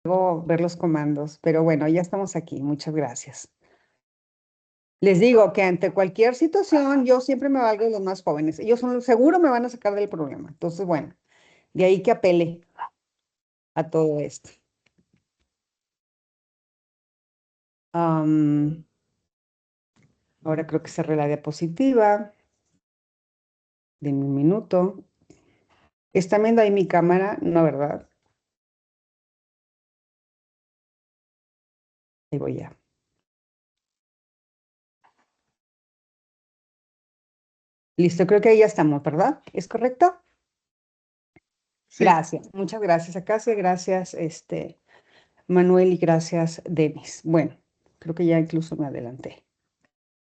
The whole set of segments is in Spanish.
luego ver los comandos, pero bueno, ya estamos aquí. Muchas gracias. Les digo que ante cualquier situación, yo siempre me valgo de los más jóvenes. Ellos son, seguro me van a sacar del problema. Entonces, bueno, de ahí que apele a todo esto. Am, ahora creo que cerré la diapositiva. Denme un minuto. ¿Están viendo ahí mi cámara? No, ¿verdad? Ahí voy ya. Listo, creo que ahí ya estamos, ¿verdad? ¿Es correcto? Sí, Gracias, muchas gracias, Acacia, gracias, Manuel, y gracias, Denis. Bueno, creo que ya incluso me adelanté.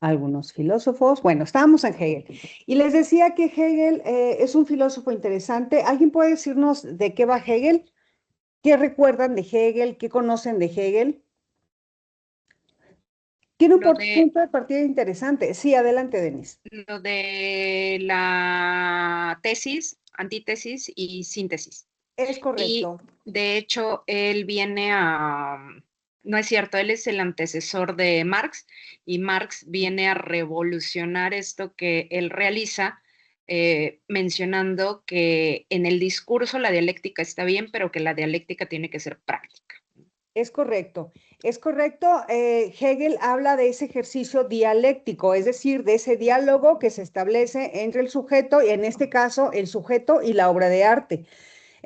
Algunos filósofos, bueno, estábamos en Hegel. Y les decía que Hegel es un filósofo interesante. ¿Alguien puede decirnos de qué va Hegel? ¿Qué recuerdan de Hegel? ¿Qué conocen de Hegel? Tiene un lo de, punto de partida interesante. Sí, adelante, Denis. lo de la tesis, antítesis y síntesis. Es Y correcto. de hecho, él viene no es cierto, él es el antecesor de Marx y Marx viene a revolucionar esto que él realiza, mencionando que en el discurso la dialéctica está bien, pero que la dialéctica tiene que ser práctica. Es correcto, es correcto. Hegel habla de ese ejercicio dialéctico, es decir, de ese diálogo que se establece entre el sujeto, y en este caso el sujeto y la obra de arte.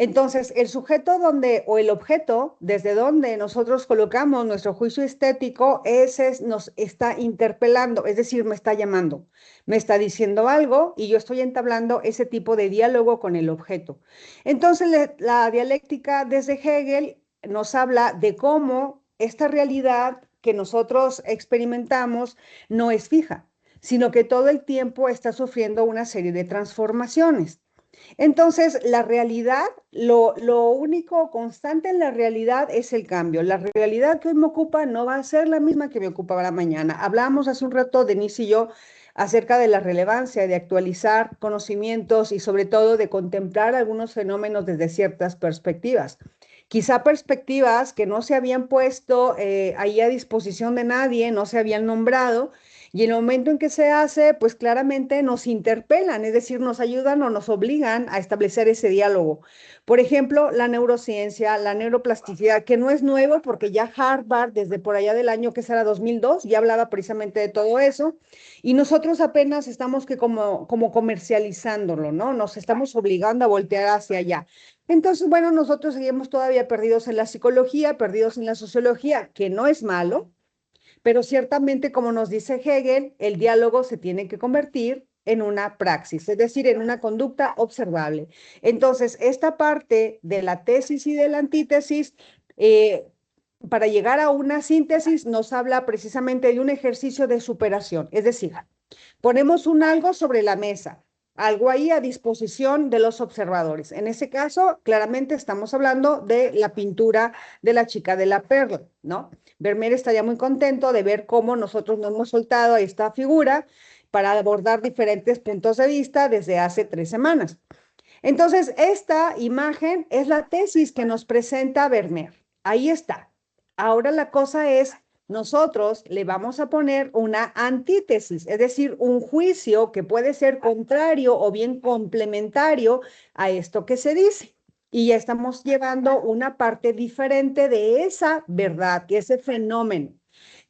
Entonces, el sujeto donde, o el objeto, desde donde nosotros colocamos nuestro juicio estético, ese nos está interpelando, es decir, me está llamando, me está diciendo algo y yo estoy entablando ese tipo de diálogo con el objeto. Entonces, la dialéctica desde Hegel nos habla de cómo esta realidad que nosotros experimentamos no es fija, sino que todo el tiempo está sufriendo una serie de transformaciones. Entonces, la realidad, lo único constante en la realidad es el cambio. La realidad que hoy me ocupa no va a ser la misma que me ocupará mañana. Hablábamos hace un rato, Denise y yo, acerca de la relevancia de actualizar conocimientos y sobre todo de contemplar algunos fenómenos desde ciertas perspectivas. Quizá perspectivas que no se habían puesto ahí a disposición de nadie, no se habían nombrado, y en el momento en que se hace, pues claramente nos interpelan, es decir, nos ayudan o nos obligan a establecer ese diálogo. Por ejemplo, la neurociencia, la neuroplasticidad, que no es nuevo porque ya Harvard, desde por allá del año que será 2002, ya hablaba precisamente de todo eso, y nosotros apenas estamos que como comercializándolo, ¿no? Nos estamos obligando a voltear hacia allá. Entonces, bueno, nosotros seguimos todavía perdidos en la psicología, perdidos en la sociología, que no es malo, pero ciertamente, como nos dice Hegel, el diálogo se tiene que convertir en una praxis, es decir, en una conducta observable. Entonces, esta parte de la tesis y de la antítesis, eh, para llegar a una síntesis, nos habla precisamente de un ejercicio de superación, es decir, ponemos un algo sobre la mesa, algo ahí a disposición de los observadores. En ese caso, claramente estamos hablando de la pintura de la chica de la perla, ¿no? Vermeer estaría muy contento de ver cómo nosotros nos hemos soltado a esta figura para abordar diferentes puntos de vista desde hace 3 semanas. Entonces, esta imagen es la tesis que nos presenta Vermeer. Ahí está. Ahora la cosa es, nosotros le vamos a poner una antítesis, es decir, un juicio que puede ser contrario o bien complementario a esto que se dice. Y ya estamos llevando una parte diferente de esa verdad, de ese fenómeno.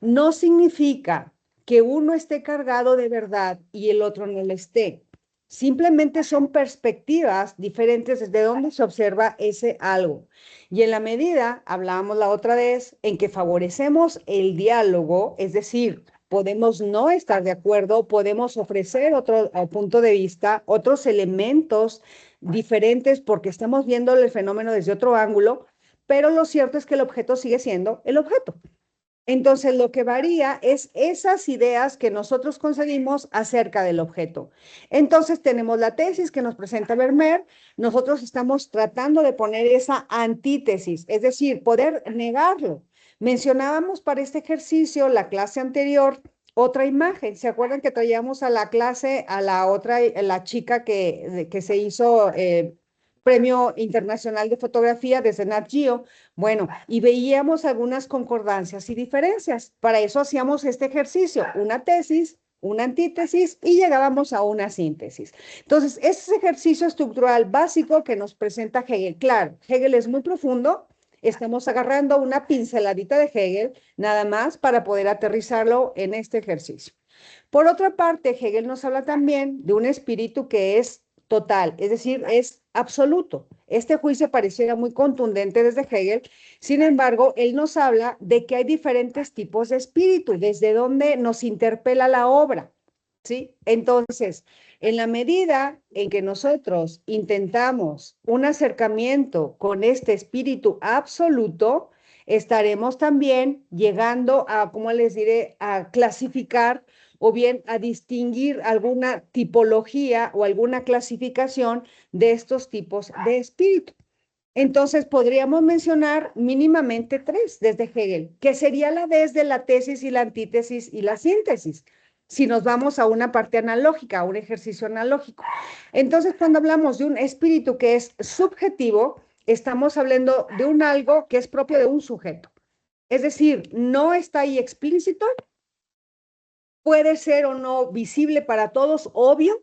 No significa que uno esté cargado de verdad y el otro no lo esté. Simplemente son perspectivas diferentes desde donde se observa ese algo. Y en la medida, hablábamos la otra vez, en que favorecemos el diálogo, es decir, podemos no estar de acuerdo, podemos ofrecer otro punto de vista, otros elementos diferentes porque estamos viendo el fenómeno desde otro ángulo, pero lo cierto es que el objeto sigue siendo el objeto. Entonces, lo que varía es esas ideas que nosotros conseguimos acerca del objeto. Entonces, tenemos la tesis que nos presenta Vermeer, nosotros estamos tratando de poner esa antítesis, es decir, poder negarlo. Mencionábamos para este ejercicio, la clase anterior, otra imagen. ¿Se acuerdan que traíamos a la clase a la otra, la chica que se hizo Premio Internacional de Fotografía desde Nat Geo. Bueno, y veíamos algunas concordancias y diferencias. Para eso hacíamos este ejercicio, una tesis, una antítesis y llegábamos a una síntesis. Entonces, ese es ejercicio estructural básico que nos presenta Hegel. Claro, Hegel es muy profundo. Estamos agarrando una pinceladita de Hegel, nada más para poder aterrizarlo en este ejercicio. Por otra parte, Hegel nos habla también de un espíritu que es total, es decir, es absoluto. Este juicio pareciera muy contundente desde Hegel, sin embargo, él nos habla de que hay diferentes tipos de espíritu, desde donde nos interpela la obra, ¿sí? Entonces, en la medida en que nosotros intentamos un acercamiento con este espíritu absoluto, estaremos también llegando a, ¿cómo les diré?, a clasificar o bien a distinguir alguna tipología o alguna clasificación de estos tipos de espíritu. Entonces, podríamos mencionar mínimamente tres desde Hegel, que sería la desde la tesis y la antítesis y la síntesis, si nos vamos a una parte analógica, a un ejercicio analógico. Entonces, cuando hablamos de un espíritu que es subjetivo, estamos hablando de un algo que es propio de un sujeto. Es decir, no está ahí explícito, puede ser o no visible para todos, obvio,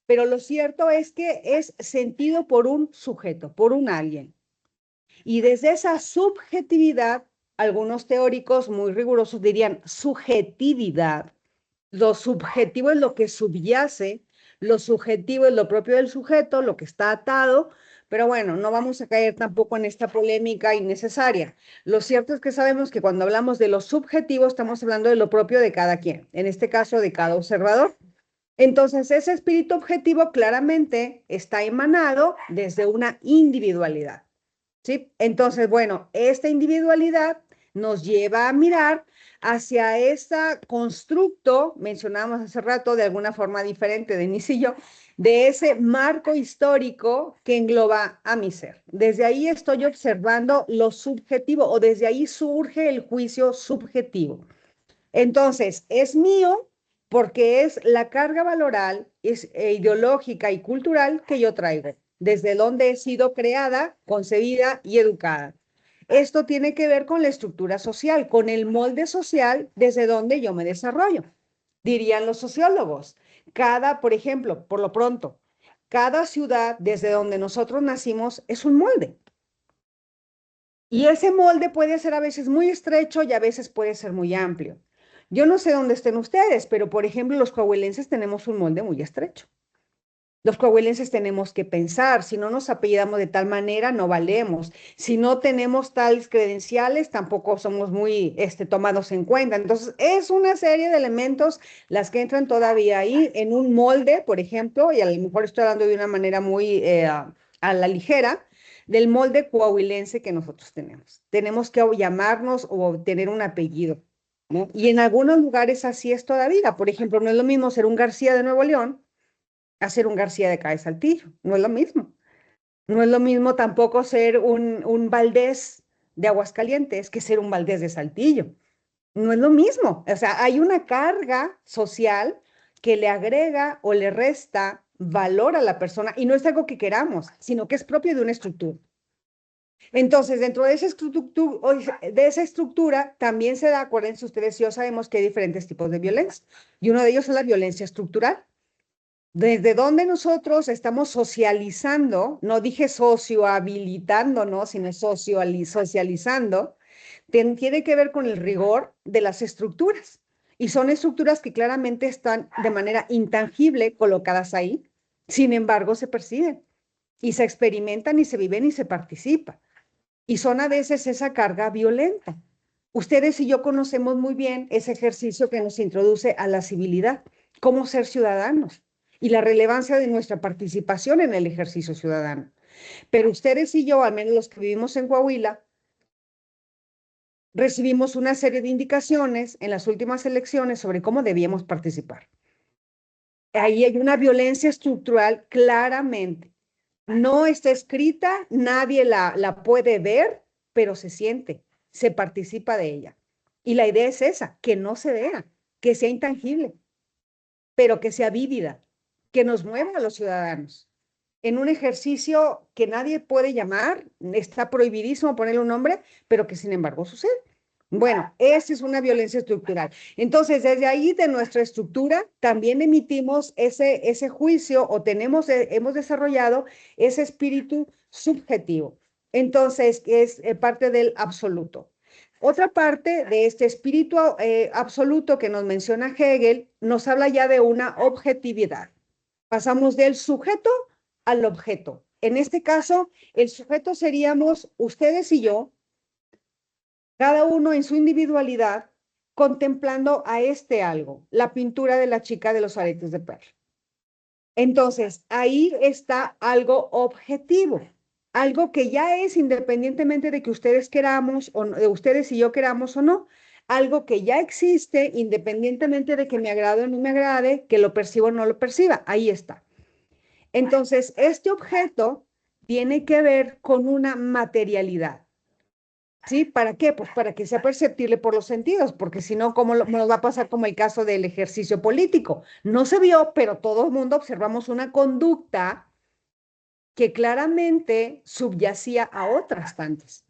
pero lo cierto es que es sentido por un sujeto, por un alguien. Y desde esa subjetividad, algunos teóricos muy rigurosos dirían subjetividad. Lo subjetivo es lo que subyace, lo subjetivo es lo propio del sujeto, lo que está atado, pero bueno, no vamos a caer tampoco en esta polémica innecesaria. Lo cierto es que sabemos que cuando hablamos de lo subjetivo estamos hablando de lo propio de cada quien, en este caso de cada observador. Entonces, ese espíritu objetivo claramente está emanado desde una individualidad, ¿sí? Entonces, bueno, esta individualidad nos lleva a mirar hacia este constructo, mencionamos hace rato de alguna forma diferente, Denise y yo, de ese marco histórico que engloba a mi ser. Desde ahí estoy observando lo subjetivo o desde ahí surge el juicio subjetivo. Entonces, es mío porque es la carga valoral, ideológica y cultural que yo traigo, desde donde he sido creada, concebida y educada. Esto tiene que ver con la estructura social, con el molde social desde donde yo me desarrollo. Dirían los sociólogos, por ejemplo, por lo pronto, cada ciudad desde donde nosotros nacimos es un molde. Y ese molde puede ser a veces muy estrecho y a veces puede ser muy amplio. Yo no sé dónde estén ustedes, pero por ejemplo, los coahuilenses tenemos un molde muy estrecho. Los coahuilenses tenemos que pensar, si no nos apellidamos de tal manera, no valemos. Si no tenemos tales credenciales, tampoco somos muy tomados en cuenta. Entonces, es una serie de elementos las que entran todavía ahí en un molde, por ejemplo, y a lo mejor estoy hablando de una manera muy a la ligera, del molde coahuilense que nosotros tenemos. Tenemos que llamarnos o tener un apellido, ¿no? Y en algunos lugares así es todavía. Por ejemplo, no es lo mismo ser un García de Nuevo León a ser un García de Cádiz Saltillo. No es lo mismo. No es lo mismo tampoco ser un Valdés de Aguascalientes que ser un Valdés de Saltillo. No es lo mismo. O sea, hay una carga social que le agrega o le resta valor a la persona y no es algo que queramos, sino que es propio de una estructura. Entonces, dentro de esa estructura también se da, acuérdense ustedes, yo sabemos que hay diferentes tipos de violencia y uno de ellos es la violencia estructural. Desde donde nosotros estamos socializando, no dije sociohabilitándonos, sino socializando, tiene que ver con el rigor de las estructuras. Y son estructuras que claramente están de manera intangible colocadas ahí, sin embargo se perciben y se experimentan y se viven y se participa. Y son a veces esa carga violenta. Ustedes y yo conocemos muy bien ese ejercicio que nos introduce a la civilidad, cómo ser ciudadanos y la relevancia de nuestra participación en el ejercicio ciudadano. Pero ustedes y yo, al menos los que vivimos en Coahuila, recibimos una serie de indicaciones en las últimas elecciones sobre cómo debíamos participar. Ahí hay una violencia estructural claramente. No está escrita, nadie la puede ver, pero se siente, se participa de ella. Y la idea es esa, que no se vea, que sea intangible, pero que sea vívida, que nos mueva a los ciudadanos. en un ejercicio que nadie puede llamar, está prohibidísimo ponerle un nombre, pero que sin embargo sucede. Bueno, esa es una violencia estructural. Entonces, desde ahí de nuestra estructura también emitimos ese juicio o hemos desarrollado ese espíritu subjetivo. Entonces, es parte del absoluto. Otra parte de este espíritu absoluto que nos menciona Hegel nos habla ya de una objetividad. Pasamos del sujeto al objeto. En este caso, el sujeto seríamos ustedes y yo, cada uno en su individualidad, contemplando a este algo, la pintura de la chica de los aretes de perla. Entonces, ahí está algo objetivo, algo que ya es independientemente de que ustedes queramos, o de ustedes y yo queramos o no, algo que ya existe independientemente de que me agrade o no me agrade, que lo perciba o no lo perciba, ahí está. Entonces, este objeto tiene que ver con una materialidad. ¿Sí? ¿Para qué? Pues para que sea perceptible por los sentidos, porque si no, ¿cómo nos va a pasar como el caso del ejercicio político? No se vio, pero todo el mundo observamos una conducta que claramente subyacía a otras tantas.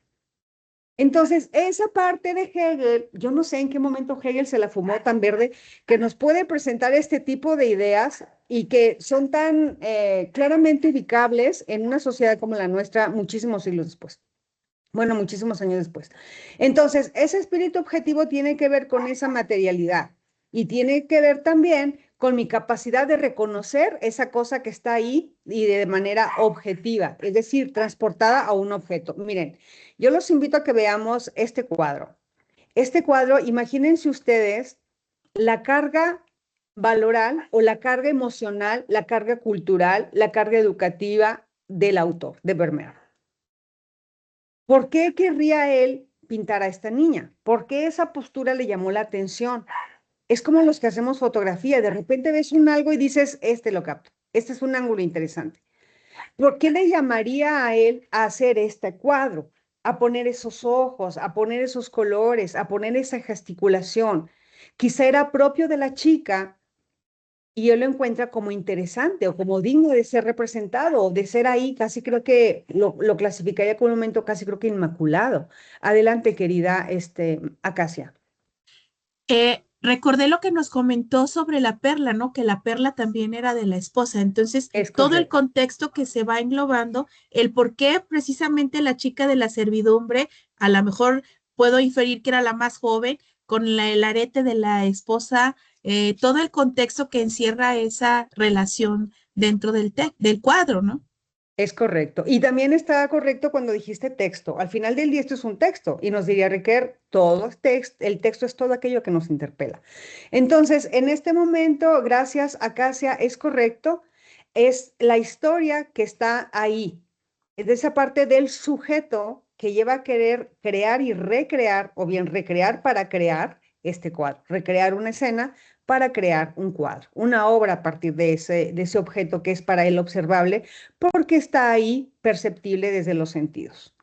Entonces, esa parte de Hegel, yo no sé en qué momento Hegel se la fumó tan verde, que nos puede presentar este tipo de ideas y que son tan claramente ubicables en una sociedad como la nuestra muchísimos siglos después. Bueno, muchísimos años después. Entonces, ese espíritu objetivo tiene que ver con esa materialidad y tiene que ver también con mi capacidad de reconocer esa cosa que está ahí y de manera objetiva, es decir, transportada a un objeto. Miren, yo los invito a que veamos este cuadro. Este cuadro, imagínense ustedes la carga valoral o la carga emocional, la carga cultural, la carga educativa del autor, de Vermeer. ¿Por qué querría él pintar a esta niña? ¿Por qué esa postura le llamó la atención? Es como los que hacemos fotografía, de repente ves un algo y dices, este lo capto, este es un ángulo interesante. ¿Por qué le llamaría a él a hacer este cuadro? A poner esos ojos, a poner esos colores, a poner esa gesticulación. Quizá era propio de la chica y él lo encuentra como interesante o como digno de ser representado o de ser ahí, casi creo que lo clasificaría como un momento casi creo que inmaculado. Adelante, querida Acacia. Recordé lo que nos comentó sobre la perla, ¿no? Que la perla también era de la esposa. Entonces, Es todo el correcto. contexto que se va englobando, el por qué precisamente la chica de la servidumbre, a lo mejor puedo inferir que era la más joven, con el arete de la esposa, todo el contexto que encierra esa relación dentro del cuadro, ¿no? Es correcto. Y también está correcto cuando dijiste texto. Al final del día esto es un texto y nos diría Riquer, todo es texto, el texto es todo aquello que nos interpela. Entonces, en este momento, gracias Acacia, es correcto, es la historia que está ahí. Es de esa parte del sujeto que lleva a querer crear y recrear, o bien recrear para crear este cuadro, recrear una escena para crear un cuadro, una obra a partir de ese objeto que es para él observable porque está ahí perceptible desde los sentidos.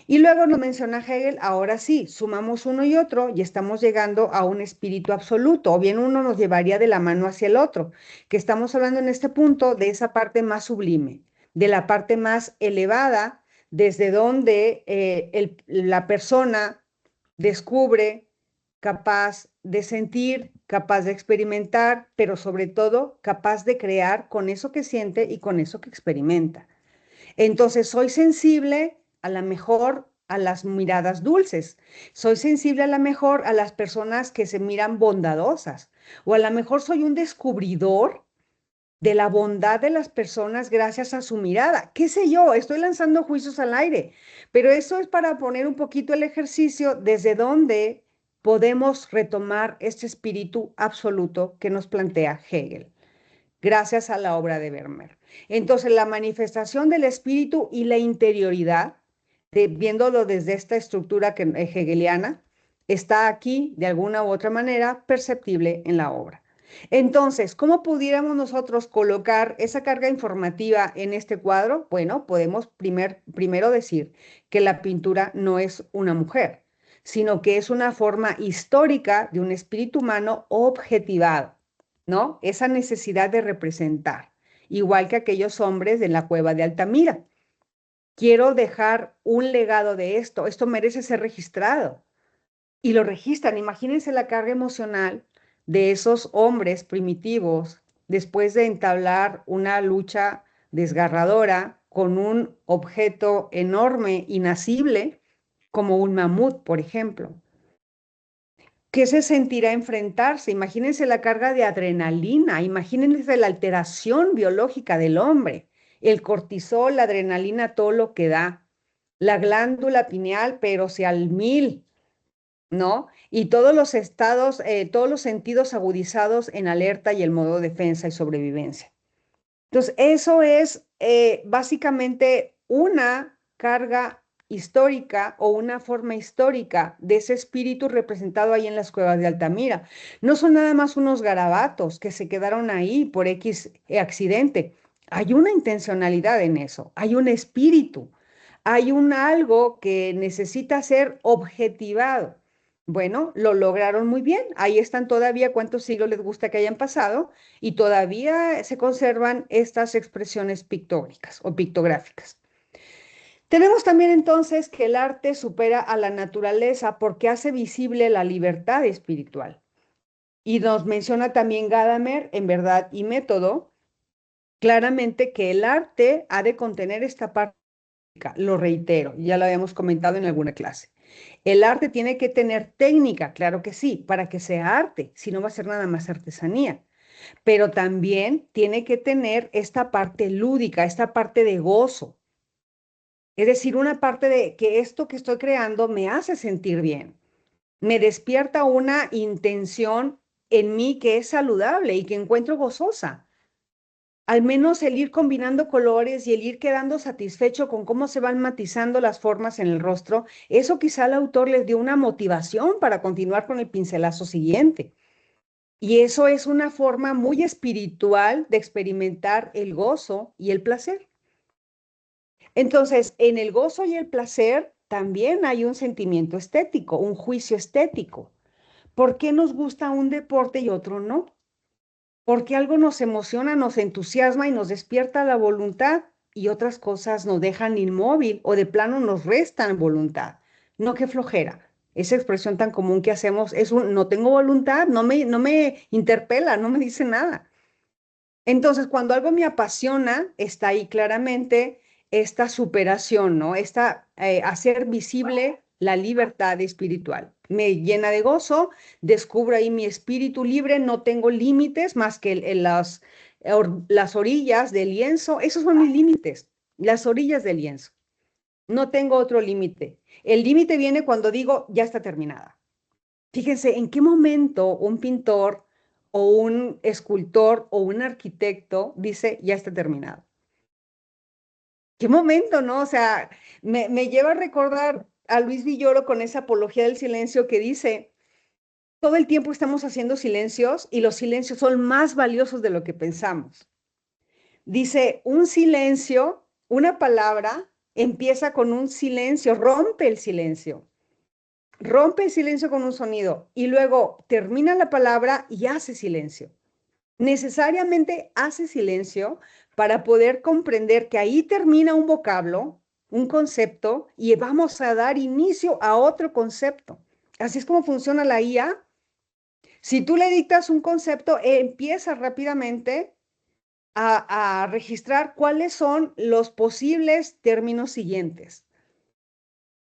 Y luego nos menciona Hegel, ahora sí, sumamos uno y otro y estamos llegando a un espíritu absoluto, o bien uno nos llevaría de la mano hacia el otro, que estamos hablando en este punto de esa parte más sublime, de la parte más elevada, desde donde la persona descubre, capaz de sentir, capaz de experimentar, pero sobre todo capaz de crear con eso que siente y con eso que experimenta. Entonces, soy sensible a la mejor a las miradas dulces, soy sensible a la mejor a las personas que se miran bondadosas, o a lo mejor soy un descubridor de la bondad de las personas gracias a su mirada. ¿Qué sé yo? Estoy lanzando juicios al aire, pero eso es para poner un poquito el ejercicio desde donde podemos retomar este espíritu absoluto que nos plantea Hegel gracias a la obra de Vermeer. Entonces, la manifestación del espíritu y la interioridad, viéndolo desde esta estructura hegeliana, está aquí de alguna u otra manera perceptible en la obra. Entonces, ¿cómo pudiéramos nosotros colocar esa carga informativa en este cuadro? Bueno, podemos primero decir que la pintura no es una mujer, sino que es una forma histórica de un espíritu humano objetivado, ¿no? Esa necesidad de representar igual que aquellos hombres de la cueva de Altamira. Quiero dejar un legado de esto, esto merece ser registrado. Y lo registran. Imagínense la carga emocional de esos hombres primitivos después de entablar una lucha desgarradora con un objeto enorme, inacible, como un mamut, por ejemplo. ¿Qué se sentirá enfrentarse? Imagínense la carga de adrenalina, imagínense la alteración biológica del hombre, el cortisol, la adrenalina, todo lo que da, la glándula pineal, pero si al 1000, ¿no? Y todos los estados, todos los sentidos agudizados en alerta y el modo defensa y sobrevivencia. Entonces, eso es básicamente una carga histórica o una forma histórica de ese espíritu representado ahí en las cuevas de Altamira. No son nada más unos garabatos que se quedaron ahí por X accidente. Hay una intencionalidad en eso, hay un espíritu, hay un algo que necesita ser objetivado. Bueno, lo lograron muy bien. Ahí están todavía, ¿cuántos siglos les gusta que hayan pasado? Y todavía se conservan estas expresiones pictóricas o pictográficas. Tenemos también entonces que el arte supera a la naturaleza porque hace visible la libertad espiritual. Y nos menciona también Gadamer, en Verdad y Método, claramente que el arte ha de contener esta parte, lo reitero, ya lo habíamos comentado en alguna clase. El arte tiene que tener técnica, claro que sí, para que sea arte, si no va a ser nada más artesanía. Pero también tiene que tener esta parte lúdica, esta parte de gozo. Es decir, una parte de que esto que estoy creando me hace sentir bien, me despierta una intención en mí que es saludable y que encuentro gozosa. Al menos el ir combinando colores y el ir quedando satisfecho con cómo se van matizando las formas en el rostro, eso quizá al autor les dio una motivación para continuar con el pincelazo siguiente. Y eso es una forma muy espiritual de experimentar el gozo y el placer. Entonces, en el gozo y el placer también hay un sentimiento estético, un juicio estético. ¿Por qué nos gusta un deporte y otro no? Porque algo nos emociona, nos entusiasma y nos despierta la voluntad y otras cosas nos dejan inmóvil o de plano nos restan voluntad. No, qué flojera. Esa expresión tan común que hacemos es un no tengo voluntad, no me interpela, no me dice nada. Entonces, cuando algo me apasiona, está ahí claramente esta superación, ¿no? Hacer visible la libertad espiritual. Me llena de gozo, descubro ahí mi espíritu libre, no tengo límites más que las orillas del lienzo, esos son mis límites, las orillas del lienzo. No tengo otro límite. El límite viene cuando digo, ya está terminada. Fíjense, ¿en qué momento un pintor o un escultor o un arquitecto dice, ya está terminado? ¿Qué momento, no? O sea, me lleva a recordar a Luis Villoro con esa apología del silencio que dice, todo el tiempo estamos haciendo silencios y los silencios son más valiosos de lo que pensamos. Dice, un silencio, una palabra empieza con un silencio, rompe el silencio con un sonido y luego termina la palabra y hace silencio. Necesariamente hace silencio para poder comprender que ahí termina un vocablo, un concepto, y vamos a dar inicio a otro concepto. Así es como funciona la IA. Si tú le dictas un concepto, empieza rápidamente a registrar cuáles son los posibles términos siguientes.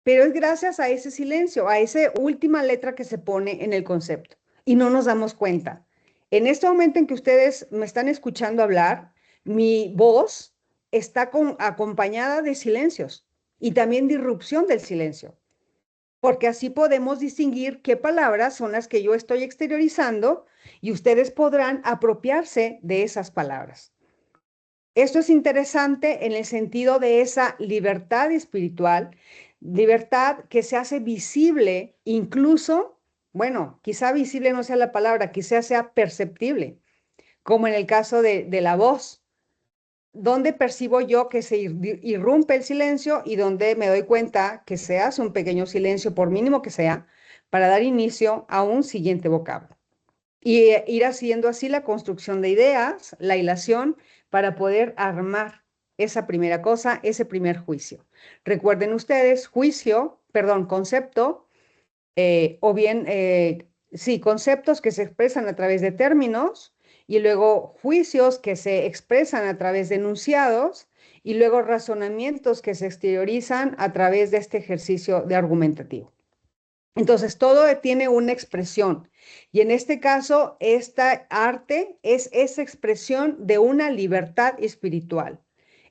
Pero es gracias a ese silencio, a esa última letra que se pone en el concepto. Y no nos damos cuenta. En este momento en que ustedes me están escuchando hablar, mi voz está acompañada de silencios y también de irrupción del silencio. Porque así podemos distinguir qué palabras son las que yo estoy exteriorizando y ustedes podrán apropiarse de esas palabras. Esto es interesante en el sentido de esa libertad espiritual, libertad que se hace visible, incluso, bueno, quizá visible no sea la palabra, quizá sea perceptible, como en el caso de la voz, donde percibo yo que se irrumpe el silencio y donde me doy cuenta que se hace un pequeño silencio, por mínimo que sea, para dar inicio a un siguiente vocablo. Y ir haciendo así la construcción de ideas, la hilación, para poder armar esa primera cosa, ese primer juicio. Recuerden ustedes, concepto, o bien, sí, conceptos que se expresan a través de términos, y luego juicios que se expresan a través de enunciados, y luego razonamientos que se exteriorizan a través de este ejercicio de argumentativo. Entonces, todo tiene una expresión, y en este caso, esta arte es esa expresión de una libertad espiritual.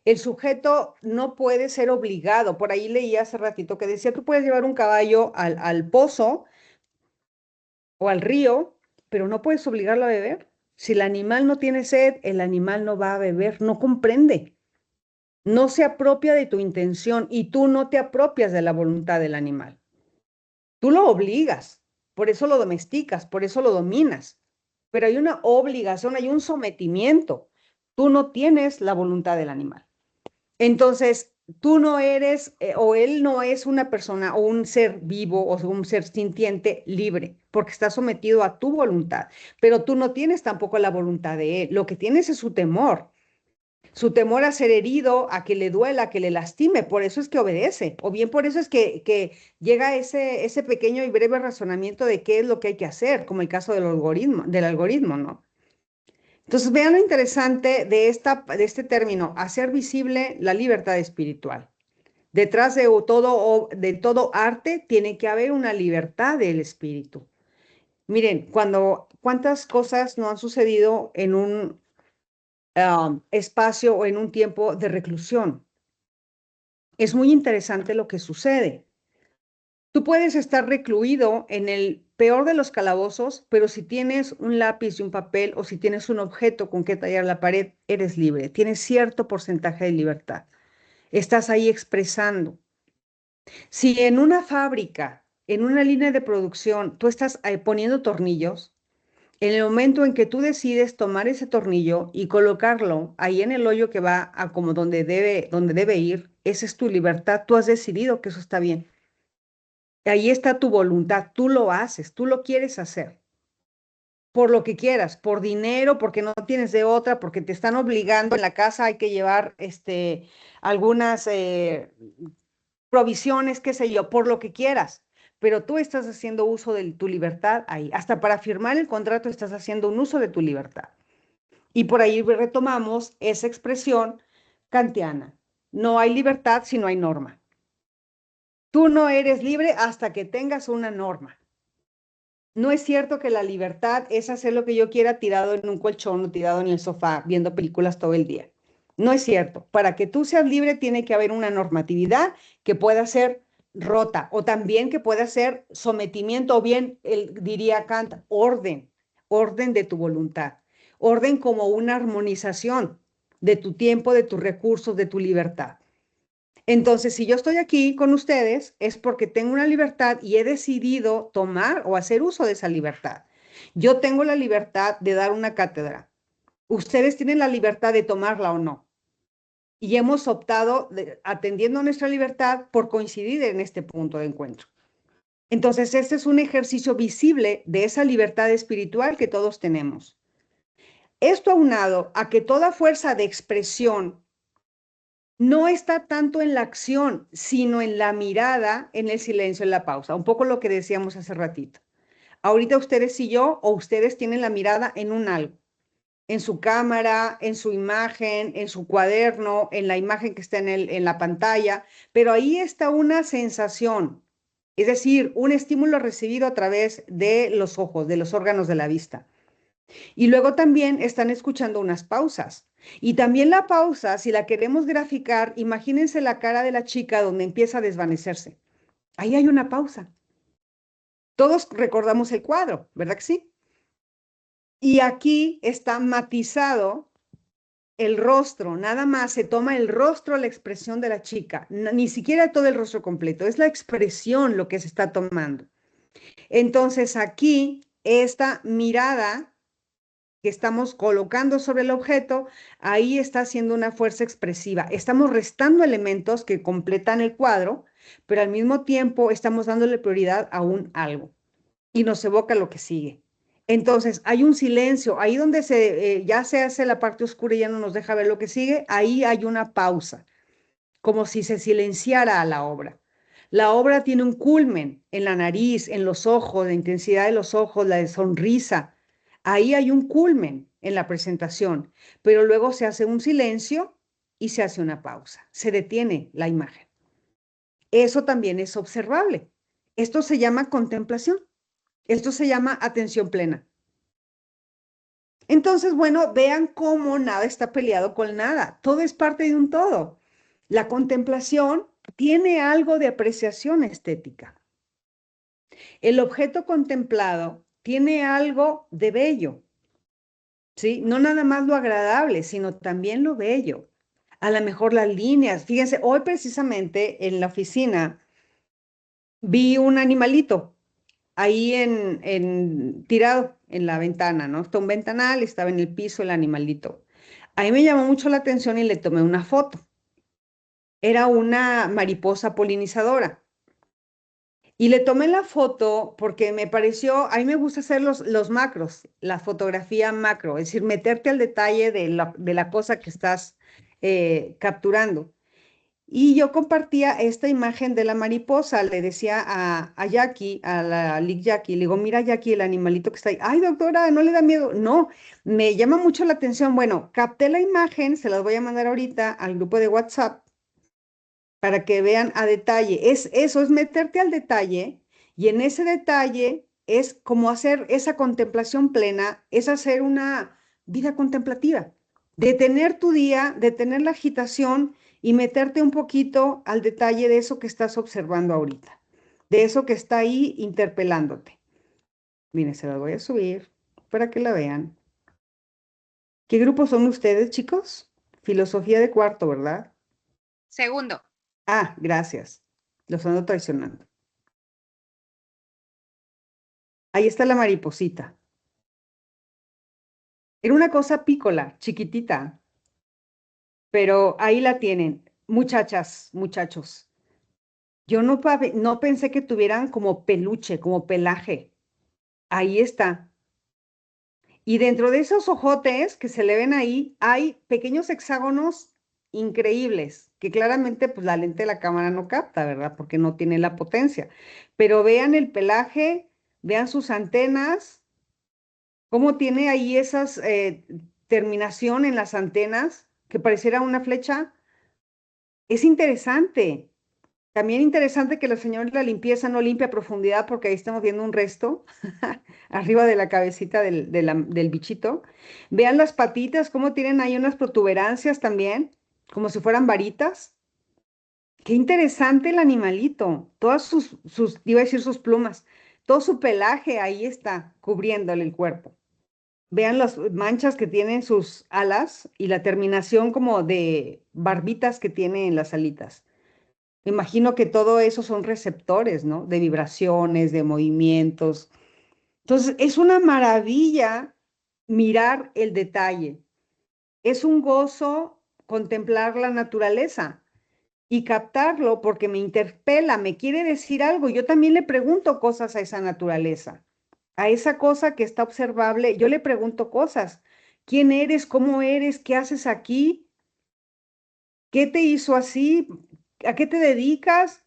El sujeto no puede ser obligado. Por ahí leí hace ratito que decía, tú puedes llevar un caballo al pozo o al río, pero no puedes obligarlo a beber. Si el animal no tiene sed, el animal no va a beber, no comprende, no se apropia de tu intención y tú no te apropias de la voluntad del animal. Tú lo obligas, por eso lo domesticas, por eso lo dominas, pero hay una obligación, hay un sometimiento. Tú no tienes la voluntad del animal. Entonces, tú no eres, o él no es una persona o un ser vivo o un ser sintiente libre, porque está sometido a tu voluntad, pero tú no tienes tampoco la voluntad de él. Lo que tienes es su temor a ser herido, a que le duela, a que le lastime. Por eso es que obedece, o bien por eso es que llega ese pequeño y breve razonamiento de qué es lo que hay que hacer, como el caso del algoritmo, ¿no? Entonces, vean lo interesante de este término, hacer visible la libertad espiritual. Detrás de todo arte tiene que haber una libertad del espíritu. Miren, cuántas cosas no han sucedido en un espacio o en un tiempo de reclusión. Es muy interesante lo que sucede. Tú puedes estar recluido en el peor de los calabozos, pero si tienes un lápiz y un papel o si tienes un objeto con que tallar la pared, eres libre. Tienes cierto porcentaje de libertad. Estás ahí expresando. Si en una fábrica, en una línea de producción, tú estás poniendo tornillos, en el momento en que tú decides tomar ese tornillo y colocarlo ahí en el hoyo que va a como donde debe ir, esa es tu libertad. Tú has decidido que eso está bien. Ahí está tu voluntad, tú lo haces, tú lo quieres hacer, por lo que quieras, por dinero, porque no tienes de otra, porque te están obligando en la casa, hay que llevar algunas provisiones, qué sé yo, por lo que quieras, pero tú estás haciendo uso de tu libertad ahí. Hasta para firmar el contrato estás haciendo un uso de tu libertad. Y por ahí retomamos esa expresión kantiana. No hay libertad si no hay norma. Tú no eres libre hasta que tengas una norma. No es cierto que la libertad es hacer lo que yo quiera tirado en un colchón o tirado en el sofá viendo películas todo el día. No es cierto. Para que tú seas libre tiene que haber una normatividad que pueda ser rota o también que pueda ser sometimiento o bien, diría Kant, orden de tu voluntad. Orden como una armonización de tu tiempo, de tus recursos, de tu libertad. Entonces, si yo estoy aquí con ustedes, es porque tengo una libertad y he decidido tomar o hacer uso de esa libertad. Yo tengo la libertad de dar una cátedra. Ustedes tienen la libertad de tomarla o no. Y hemos optado, atendiendo a nuestra libertad, por coincidir en este punto de encuentro. Entonces, este es un ejercicio visible de esa libertad espiritual que todos tenemos. Esto aunado a que toda fuerza de expresión no está tanto en la acción, sino en la mirada, en el silencio, en la pausa. Un poco lo que decíamos hace ratito. Ahorita ustedes y yo, o ustedes tienen la mirada en un algo, en su cámara, en su imagen, en su cuaderno, en la imagen que está en la pantalla, pero ahí está una sensación, es decir, un estímulo recibido a través de los ojos, de los órganos de la vista. Y luego también están escuchando unas pausas. Y también la pausa, si la queremos graficar, imagínense la cara de la chica donde empieza a desvanecerse. Ahí hay una pausa. Todos recordamos el cuadro, ¿verdad que sí? Y aquí está matizado el rostro, nada más se toma el rostro, la expresión de la chica, ni siquiera todo el rostro completo, es la expresión lo que se está tomando. Entonces aquí, esta mirada que estamos colocando sobre el objeto, ahí está haciendo una fuerza expresiva. Estamos restando elementos que completan el cuadro, pero al mismo tiempo estamos dándole prioridad a un algo y nos evoca lo que sigue. Entonces, hay un silencio, ahí donde ya se hace la parte oscura y ya no nos deja ver lo que sigue, ahí hay una pausa, como si se silenciara a la obra. La obra tiene un culmen en la nariz, en los ojos, la intensidad de los ojos, la de sonrisa. Ahí hay un culmen en la presentación, pero luego se hace un silencio y se hace una pausa, se detiene la imagen. Eso también es observable. Esto se llama contemplación. Esto se llama atención plena. Entonces, bueno, vean cómo nada está peleado con nada. Todo es parte de un todo. La contemplación tiene algo de apreciación estética. El objeto contemplado tiene algo de bello, ¿sí? No nada más lo agradable, sino también lo bello. A lo mejor las líneas. Fíjense, hoy precisamente en la oficina vi un animalito ahí tirado en la ventana, ¿no? Está un ventanal, estaba en el piso el animalito. A mí me llamó mucho la atención y le tomé una foto. Era una mariposa polinizadora. Y le tomé la foto porque me pareció, a mí me gusta hacer los macros, la fotografía macro, es decir, meterte al detalle de la cosa que estás capturando. Y yo compartía esta imagen de la mariposa, le decía a Jackie, a la Lic Jackie, le digo, mira Jackie, el animalito que está ahí. Ay, doctora, ¿no le da miedo? No, me llama mucho la atención. Bueno, capté la imagen, se las voy a mandar ahorita al grupo de WhatsApp para que vean a detalle. Eso es meterte al detalle y en ese detalle es como hacer esa contemplación plena, es hacer una vida contemplativa, detener tu día, detener la agitación y meterte un poquito al detalle de eso que estás observando ahorita, de eso que está ahí interpelándote. Miren, se las voy a subir para que la vean. ¿Qué grupo son ustedes, chicos? Filosofía de cuarto, ¿verdad? Segundo. Ah, gracias. Los ando traicionando. Ahí está la mariposita. Era una cosa pícola, chiquitita, pero ahí la tienen. Muchachas, muchachos. Yo no pensé que tuvieran como peluche, como pelaje. Ahí está. Y dentro de esos ojotes que se le ven ahí, hay pequeños hexágonos increíbles, que claramente pues la lente de la cámara no capta, ¿verdad? Porque no tiene la potencia. Pero vean el pelaje, vean sus antenas, cómo tiene ahí esas terminación en las antenas, que pareciera una flecha. Es interesante. También interesante que la señora de la limpieza no limpia a profundidad porque ahí estamos viendo un resto arriba de la cabecita del bichito. Vean las patitas, cómo tienen ahí unas protuberancias también, como si fueran varitas. Qué interesante el animalito. Todas iba a decir sus plumas, todo su pelaje ahí está cubriéndole el cuerpo. Vean las manchas que tienen sus alas y la terminación como de barbitas que tiene en las alitas. Me imagino que todo eso son receptores, ¿no? De vibraciones, de movimientos. Entonces, es una maravilla mirar el detalle. Es un gozo contemplar la naturaleza y captarlo porque me interpela, me quiere decir algo. Yo también le pregunto cosas a esa naturaleza, a esa cosa que está observable. Yo le pregunto cosas. ¿Quién eres? ¿Cómo eres? ¿Qué haces aquí? ¿Qué te hizo así? ¿A qué te dedicas?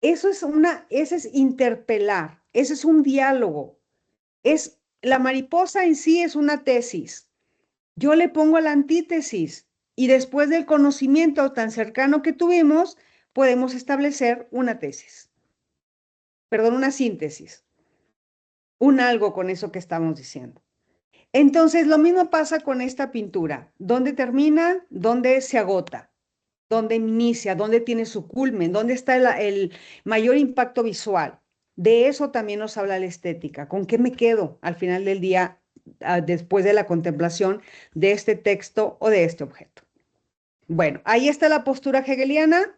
Ese es interpelar, ese es un diálogo. La mariposa en sí es una tesis. Yo le pongo la antítesis y después del conocimiento tan cercano que tuvimos, podemos establecer una tesis. Perdón, una síntesis. Un algo con eso que estamos diciendo. Entonces, lo mismo pasa con esta pintura. ¿Dónde termina? ¿Dónde se agota? ¿Dónde inicia? ¿Dónde tiene su culmen? ¿Dónde está el mayor impacto visual? De eso también nos habla la estética. ¿Con qué me quedo al final del día, después de la contemplación de este texto o de este objeto? Bueno, ahí está la postura hegeliana.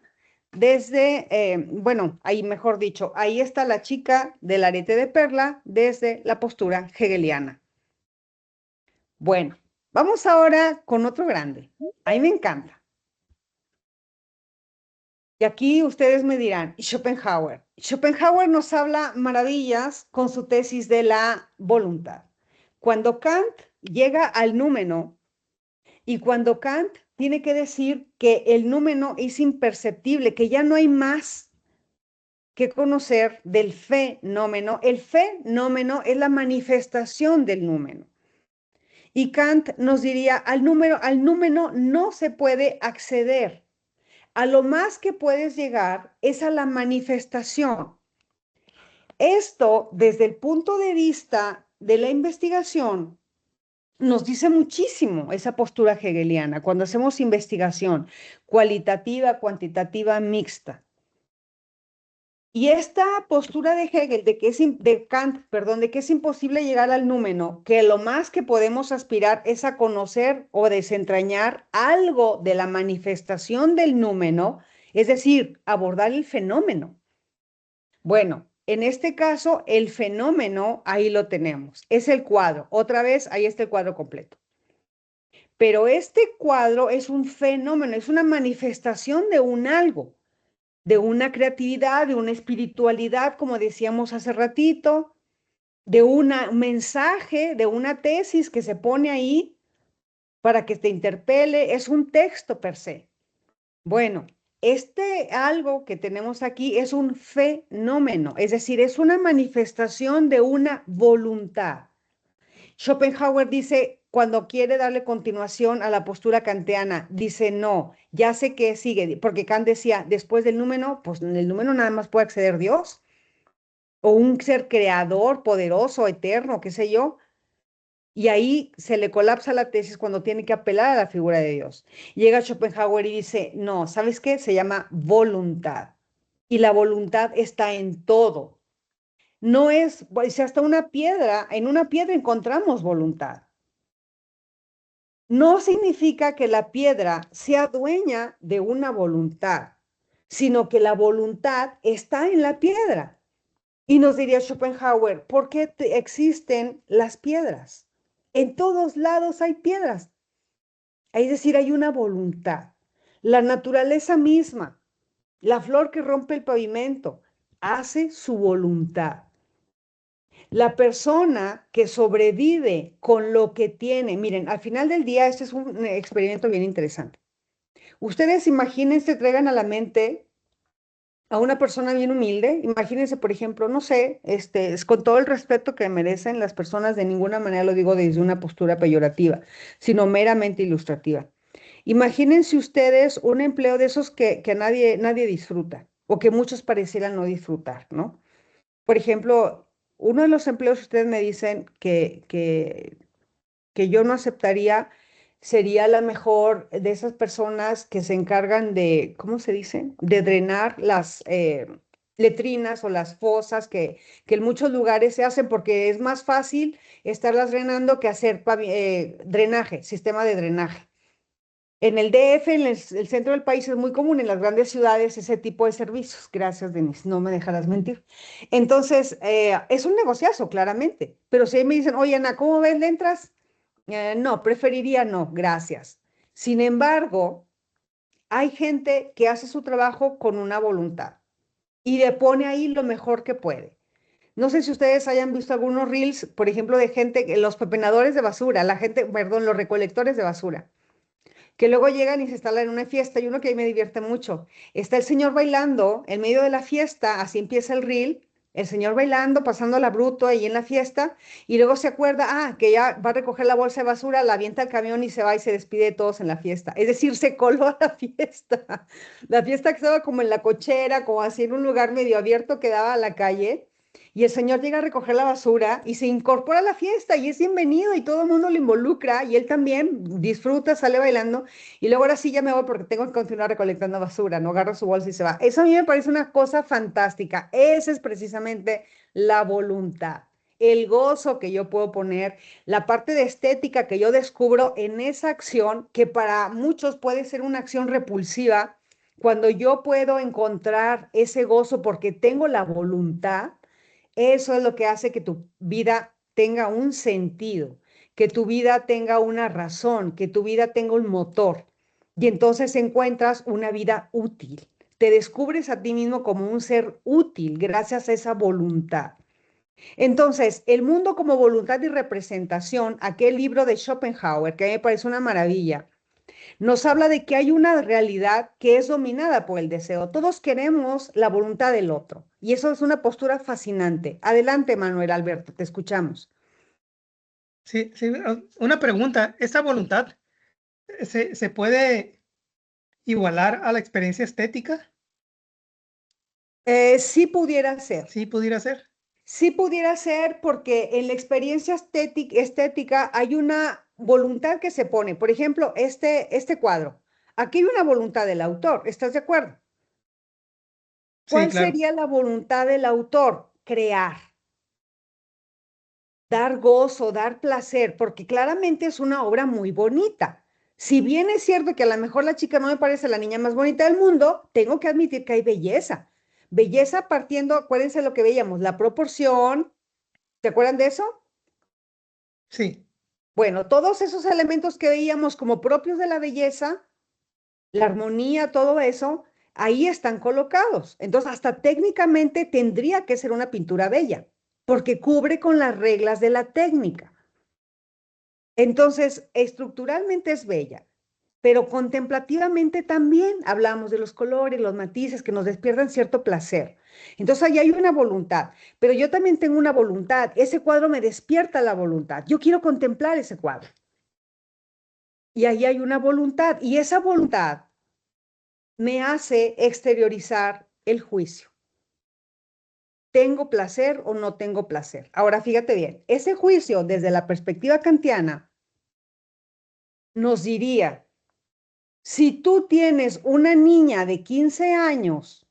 Bueno, ahí mejor dicho, ahí está la chica del arete de perla desde la postura hegeliana. Bueno, vamos ahora con otro grande. A mí me encanta. Y aquí ustedes me dirán, Schopenhauer. Schopenhauer nos habla maravillas con su tesis de la voluntad. Cuando Kant llega al númeno y cuando Kant tiene que decir que el númeno es imperceptible, que ya no hay más que conocer del fenómeno, el fenómeno es la manifestación del númeno. Y Kant nos diría, al número no se puede acceder. A lo más que puedes llegar es a la manifestación. Esto, desde el punto de vista de la investigación, nos dice muchísimo esa postura hegeliana cuando hacemos investigación cualitativa, cuantitativa, mixta. Y esta postura de Hegel, de Kant, perdón, de que es imposible llegar al número, que lo más que podemos aspirar es a conocer o desentrañar algo de la manifestación del número, es decir, abordar el fenómeno. Bueno, en este caso, el fenómeno, ahí lo tenemos, es el cuadro. Otra vez, ahí está el cuadro completo. Pero este cuadro es un fenómeno, es una manifestación de un algo, de una creatividad, de una espiritualidad, como decíamos hace ratito, de un mensaje, de una tesis que se pone ahí para que te interpele, es un texto per se. Bueno, este algo que tenemos aquí es un fenómeno, es decir, es una manifestación de una voluntad. Schopenhauer dice, cuando quiere darle continuación a la postura kantiana, dice, no, ya sé que sigue, porque Kant decía, después del número, pues en el número nada más puede acceder Dios, o un ser creador, poderoso, eterno, qué sé yo, y ahí se le colapsa la tesis cuando tiene que apelar a la figura de Dios. Llega Schopenhauer y dice, no, ¿sabes qué? Se llama voluntad, y la voluntad está en todo. No es, pues hasta una piedra, en una piedra encontramos voluntad. No significa que la piedra sea dueña de una voluntad, sino que la voluntad está en la piedra. Y nos diría Schopenhauer, ¿por qué existen las piedras? En todos lados hay piedras. Es decir, hay una voluntad. La naturaleza misma, la flor que rompe el pavimento, hace su voluntad. La persona que sobrevive con lo que tiene, miren, al final del día, este es un experimento bien interesante. Ustedes imagínense, traigan a la mente a una persona bien humilde, imagínense, por ejemplo, no sé, es con todo el respeto que merecen las personas, de ninguna manera lo digo desde una postura peyorativa, sino meramente ilustrativa. Imagínense ustedes un empleo de esos que nadie disfruta, o que muchos parecieran no disfrutar, ¿no? Por ejemplo, uno de los empleos que ustedes me dicen que yo no aceptaría sería la mejor de esas personas que se encargan de, ¿cómo se dice? De drenar las letrinas o las fosas que en muchos lugares se hacen porque es más fácil estarlas drenando que hacer drenaje, sistema de drenaje. En el DF, en el centro del país, es muy común en las grandes ciudades ese tipo de servicios. Gracias, Denise, no me dejarás mentir. Entonces, es un negociazo, claramente. Pero si me dicen, oye, Ana, ¿cómo ves? ¿Le entras? No, preferiría no, gracias. Sin embargo, hay gente que hace su trabajo con una voluntad y le pone ahí lo mejor que puede. No sé si ustedes hayan visto algunos reels, por ejemplo, de gente, los pepenadores de basura, la gente, perdón, los recolectores de basura que luego llegan y se instalan en una fiesta, y uno que ahí me divierte mucho. Está el señor bailando en medio de la fiesta, así empieza el reel, el señor bailando, pasando la bruto ahí en la fiesta, y luego se acuerda, que ya va a recoger la bolsa de basura, la avienta al camión y se va y se despide de todos en la fiesta. Es decir, se coló a la fiesta. La fiesta que estaba como en la cochera, como así en un lugar medio abierto que daba a la calle, y el señor llega a recoger la basura y se incorpora a la fiesta y es bienvenido y todo el mundo lo involucra y él también disfruta, sale bailando y luego ahora sí ya me voy porque tengo que continuar recolectando basura, no agarra su bolsa y se va. Eso a mí me parece una cosa fantástica. Esa es precisamente la voluntad, el gozo que yo puedo poner, la parte de estética que yo descubro en esa acción que para muchos puede ser una acción repulsiva. Cuando yo puedo encontrar ese gozo porque tengo la voluntad, eso es lo que hace que tu vida tenga un sentido, que tu vida tenga una razón, que tu vida tenga un motor. Y entonces encuentras una vida útil. Te descubres a ti mismo como un ser útil gracias a esa voluntad. Entonces, El mundo como voluntad y representación, aquel libro de Schopenhauer, que a mí me parece una maravilla, nos habla de que hay una realidad que es dominada por el deseo. Todos queremos la voluntad del otro y eso es una postura fascinante. Adelante, Manuel Alberto, te escuchamos. Sí, sí, una pregunta. ¿Esta voluntad se puede igualar a la experiencia estética? Sí pudiera ser. Sí, pudiera ser. Sí pudiera ser porque en la experiencia estética hay una voluntad que se pone. Por ejemplo, este cuadro. Aquí hay una voluntad del autor. ¿Estás de acuerdo? Sí, ¿Cuál claro. sería la voluntad del autor? Crear, dar gozo, dar placer, porque claramente es una obra muy bonita. Si bien es cierto que a lo mejor la chica no me parece la niña más bonita del mundo, tengo que admitir que hay belleza. Belleza partiendo, acuérdense lo que veíamos, la proporción. ¿Se acuerdan de eso? Sí, Bueno, todos esos elementos que veíamos como propios de la belleza, la armonía, todo eso, ahí están colocados. Entonces, hasta técnicamente tendría que ser una pintura bella, porque cubre con las reglas de la técnica. Entonces, estructuralmente es bella, pero contemplativamente también hablamos de los colores, los matices que nos despiertan cierto placer. Entonces, ahí hay una voluntad, pero yo también tengo una voluntad. Ese cuadro me despierta la voluntad. Yo quiero contemplar ese cuadro. Y ahí hay una voluntad, y esa voluntad me hace exteriorizar el juicio. ¿Tengo placer o no tengo placer? Ahora, fíjate bien, ese juicio desde la perspectiva kantiana nos diría, si tú tienes una niña de 15 años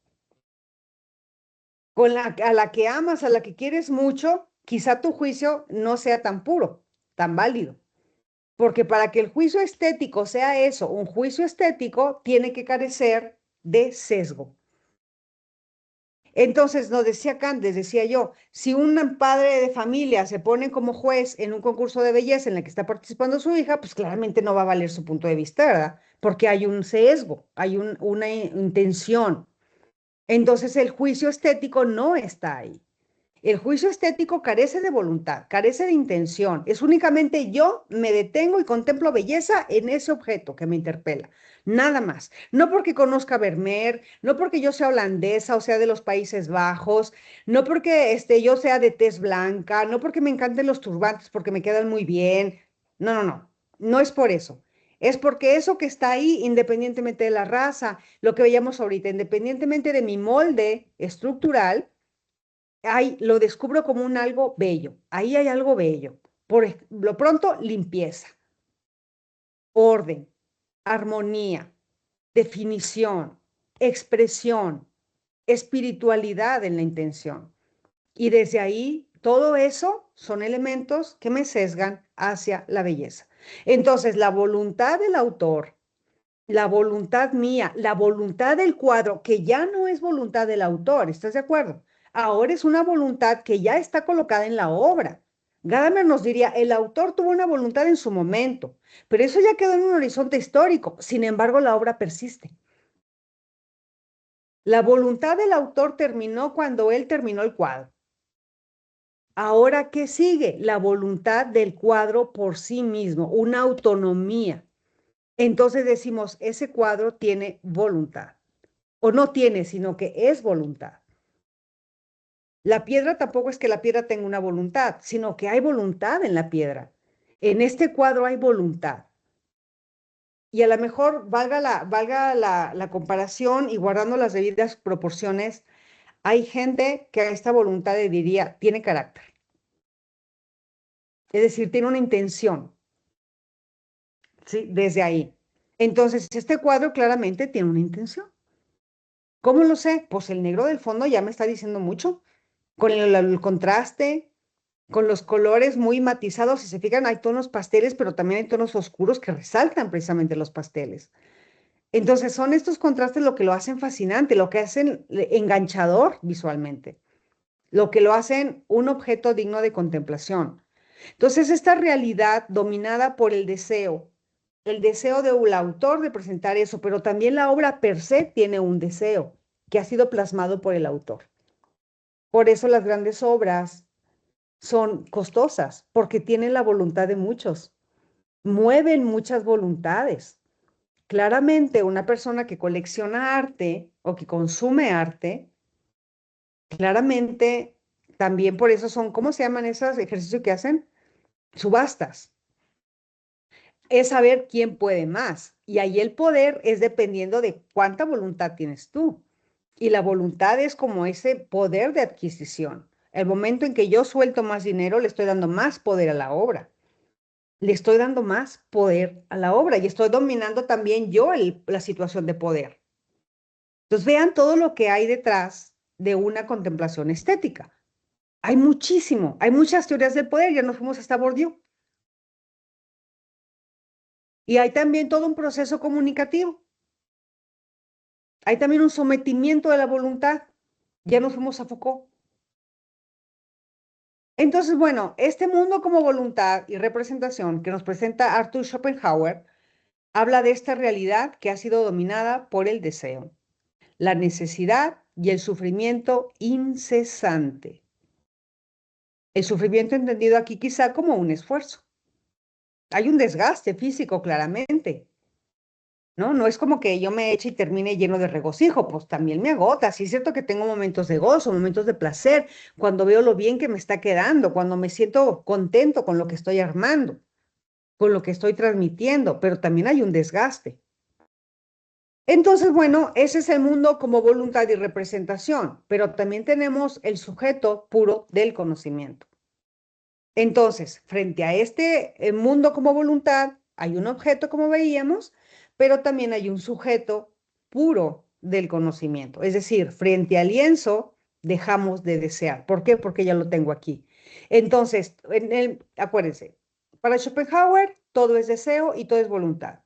a la que amas, a la que quieres mucho, quizá tu juicio no sea tan puro, tan válido. Porque para que el juicio estético sea eso, un juicio estético tiene que carecer de sesgo. Entonces, nos decía Kant, les decía yo, si un padre de familia se pone como juez en un concurso de belleza en el que está participando su hija, pues claramente no va a valer su punto de vista, ¿verdad? Porque hay un sesgo, hay una intención. Entonces, el juicio estético no está ahí. El juicio estético carece de voluntad, carece de intención. Es únicamente yo me detengo y contemplo belleza en ese objeto que me interpela. Nada más. No porque conozca a Vermeer, no porque yo sea holandesa o sea de los Países Bajos, no porque yo sea de tez blanca, no porque me encanten los turbantes porque me quedan muy bien. No, no, no. No es por eso. Es porque eso que está ahí, independientemente de la raza, lo que veíamos ahorita, independientemente de mi molde estructural, ahí lo descubro como un algo bello. Ahí hay algo bello. Por lo pronto, limpieza, orden, armonía, definición, expresión, espiritualidad en la intención. Y desde ahí, todo eso son elementos que me sesgan hacia la belleza. Entonces, la voluntad del autor, la voluntad mía, la voluntad del cuadro, que ya no es voluntad del autor, ¿estás de acuerdo? Ahora es una voluntad que ya está colocada en la obra. Gadamer nos diría, el autor tuvo una voluntad en su momento, pero eso ya quedó en un horizonte histórico. Sin embargo, la obra persiste. La voluntad del autor terminó cuando él terminó el cuadro. Ahora, ¿qué sigue? La voluntad del cuadro por sí mismo, una autonomía. Entonces decimos, ese cuadro tiene voluntad. O no tiene, sino que es voluntad. La piedra tampoco es que la piedra tenga una voluntad, sino que hay voluntad en la piedra. En este cuadro hay voluntad. Y a lo mejor valga la comparación y guardando las debidas proporciones, hay gente que a esta voluntad le diría, tiene carácter. Es decir, tiene una intención, ¿sí? Desde ahí. Entonces, este cuadro claramente tiene una intención. ¿Cómo lo sé? Pues el negro del fondo ya me está diciendo mucho. Con el contraste, con los colores muy matizados, si se fijan, hay tonos pasteles, pero también hay tonos oscuros que resaltan precisamente los pasteles. Entonces, son estos contrastes lo que lo hacen fascinante, lo que hacen enganchador visualmente, lo que lo hacen un objeto digno de contemplación. Entonces, esta realidad dominada por el deseo del autor de presentar eso, pero también la obra per se tiene un deseo que ha sido plasmado por el autor. Por eso las grandes obras son costosas porque tienen la voluntad de muchos, mueven muchas voluntades. Claramente, una persona que colecciona arte o que consume arte, claramente también por eso son, ¿cómo se llaman esos ejercicios que hacen? Subastas. Es saber quién puede más. Y ahí el poder es dependiendo de cuánta voluntad tienes tú. Y la voluntad es como ese poder de adquisición. El momento en que yo suelto más dinero, le estoy dando más poder a la obra. Le estoy dando más poder a la obra y estoy dominando también yo la situación de poder. Entonces vean todo lo que hay detrás de una contemplación estética. Hay muchísimo, hay muchas teorías del poder, ya nos fuimos hasta Bourdieu. Y hay también todo un proceso comunicativo. Hay también un sometimiento de la voluntad. Ya nos fuimos a Foucault. Entonces, bueno, este mundo como voluntad y representación que nos presenta Arthur Schopenhauer habla de esta realidad que ha sido dominada por el deseo, la necesidad y el sufrimiento incesante. El sufrimiento entendido aquí quizá como un esfuerzo. Hay un desgaste físico claramente, ¿no? No es como que yo me eche y termine lleno de regocijo, pues también me agota. Sí es cierto que tengo momentos de gozo, momentos de placer, cuando veo lo bien que me está quedando, cuando me siento contento con lo que estoy armando, con lo que estoy transmitiendo, pero también hay un desgaste. Entonces, bueno, ese es el mundo como voluntad y representación, pero también tenemos el sujeto puro del conocimiento. Entonces, frente a este mundo como voluntad, hay un objeto, como veíamos, pero también hay un sujeto puro del conocimiento. Es decir, frente al lienzo, dejamos de desear. ¿Por qué? Porque ya lo tengo aquí. Entonces, acuérdense, para Schopenhauer, todo es deseo y todo es voluntad.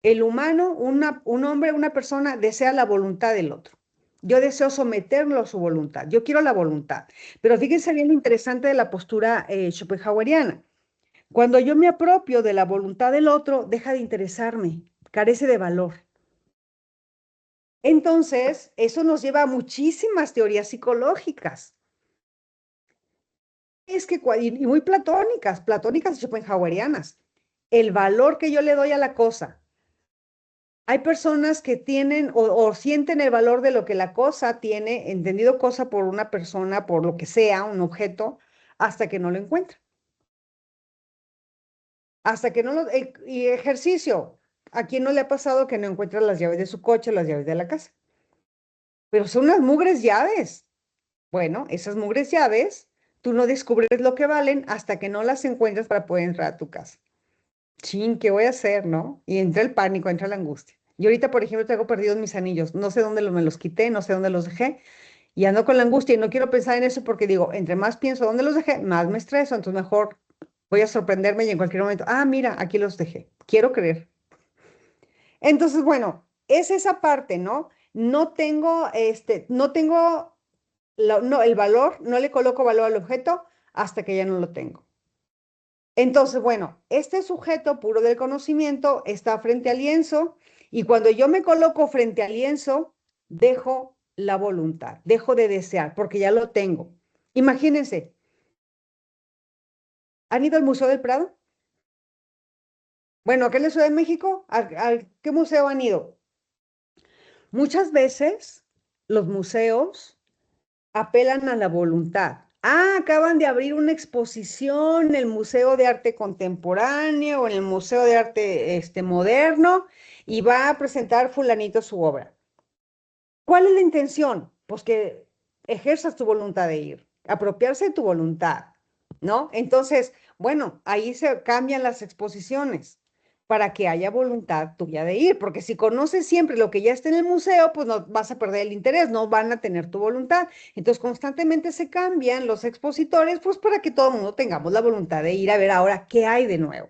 El humano, un hombre, una persona, desea la voluntad del otro. Yo deseo someterlo a su voluntad. Yo quiero la voluntad. Pero fíjense bien lo interesante de la postura schopenhaueriana. Cuando yo me apropio de la voluntad del otro, deja de interesarme, carece de valor. Entonces, eso nos lleva a muchísimas teorías psicológicas. Es que, y muy platónicas y schopenhauerianas. El valor que yo le doy a la cosa. Hay personas que tienen o sienten el valor de lo que la cosa tiene, entendido cosa por una persona, por lo que sea, un objeto, hasta que no lo encuentra. Hasta que no lo... y ejercicio. ¿A quién no le ha pasado que no encuentra las llaves de su coche, las llaves de la casa? Pero son unas mugres llaves. Bueno, esas mugres llaves, tú no descubres lo que valen hasta que no las encuentras para poder entrar a tu casa. Chin, ¿qué voy a hacer, no? Y entra el pánico, entra la angustia. Yo ahorita, por ejemplo, tengo perdidos mis anillos. No sé dónde me los quité, no sé dónde los dejé. Y ando con la angustia y no quiero pensar en eso porque digo, entre más pienso dónde los dejé, más me estreso. Entonces mejor voy a sorprenderme y en cualquier momento, ah, mira, aquí los dejé. Quiero creer. Entonces, bueno, es esa parte, ¿no? No tengo no, el valor, no le coloco valor al objeto hasta que ya no lo tengo. Entonces, bueno, este sujeto puro del conocimiento está frente al lienzo y cuando yo me coloco frente al lienzo, dejo la voluntad, dejo de desear porque ya lo tengo. Imagínense, ¿han ido al Museo del Prado? Bueno, acá en la Ciudad de México, ¿qué museo han ido? Muchas veces los museos apelan a la voluntad. Ah, acaban de abrir una exposición en el Museo de Arte Contemporáneo o en el Museo de Arte Moderno y va a presentar fulanito su obra. ¿Cuál es la intención? Pues que ejerzas tu voluntad de ir, apropiarse de tu voluntad, ¿no? Entonces, bueno, ahí se cambian las exposiciones para que haya voluntad tuya de ir, porque si conoces siempre lo que ya está en el museo, pues no vas a perder el interés, no van a tener tu voluntad. Entonces, constantemente se cambian los expositores, pues para que todo el mundo tengamos la voluntad de ir a ver ahora qué hay de nuevo.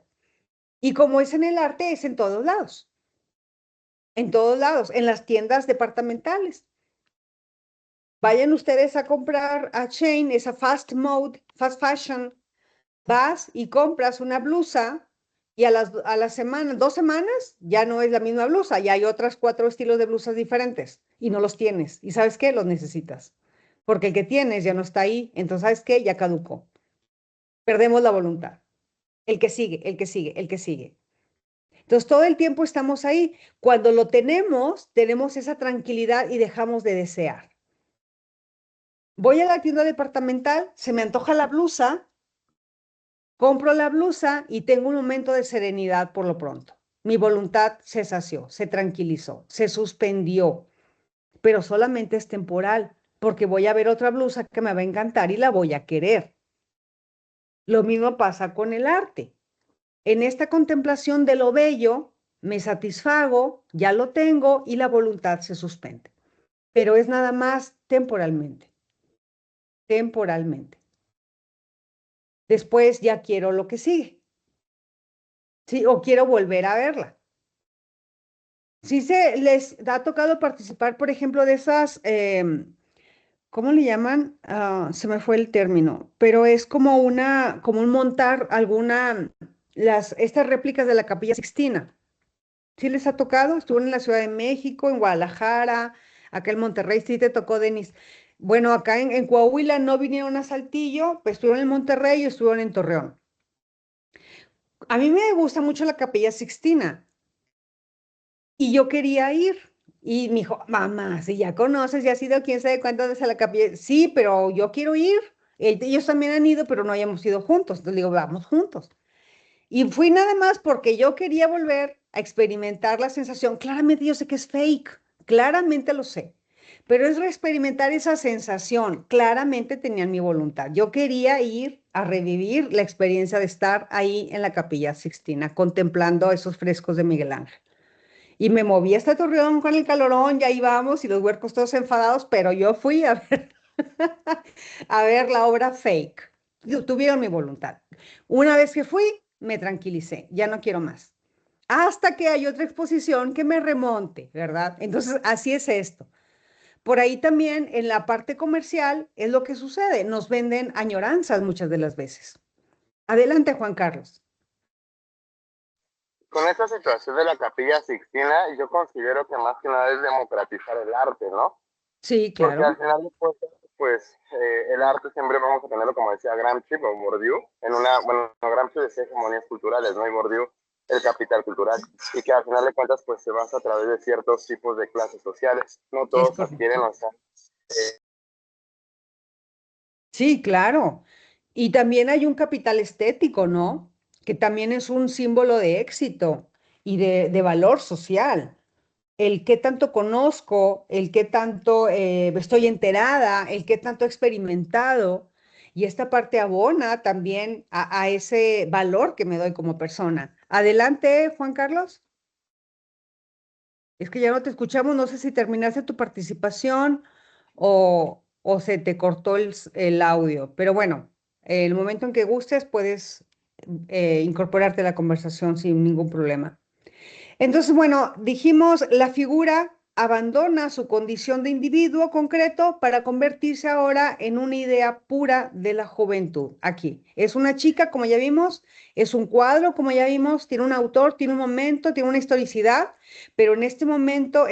Y como es en el arte, es en todos lados, en las tiendas departamentales. Vayan ustedes a comprar a Chain, esa fast fashion, vas y compras una blusa y a la semana, 2 semanas, ya no es la misma blusa, ya hay otras 4 estilos de blusas diferentes y no los tienes. ¿Y sabes qué? Los necesitas. Porque el que tienes ya no está ahí, entonces ¿sabes qué? Ya caducó. perdemos la voluntad. El que sigue, el que sigue, el que sigue. Entonces, todo el tiempo estamos ahí. Cuando lo tenemos, tenemos esa tranquilidad y dejamos de desear. Voy a la tienda departamental, se me antoja la blusa, compro la blusa y tengo un momento de serenidad por lo pronto. Mi voluntad se sació, se tranquilizó, se suspendió, pero solamente es temporal, porque voy a ver otra blusa que me va a encantar y la voy a querer. Lo mismo pasa con el arte. En esta contemplación de lo bello, me satisfago, ya lo tengo y la voluntad se suspende. Pero es nada más temporalmente, temporalmente. Después ya quiero lo que sigue, ¿sí? O quiero volver a verla. Si se les ha tocado participar, por ejemplo, de esas, ¿cómo le llaman? Se me fue el término, pero es como como un montar estas réplicas de la Capilla Sixtina. ¿Sí les ha tocado? Estuvo en la Ciudad de México, en Guadalajara, acá en Monterrey, sí te tocó, Denis. Bueno, acá en Coahuila no vinieron a Saltillo, pues estuvieron en Monterrey y estuvieron en Torreón. A mí me gusta mucho la Capilla Sixtina y yo quería ir. Y me dijo, mamá, si ya conoces, ya has ido quién sabe cuántas veces a la capilla. Sí, pero yo quiero ir. Ellos también han ido, pero no hayamos ido juntos. Entonces le digo, vamos juntos. Y fui nada más porque yo quería volver a experimentar la sensación. Claramente yo sé que es fake, claramente lo sé, pero es experimentar esa sensación. Claramente tenían mi voluntad. Yo quería ir a revivir la experiencia de estar ahí en la Capilla Sixtina, contemplando esos frescos de Miguel Ángel. Y me moví hasta Torreón con el calorón, ya íbamos y los huercos todos enfadados, pero yo fui a ver, a ver la obra fake. Tuvieron mi voluntad. Una vez que fui, me tranquilicé, ya no quiero más. Hasta que hay otra exposición que me remonte, ¿verdad? Entonces, así es esto. Por ahí también en la parte comercial es lo que sucede, nos venden añoranzas muchas de las veces. Adelante, Juan Carlos. Con esta situación de la Capilla Sixtina, yo considero que más que nada es democratizar el arte, ¿no? Sí, Porque al claro. final de cuentas, pues el arte siempre vamos a tenerlo, como decía Gramsci o Bourdieu, bueno, Gramsci decía hegemonías culturales, ¿no? Y Bourdieu el capital cultural, y que al final de cuentas, pues se basa a través de ciertos tipos de clases sociales. No Es todos adquieren, correcto. o sea, Sí, claro. Y también hay un capital estético, ¿no? Que también es un símbolo de éxito y de valor social. El qué tanto conozco, el qué tanto estoy enterada, el qué tanto he experimentado. Y esta parte abona también a ese valor que me doy como persona. Adelante, Juan Carlos. Es que ya no te escuchamos, no sé si terminaste tu participación o se te cortó el audio, pero bueno, el momento en que gustes puedes incorporarte a la conversación sin ningún problema. Entonces, bueno, dijimos, la figura abandona su condición de individuo concreto para convertirse ahora en una idea pura de la juventud. Aquí, es una chica, como ya vimos, es un cuadro, como ya vimos, tiene un autor, tiene un momento, tiene una historicidad, pero en este momento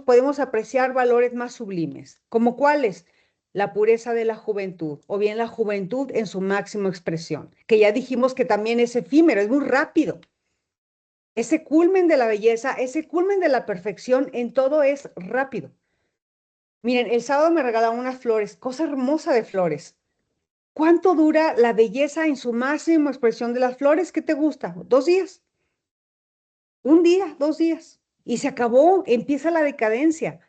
podemos apreciar valores más sublimes, como cuáles, la pureza de la juventud, o bien la juventud en su máxima expresión, que ya dijimos que también es efímero, es muy rápido. Ese culmen de la belleza, ese culmen de la perfección en todo es rápido. Miren, el sábado me regalaron unas flores, cosa hermosa de flores. ¿Cuánto dura la belleza en su máxima expresión de las flores? ¿Qué te gusta? ¿2 días? Un día, 2 días. Y se acabó, empieza la decadencia.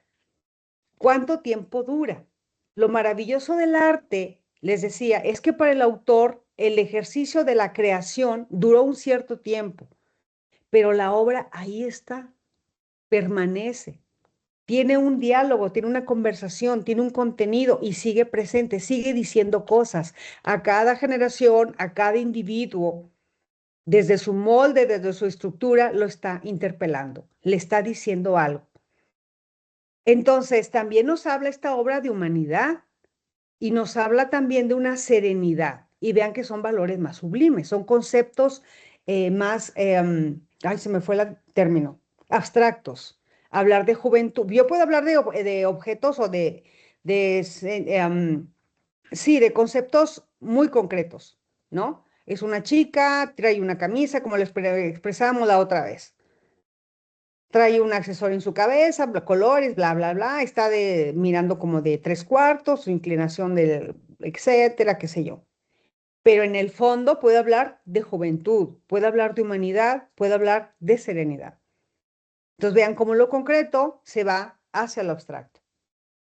¿Cuánto tiempo dura? Lo maravilloso del arte, les decía, es que para el autor el ejercicio de la creación duró un cierto tiempo, pero la obra ahí está, permanece. Tiene un diálogo, tiene una conversación, tiene un contenido y sigue presente, sigue diciendo cosas a cada generación, a cada individuo, desde su molde, desde su estructura, lo está interpelando, le está diciendo algo. Entonces, también nos habla esta obra de humanidad y nos habla también de una serenidad. Y vean que son valores más sublimes, son conceptos más, ay, se me fue el término, abstractos. Hablar de juventud. Yo puedo hablar de objetos o sí, de conceptos muy concretos, ¿no? Es una chica, trae una camisa, como lo expresábamos la otra vez. Trae un accesorio en su cabeza, colores, bla, bla, bla. Está mirando como de 3/4, su inclinación etcétera, qué sé yo. Pero en el fondo puede hablar de juventud, puede hablar de humanidad, puede hablar de serenidad. Entonces vean cómo lo concreto se va hacia lo abstracto.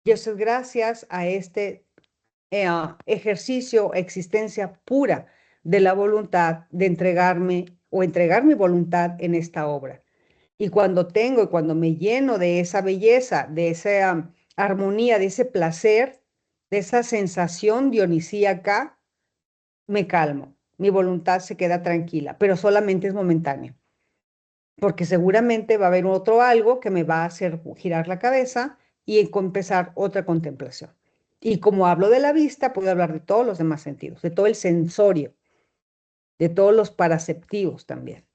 Y eso es gracias a este ejercicio, existencia pura de la voluntad de entregarme o entregar mi voluntad en esta obra. Y cuando me lleno de esa belleza, de esa armonía, de ese placer, de esa sensación dionisíaca, me calmo. Mi voluntad se queda tranquila, pero solamente es momentáneo. Porque seguramente va a haber otro algo que me va a hacer girar la cabeza y empezar otra contemplación. Y como hablo de la vista, puedo hablar de todos los demás sentidos, de todo el sensorio, de todos los paraceptivos también.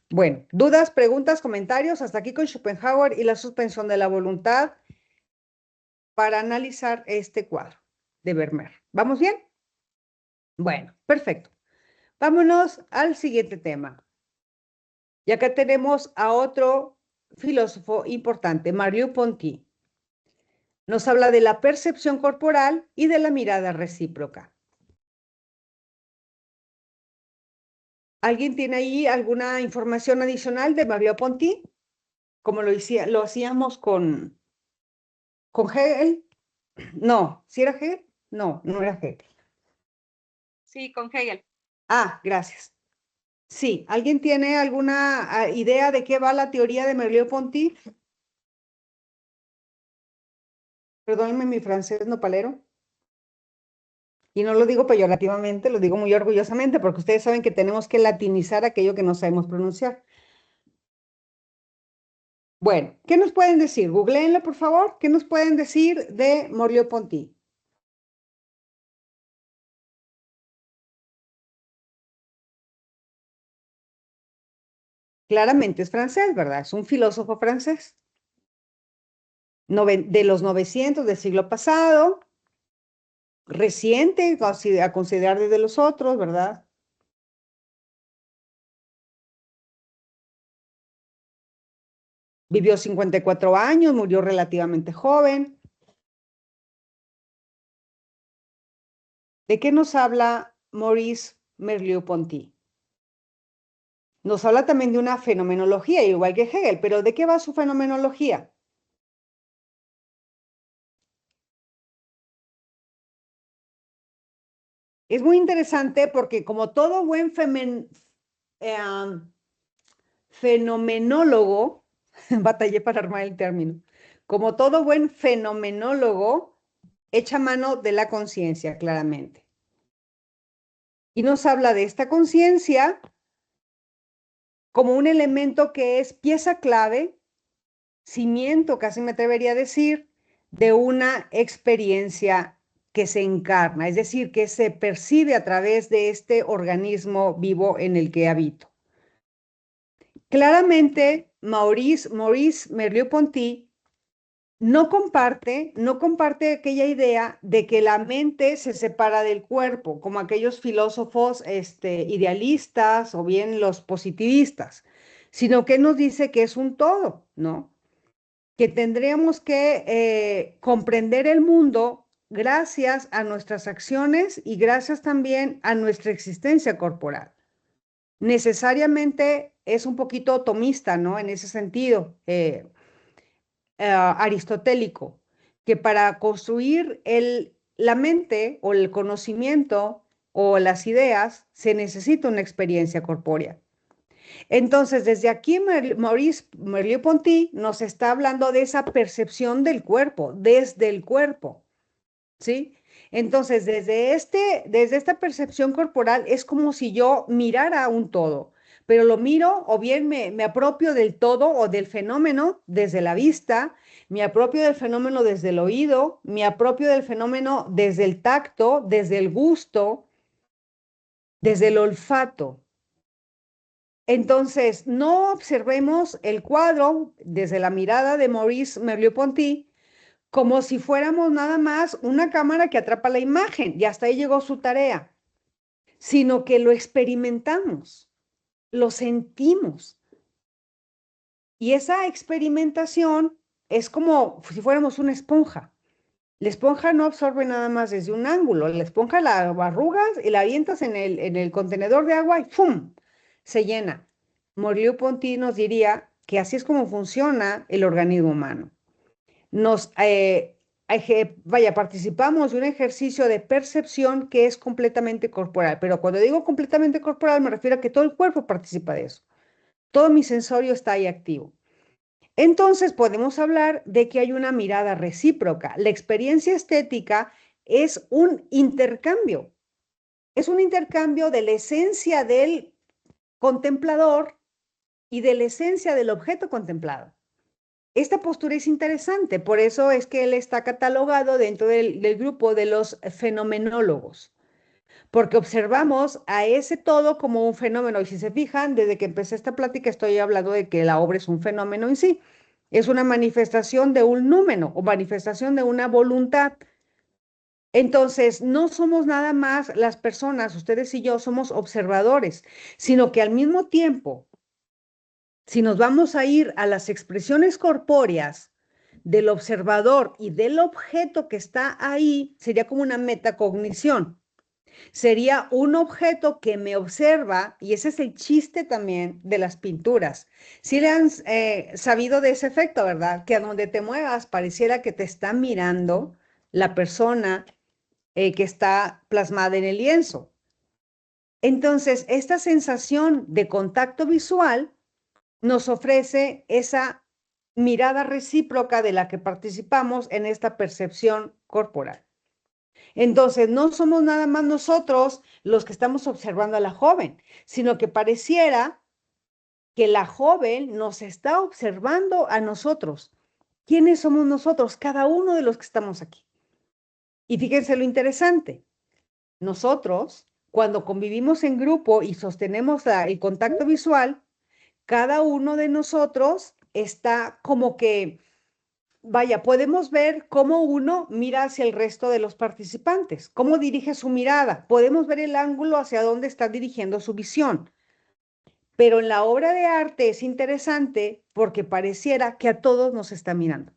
Bueno, dudas, preguntas, comentarios, hasta aquí con Schopenhauer y la suspensión de la voluntad para analizar este cuadro de Vermeer. ¿Vamos bien? Bueno, perfecto. Vámonos al siguiente tema. Y acá tenemos a otro filósofo importante, Merleau-Ponty. Nos habla de la percepción corporal y de la mirada recíproca. ¿Alguien tiene ahí alguna información adicional de Merleau-Ponty? Como lo hacíamos con Hegel. No, ¿sí era Hegel? No, no era Hegel. Sí, con Hegel. Ah, gracias. Sí, ¿alguien tiene alguna idea de qué va la teoría de Merleau-Ponty? Perdónenme mi francés nopalero. Y no lo digo peyorativamente, lo digo muy orgullosamente, porque ustedes saben que tenemos que latinizar aquello que no sabemos pronunciar. Bueno, ¿qué nos pueden decir? Googleenlo, por favor. ¿Qué nos pueden decir de Merleau-Ponty? Claramente es francés, ¿verdad? Es un filósofo francés. De los 900 del siglo pasado, reciente a considerar desde los otros, ¿verdad? Vivió 54 años, murió relativamente joven. ¿De qué nos habla Maurice Merleau-Ponty? Nos habla también de una fenomenología, igual que Hegel, pero ¿de qué va su fenomenología? Es muy interesante porque como todo buen fenomenólogo, batallé para armar el término, como todo buen fenomenólogo, echa mano de la conciencia, claramente. Y nos habla de esta conciencia como un elemento que es pieza clave, cimiento, casi me atrevería a decir, de una experiencia que se encarna, es decir, que se percibe a través de este organismo vivo en el que habito. Claramente, Maurice Merleau-Ponty no comparte aquella idea de que la mente se separa del cuerpo, como aquellos filósofos idealistas o bien los positivistas, sino que nos dice que es un todo, ¿no? Que tendríamos que comprender el mundo gracias a nuestras acciones y gracias también a nuestra existencia corporal. Necesariamente es un poquito tomista, ¿no? En ese sentido, aristotélico, que para construir la mente o el conocimiento o las ideas se necesita una experiencia corpórea. Entonces, desde aquí Maurice Merleau-Ponty nos está hablando de esa percepción del cuerpo, desde el cuerpo, ¿sí? Entonces, desde esta percepción corporal es como si yo mirara un todo, pero lo miro o bien me apropio del todo o del fenómeno desde la vista, me apropio del fenómeno desde el oído, me apropio del fenómeno desde el tacto, desde el gusto, desde el olfato. Entonces, no observemos el cuadro desde la mirada de Maurice Merleau-Ponty como si fuéramos nada más una cámara que atrapa la imagen y hasta ahí llegó su tarea, sino que lo experimentamos, lo sentimos. Y esa experimentación es como si fuéramos una esponja. La esponja no absorbe nada más desde un ángulo. La esponja la arrugas y la avientas en el contenedor de agua y ¡fum! Se llena. Merleau-Ponty nos diría que así es como funciona el organismo humano. Participamos de un ejercicio de percepción que es completamente corporal, pero cuando digo completamente corporal me refiero a que todo el cuerpo participa de eso. Todo mi sensorio está ahí activo. Entonces podemos hablar de que hay una mirada recíproca. La experiencia estética es un intercambio de la esencia del contemplador y de la esencia del objeto contemplado. Esta postura es interesante, por eso es que él está catalogado dentro del grupo de los fenomenólogos, porque observamos a ese todo como un fenómeno. Y si se fijan, desde que empecé esta plática estoy hablando de que la obra es un fenómeno en sí. Es una manifestación de un númeno o manifestación de una voluntad. Entonces, no somos nada más las personas, ustedes y yo somos observadores, sino que al mismo tiempo, si nos vamos a ir a las expresiones corpóreas del observador y del objeto que está ahí, sería como una metacognición. Sería un objeto que me observa, y ese es el chiste también de las pinturas. Sí le han sabido de ese efecto, ¿verdad? Que a donde te muevas pareciera que te está mirando la persona que está plasmada en el lienzo. Entonces, esta sensación de contacto visual nos ofrece esa mirada recíproca de la que participamos en esta percepción corporal. Entonces, no somos nada más nosotros los que estamos observando a la joven, sino que pareciera que la joven nos está observando a nosotros. ¿Quiénes somos nosotros? Cada uno de los que estamos aquí. Y fíjense lo interesante. Nosotros, cuando convivimos en grupo y sostenemos el contacto visual, cada uno de nosotros está como que, vaya, podemos ver cómo uno mira hacia el resto de los participantes, cómo dirige su mirada, podemos ver el ángulo hacia dónde está dirigiendo su visión. Pero en la obra de arte es interesante porque pareciera que a todos nos está mirando,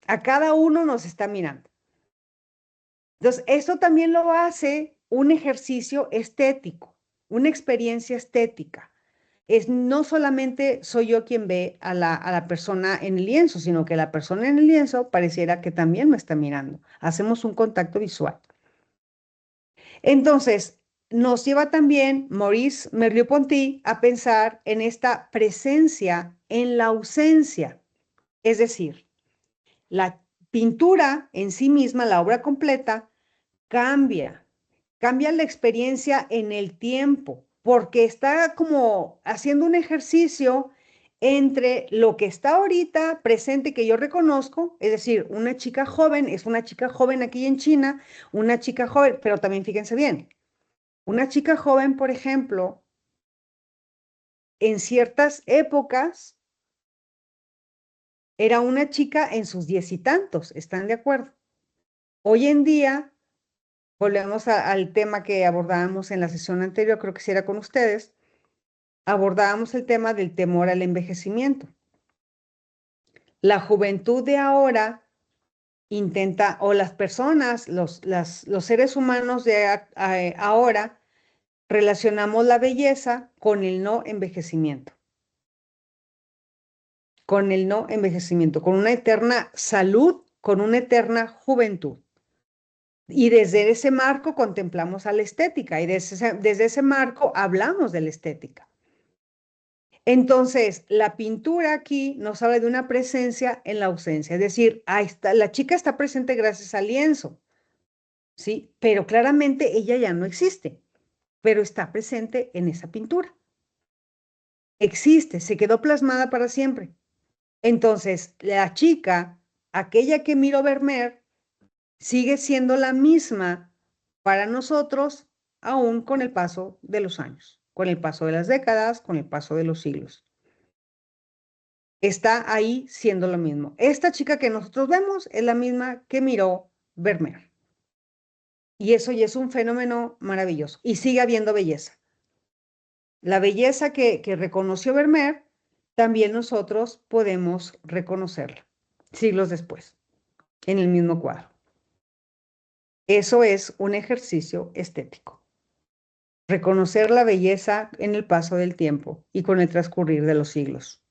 a cada uno nos está mirando. Entonces, esto también lo hace un ejercicio estético, una experiencia estética. No solamente soy yo quien ve a la persona en el lienzo, sino que la persona en el lienzo pareciera que también me está mirando. Hacemos un contacto visual. Entonces, nos lleva también Maurice Merleau-Ponty a pensar en esta presencia en la ausencia. Es decir, la pintura en sí misma, la obra completa, cambia la experiencia en el tiempo, porque está como haciendo un ejercicio entre lo que está ahorita presente que yo reconozco, es decir, una chica joven, es una chica joven aquí en China, una chica joven, pero también fíjense bien, una chica joven, por ejemplo, en ciertas épocas era una chica en sus 10 y tantos, ¿están de acuerdo? Hoy en día, volvemos al tema que abordábamos en la sesión anterior, creo que sí era con ustedes, abordábamos el tema del temor al envejecimiento. La juventud de ahora intenta, o las personas, los seres humanos de ahora, relacionamos la belleza con el no envejecimiento. Con el no envejecimiento, con una eterna salud, con una eterna juventud. Y desde ese marco contemplamos a la estética y desde ese marco hablamos de la estética. Entonces, la pintura aquí nos habla de una presencia en la ausencia, es decir, ahí está, la chica está presente gracias al lienzo, ¿sí? Pero claramente ella ya no existe, pero está presente en esa pintura. Existe, se quedó plasmada para siempre. Entonces, la chica, aquella que miró Vermeer, sigue siendo la misma para nosotros, aún con el paso de los años, con el paso de las décadas, con el paso de los siglos. Está ahí siendo lo mismo. Esta chica que nosotros vemos es la misma que miró Vermeer. Y eso ya es un fenómeno maravilloso. Y sigue habiendo belleza. La belleza que reconoció Vermeer, también nosotros podemos reconocerla siglos después, en el mismo cuadro. Eso es un ejercicio estético. Reconocer la belleza en el paso del tiempo y con el transcurrir de los siglos.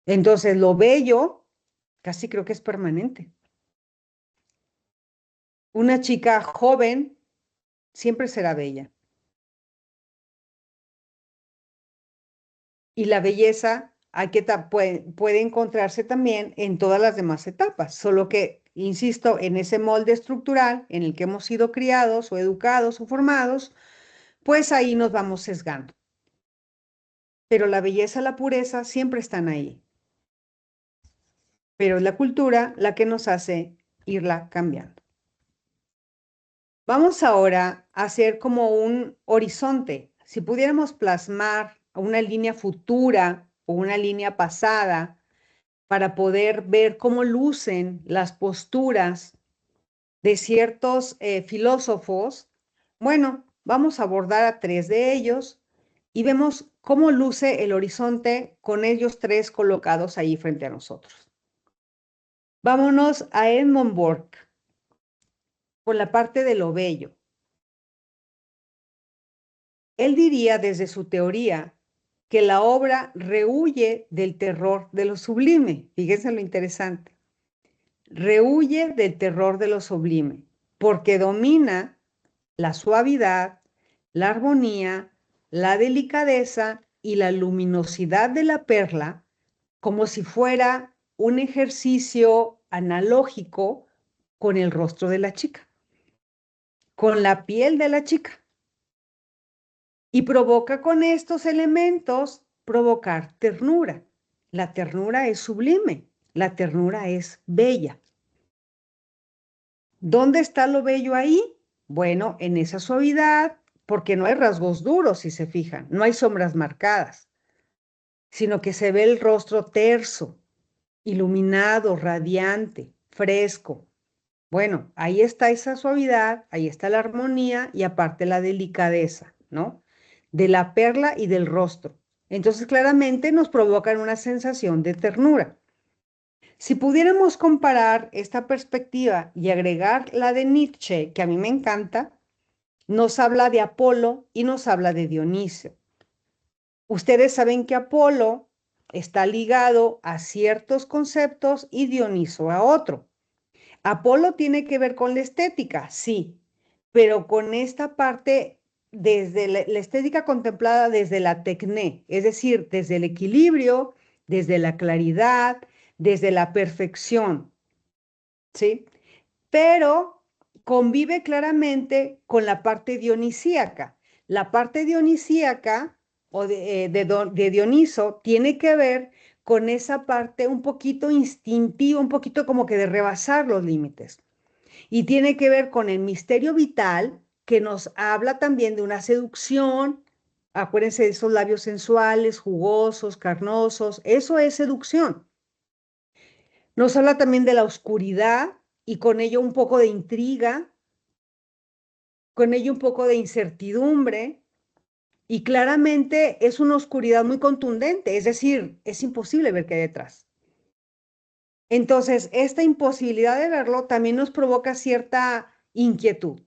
Entonces, lo bello casi creo que es permanente. Una chica joven siempre será bella. Y la belleza puede encontrarse también en todas las demás etapas, solo que, insisto, en ese molde estructural en el que hemos sido criados o educados o formados, pues ahí nos vamos sesgando. Pero la belleza, la pureza siempre están ahí. Pero es la cultura la que nos hace irla cambiando. Vamos ahora a hacer como un horizonte. Si pudiéramos plasmar una línea futura o una línea pasada para poder ver cómo lucen las posturas de ciertos filósofos, bueno, vamos a abordar a 3 de ellos y vemos cómo luce el horizonte con ellos 3 colocados ahí frente a nosotros. Vámonos a Edmund Burke, por la parte de lo bello. Él diría desde su teoría que la obra rehúye del terror de lo sublime. Fíjense lo interesante. Rehúye del terror de lo sublime, porque domina la suavidad, la armonía, la delicadeza y la luminosidad de la perla, como si fuera un ejercicio analógico con el rostro de la chica, con la piel de la chica. Y provoca con estos elementos provocar ternura. La ternura es sublime, la ternura es bella. ¿Dónde está lo bello ahí? Bueno, en esa suavidad, porque no hay rasgos duros, si se fijan, no hay sombras marcadas, sino que se ve el rostro terso, iluminado, radiante, fresco. Bueno, ahí está esa suavidad, ahí está la armonía y aparte la delicadeza, ¿no? De la perla y del rostro. Entonces, claramente nos provocan una sensación de ternura. Si pudiéramos comparar esta perspectiva y agregar la de Nietzsche, que a mí me encanta, nos habla de Apolo y nos habla de Dionisio. Ustedes saben que Apolo está ligado a ciertos conceptos y Dioniso a otro. Apolo tiene que ver con la estética, sí, pero con esta parte desde la estética contemplada desde la tecné, es decir, desde el equilibrio, desde la claridad, desde la perfección, ¿sí? Pero convive claramente con la parte dionisíaca. La parte dionisíaca o de Dioniso tiene que ver con esa parte un poquito instintiva, un poquito como que de rebasar los límites. Y tiene que ver con el misterio vital que nos habla también de una seducción. Acuérdense de esos labios sensuales, jugosos, carnosos. Eso es seducción. Nos habla también de la oscuridad y con ello un poco de intriga, con ello un poco de incertidumbre. Y claramente es una oscuridad muy contundente, es decir, es imposible ver qué hay detrás. Entonces, esta imposibilidad de verlo también nos provoca cierta inquietud.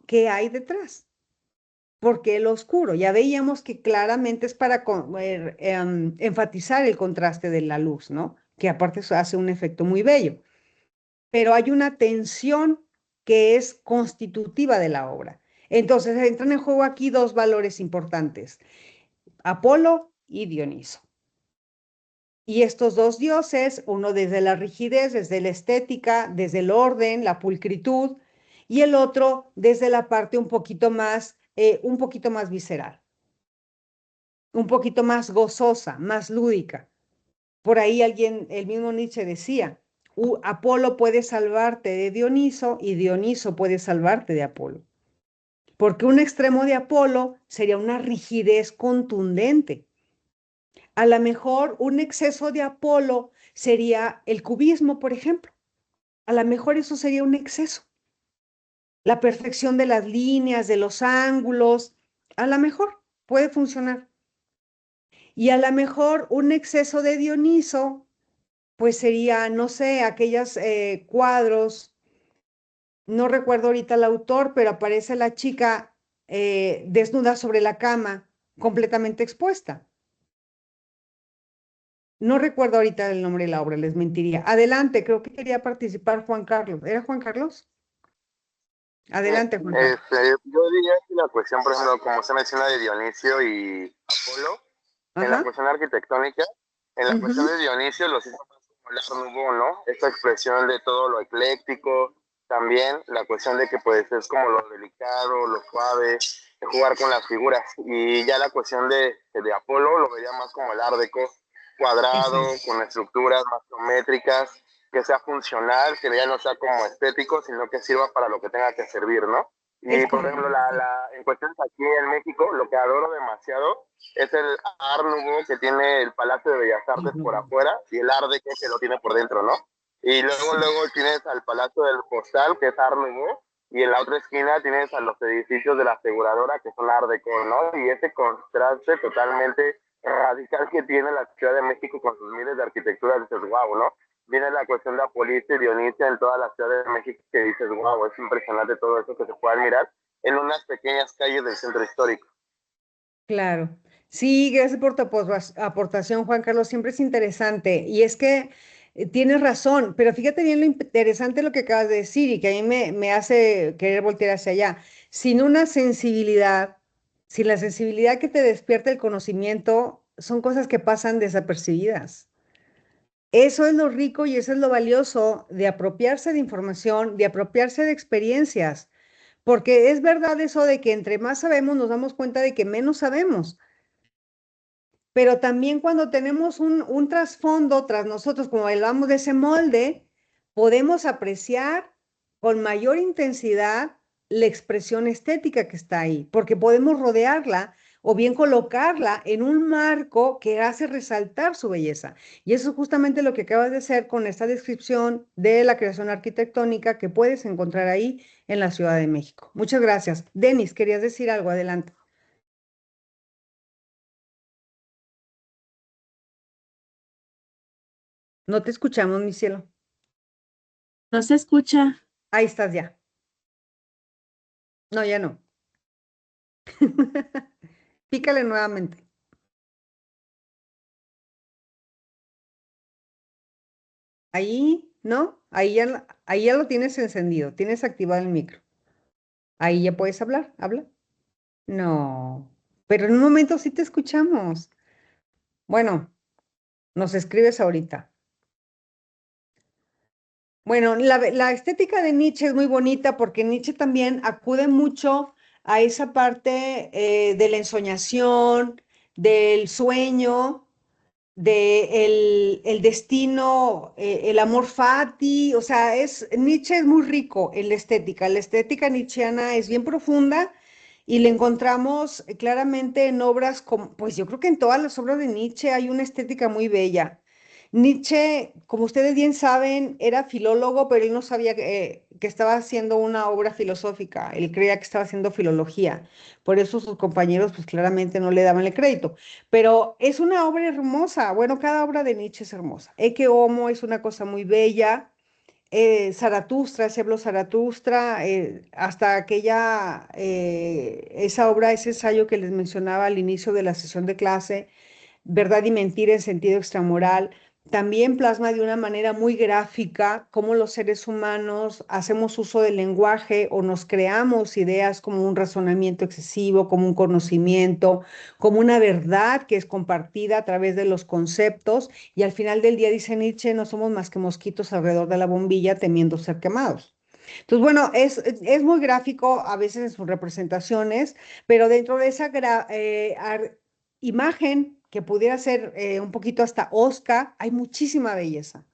¿Qué hay detrás? ¿Por qué lo oscuro? Ya veíamos que claramente es para enfatizar el contraste de la luz, ¿no? Que aparte eso hace un efecto muy bello. Pero hay una tensión que es constitutiva de la obra. Entonces, entran en juego aquí 2 valores importantes, Apolo y Dioniso. Y estos 2 dioses, uno desde la rigidez, desde la estética, desde el orden, la pulcritud, y el otro desde la parte un poquito más visceral, un poquito más gozosa, más lúdica. Por ahí el mismo Nietzsche decía, Apolo puede salvarte de Dioniso y Dioniso puede salvarte de Apolo. Porque un extremo de Apolo sería una rigidez contundente. A lo mejor un exceso de Apolo sería el cubismo, por ejemplo. A lo mejor eso sería un exceso. la perfección de las líneas, de los ángulos, a lo mejor puede funcionar. Y a lo mejor un exceso de Dioniso, pues sería, no sé, aquellos cuadros, no recuerdo ahorita el autor, pero aparece la chica desnuda sobre la cama, completamente expuesta. No recuerdo ahorita el nombre de la obra, les mentiría. Adelante, creo que quería participar Juan Carlos. ¿Era Juan Carlos? Adelante, Juan Carlos. Yo diría que la cuestión, por ejemplo, como se menciona de Dionisio y Apolo, en la Ajá. cuestión arquitectónica, en la Ujú. cuestión de Dionisio los hizo más como el Art Nouveau, ¿no? Esta expresión de todo lo ecléctico, también la cuestión de que pues es como lo delicado, lo suave, de jugar con las figuras. Y ya la cuestión de Apolo lo vería más como el Art Deco, cuadrado, Exacto. con estructuras más geométricas, que sea funcional, que ya no sea como estético, sino que sirva para lo que tenga que servir, ¿no? Es Y por ejemplo, correcto. en cuestiones aquí en México, lo que adoro demasiado es el Art Nouveau que tiene el Palacio de Bellas Artes por afuera y el Art Deco que lo tiene por dentro, ¿no? Y luego tienes al Palacio del Postal, que es Art Nouveau, y en la otra esquina tienes a los edificios de la aseguradora, que son Art Deco, ¿no? Y ese contraste totalmente radical que tiene la Ciudad de México con sus miles de arquitecturas, dices, wow, ¿no? Viene la cuestión de Apolito y Dionisia en toda la Ciudad de México que dices, wow, es impresionante todo eso que se puede admirar en unas pequeñas calles del centro histórico. Claro. Sí, gracias por tu aportación, Juan Carlos. Siempre es interesante. Y es que tienes razón, pero fíjate bien lo interesante lo que acabas de decir y que a mí me hace querer voltear hacia allá. Sin una sensibilidad, sin la sensibilidad que te despierta el conocimiento, son cosas que pasan desapercibidas. Eso es lo rico y eso es lo valioso de apropiarse de información, de apropiarse de experiencias. Porque es verdad eso de que entre más sabemos nos damos cuenta de que menos sabemos. Pero también cuando tenemos un trasfondo tras nosotros, como hablamos de ese molde, podemos apreciar con mayor intensidad la expresión estética que está ahí, porque podemos rodearla o bien colocarla en un marco que hace resaltar su belleza. Y eso es justamente lo que acabas de hacer con esta descripción de la creación arquitectónica que puedes encontrar ahí en la Ciudad de México. Muchas gracias. Denis, querías decir algo, adelante. No te escuchamos, mi cielo. No se escucha. Ahí estás ya. No, ya no. Pícale nuevamente. Ahí, ¿no? Ahí ya lo tienes encendido, tienes activado el micro. Ahí ya puedes hablar, habla. No, pero en un momento sí te escuchamos. Bueno, nos escribes ahorita. Bueno, la estética de Nietzsche es muy bonita porque Nietzsche también acude mucho a esa parte de la ensoñación, del sueño, de el destino, el amor fati, o sea, Nietzsche es muy rico en la estética nietzscheana es bien profunda y la encontramos claramente en obras como, pues yo creo que en todas las obras de Nietzsche hay una estética muy bella. Nietzsche, como ustedes bien saben, era filólogo, pero él no sabía que estaba haciendo una obra filosófica, él creía que estaba haciendo filología, por eso sus compañeros pues claramente no le daban el crédito. Pero es una obra hermosa. Bueno, cada obra de Nietzsche es hermosa. Ecce Homo es una cosa muy bella. Zaratustra, se habló Zaratustra, hasta aquella, esa obra, ese ensayo que les mencionaba al inicio de la sesión de clase, Verdad y mentira en sentido extramoral, también plasma de una manera muy gráfica cómo los seres humanos hacemos uso del lenguaje o nos creamos ideas como un razonamiento excesivo, como un conocimiento, como una verdad que es compartida a través de los conceptos y al final del día, dice Nietzsche, no somos más que mosquitos alrededor de la bombilla temiendo ser quemados. Entonces, bueno, es muy gráfico a veces en sus representaciones, pero dentro de esa imagen que pudiera ser un poquito hasta Oscar, hay muchísima belleza.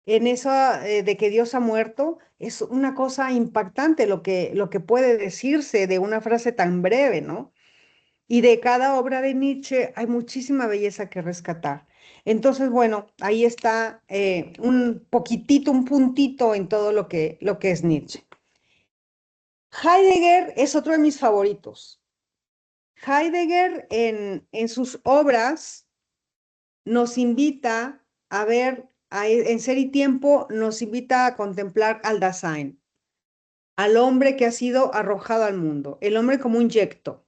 En eso de que Dios ha muerto, es una cosa impactante lo que puede decirse de una frase tan breve, ¿no? Y de cada obra de Nietzsche hay muchísima belleza que rescatar. Entonces, bueno, ahí está un poquitito, un puntito en todo lo que es Nietzsche. Heidegger es otro de mis favoritos. Heidegger en sus obras nos invita a ver, en Ser y Tiempo, nos invita a contemplar al Dasein, al hombre que ha sido arrojado al mundo, el hombre como un yecto.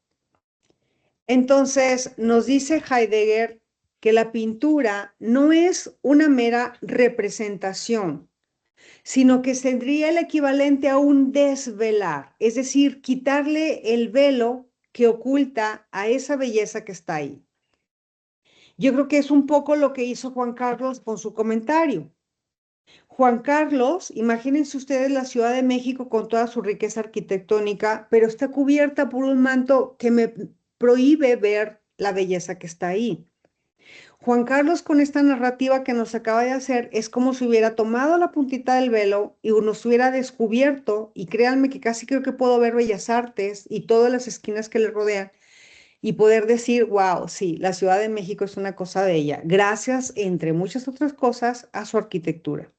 Entonces, nos dice Heidegger que la pintura no es una mera representación, sino que tendría el equivalente a un desvelar, es decir, quitarle el velo que oculta a esa belleza que está ahí. Yo creo que es un poco lo que hizo Juan Carlos con su comentario. Juan Carlos, imagínense ustedes la Ciudad de México con toda su riqueza arquitectónica, pero está cubierta por un manto que me prohíbe ver la belleza que está ahí. Juan Carlos, con esta narrativa que nos acaba de hacer, es como si hubiera tomado la puntita del velo y nos hubiera descubierto, y créanme que casi creo que puedo ver Bellas Artes y todas las esquinas que le rodean, y poder decir, wow, sí, la Ciudad de México es una cosa bella, gracias, entre muchas otras cosas, a su arquitectura.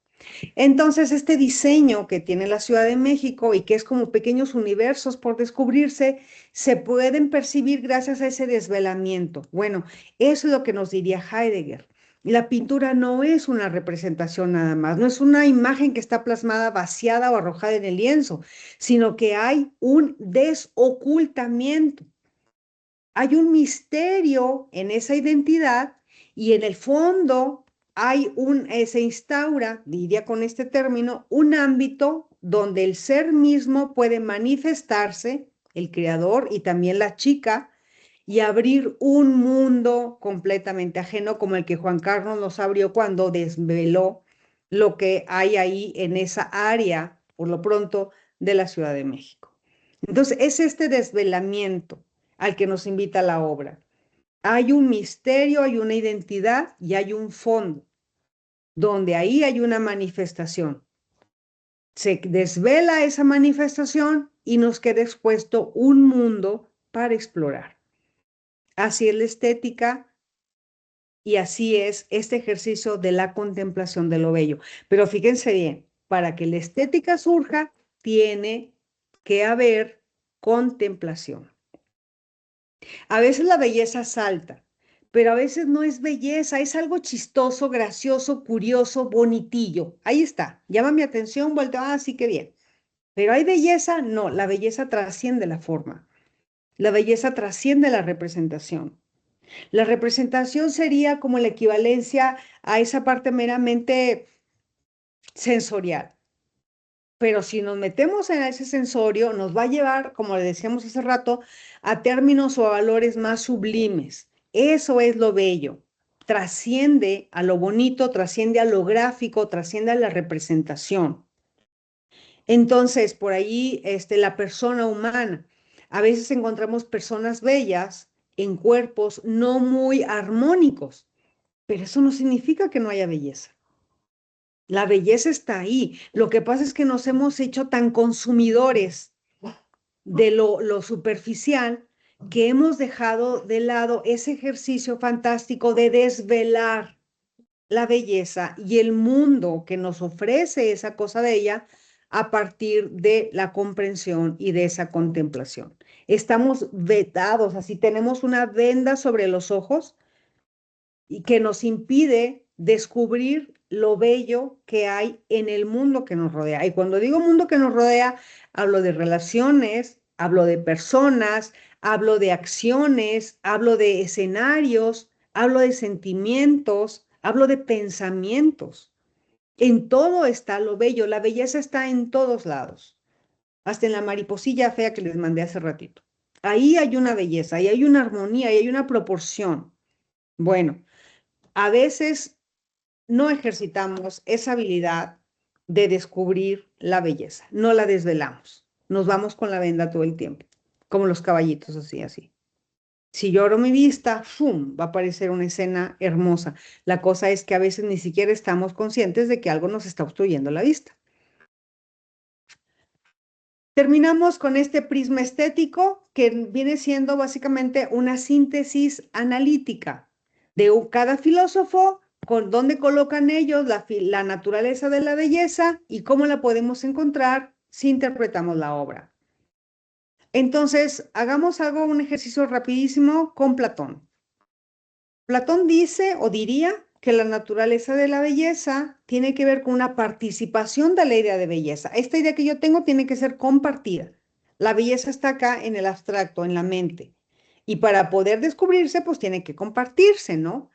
Entonces, este diseño que tiene la Ciudad de México y que es como pequeños universos por descubrirse, se pueden percibir gracias a ese desvelamiento. Bueno, eso es lo que nos diría Heidegger. La pintura no es una representación nada más, no es una imagen que está plasmada, vaciada o arrojada en el lienzo, sino que hay un desocultamiento. Hay un misterio en esa identidad y en el fondo se instaura, diría con este término, un ámbito donde el ser mismo puede manifestarse, el creador y también la chica, y abrir un mundo completamente ajeno como el que Juan Carlos nos abrió cuando desveló lo que hay ahí en esa área, por lo pronto, de la Ciudad de México. Entonces, es este desvelamiento al que nos invita la obra. Hay un misterio, hay una identidad y hay un fondo, donde ahí hay una manifestación. Se desvela esa manifestación y nos queda expuesto un mundo para explorar. Así es la estética y así es este ejercicio de la contemplación de lo bello. Pero fíjense bien, para que la estética surja, tiene que haber contemplación. A veces la belleza salta, pero a veces no es belleza, es algo chistoso, gracioso, curioso, bonitillo. Ahí está, llama mi atención, vuelto, sí que bien. Pero hay belleza, no, la belleza trasciende la forma. La belleza trasciende la representación. La representación sería como la equivalencia a esa parte meramente sensorial. Pero si nos metemos en ese sensorio, nos va a llevar, como le decíamos hace rato, a términos o a valores más sublimes. Eso es lo bello. Trasciende a lo bonito, trasciende a lo gráfico, trasciende a la representación. Entonces, por ahí, la persona humana. A veces encontramos personas bellas en cuerpos no muy armónicos, pero eso no significa que no haya belleza. La belleza está ahí. Lo que pasa es que nos hemos hecho tan consumidores de lo superficial que hemos dejado de lado ese ejercicio fantástico de desvelar la belleza y el mundo que nos ofrece esa cosa de ella a partir de la comprensión y de esa contemplación. Estamos vetados, así tenemos una venda sobre los ojos y que nos impide descubrir lo bello que hay en el mundo que nos rodea. Y cuando digo mundo que nos rodea, hablo de relaciones, hablo de personas, hablo de acciones, hablo de escenarios, hablo de sentimientos, hablo de pensamientos. En todo está lo bello, la belleza está en todos lados, hasta en la mariposilla fea que les mandé hace ratito. Ahí hay una belleza, ahí hay una armonía, ahí hay una proporción. Bueno, a veces no ejercitamos esa habilidad de descubrir la belleza, no la desvelamos, nos vamos con la venda todo el tiempo, como los caballitos, así. Si yo abro mi vista, ¡fum!, va a aparecer una escena hermosa. La cosa es que a veces ni siquiera estamos conscientes de que algo nos está obstruyendo la vista. Terminamos con este prisma estético que viene siendo básicamente una síntesis analítica de cada filósofo, con dónde colocan ellos la naturaleza de la belleza y cómo la podemos encontrar si interpretamos la obra. Entonces, hagamos un ejercicio rapidísimo con Platón. Platón dice o diría que la naturaleza de la belleza tiene que ver con una participación de la idea de belleza. Esta idea que yo tengo tiene que ser compartida. La belleza está acá en el abstracto, en la mente. Y para poder descubrirse, pues tiene que compartirse, ¿no?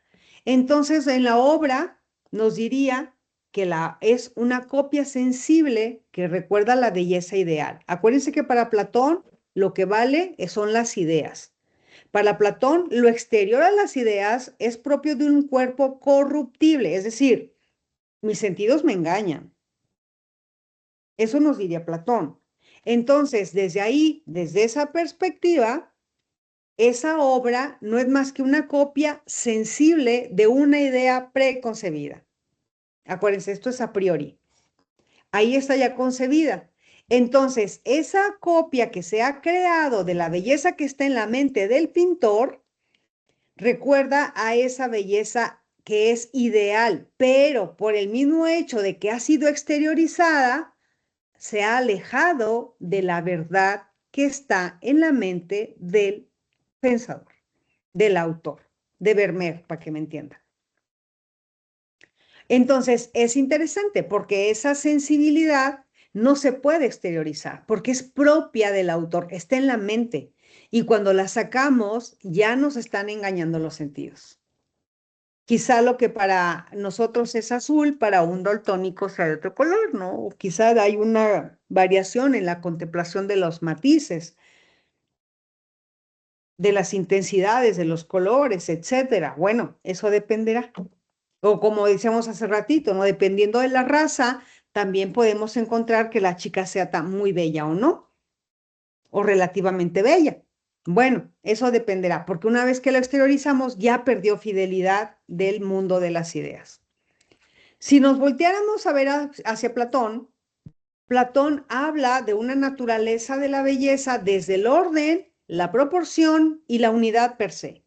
Entonces, en la obra nos diría que es una copia sensible que recuerda la belleza ideal. Acuérdense que para Platón lo que vale son las ideas. Para Platón, lo exterior a las ideas es propio de un cuerpo corruptible, es decir, mis sentidos me engañan. Eso nos diría Platón. Entonces, desde ahí, desde esa perspectiva, esa obra no es más que una copia sensible de una idea preconcebida. Acuérdense, esto es a priori. Ahí está ya concebida. Entonces, esa copia que se ha creado de la belleza que está en la mente del pintor, recuerda a esa belleza que es ideal, pero por el mismo hecho de que ha sido exteriorizada, se ha alejado de la verdad que está en la mente del pensador, del autor, de Vermeer, para que me entienda. Entonces, es interesante porque esa sensibilidad no se puede exteriorizar, porque es propia del autor, está en la mente. Y cuando la sacamos, ya nos están engañando los sentidos. Quizá lo que para nosotros es azul, para un daltónico sea de otro color, ¿no? O quizá hay una variación en la contemplación de los matices, de las intensidades, de los colores, etcétera. Bueno, eso dependerá. O como decíamos hace ratito, ¿no? Dependiendo de la raza, también podemos encontrar que la chica sea muy bella o no, o relativamente bella. Bueno, eso dependerá, porque una vez que lo exteriorizamos, ya perdió fidelidad del mundo de las ideas. Si nos volteáramos a ver hacia Platón, Platón habla de una naturaleza de la belleza desde el orden, la proporción y la unidad per se.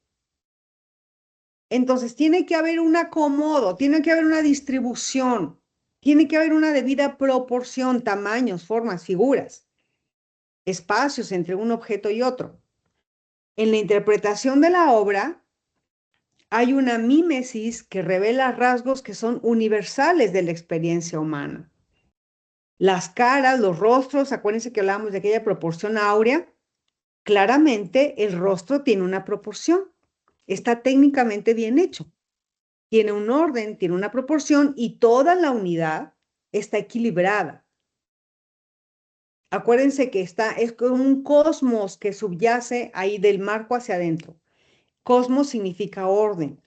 Entonces, tiene que haber un acomodo, tiene que haber una distribución, tiene que haber una debida proporción, tamaños, formas, figuras, espacios entre un objeto y otro. En la interpretación de la obra, hay una mímesis que revela rasgos que son universales de la experiencia humana. Las caras, los rostros, acuérdense que hablábamos de aquella proporción áurea, claramente el rostro tiene una proporción, está técnicamente bien hecho. Tiene un orden, tiene una proporción y toda la unidad está equilibrada. Acuérdense que es como un cosmos que subyace ahí del marco hacia adentro. Cosmos significa orden,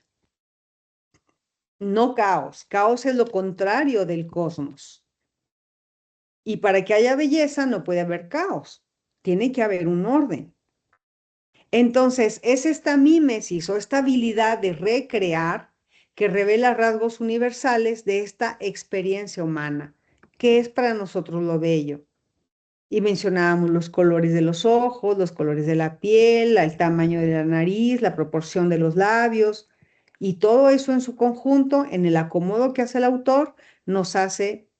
no caos. Caos es lo contrario del cosmos. Y para que haya belleza no puede haber caos, tiene que haber un orden. Entonces, es esta mímesis o esta habilidad de recrear que revela rasgos universales de esta experiencia humana, que es para nosotros lo bello. Y mencionábamos los colores de los ojos, los colores de la piel, el tamaño de la nariz, la proporción de los labios, y todo eso en su conjunto, en el acomodo que hace el autor, nos hace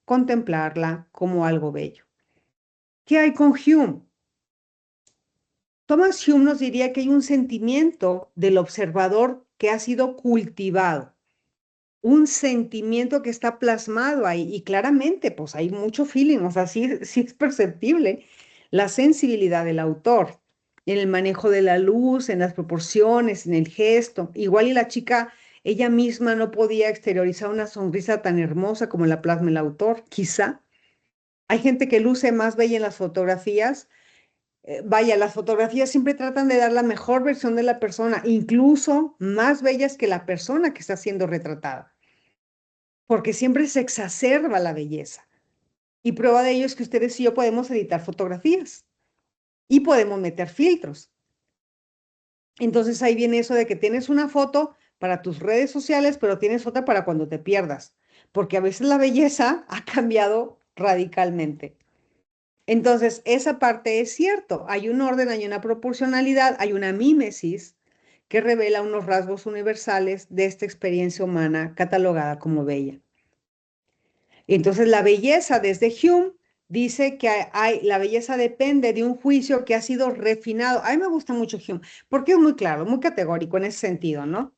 contemplarla como algo bello. ¿Qué hay con Hume? Thomas Hume nos diría que hay un sentimiento del observador que ha sido cultivado, un sentimiento que está plasmado ahí y claramente pues hay mucho feeling, o sea, sí es perceptible la sensibilidad del autor en el manejo de la luz, en las proporciones, en el gesto. Igual y la chica, ella misma no podía exteriorizar una sonrisa tan hermosa como la plasma el autor, quizá. Hay gente que luce más bella en las fotografías. Vaya, las fotografías siempre tratan de dar la mejor versión de la persona, incluso más bellas que la persona que está siendo retratada, porque siempre se exacerba la belleza. Y prueba de ello es que ustedes y yo podemos editar fotografías y podemos meter filtros. Entonces ahí viene eso de que tienes una foto para tus redes sociales, pero tienes otra para cuando te pierdas, porque a veces la belleza ha cambiado radicalmente. Entonces, esa parte es cierto. Hay un orden, hay una proporcionalidad, hay una mímesis que revela unos rasgos universales de esta experiencia humana catalogada como bella. Entonces, la belleza desde Hume dice que la belleza depende de un juicio que ha sido refinado. A mí me gusta mucho Hume, porque es muy claro, muy categórico en ese sentido, ¿no?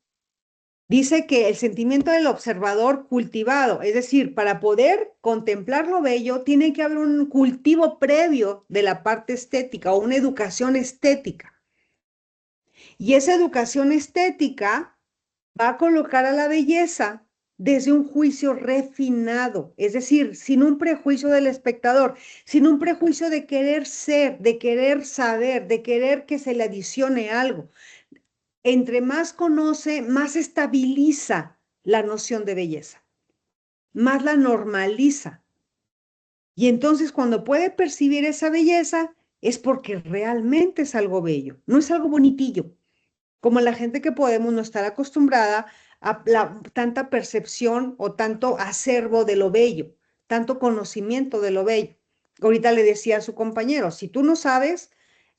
Dice que el sentimiento del observador cultivado, es decir, para poder contemplar lo bello, tiene que haber un cultivo previo de la parte estética o una educación estética. Y esa educación estética va a colocar a la belleza desde un juicio refinado, es decir, sin un prejuicio del espectador, sin un prejuicio de querer ser, de querer saber, de querer que se le adicione algo. Entre más conoce, más estabiliza la noción de belleza, más la normaliza. Y entonces cuando puede percibir esa belleza es porque realmente es algo bello, no es algo bonitillo, como la gente que podemos no estar acostumbrada a tanta percepción o tanto acervo de lo bello, tanto conocimiento de lo bello. Ahorita le decía a su compañero, si tú no sabes,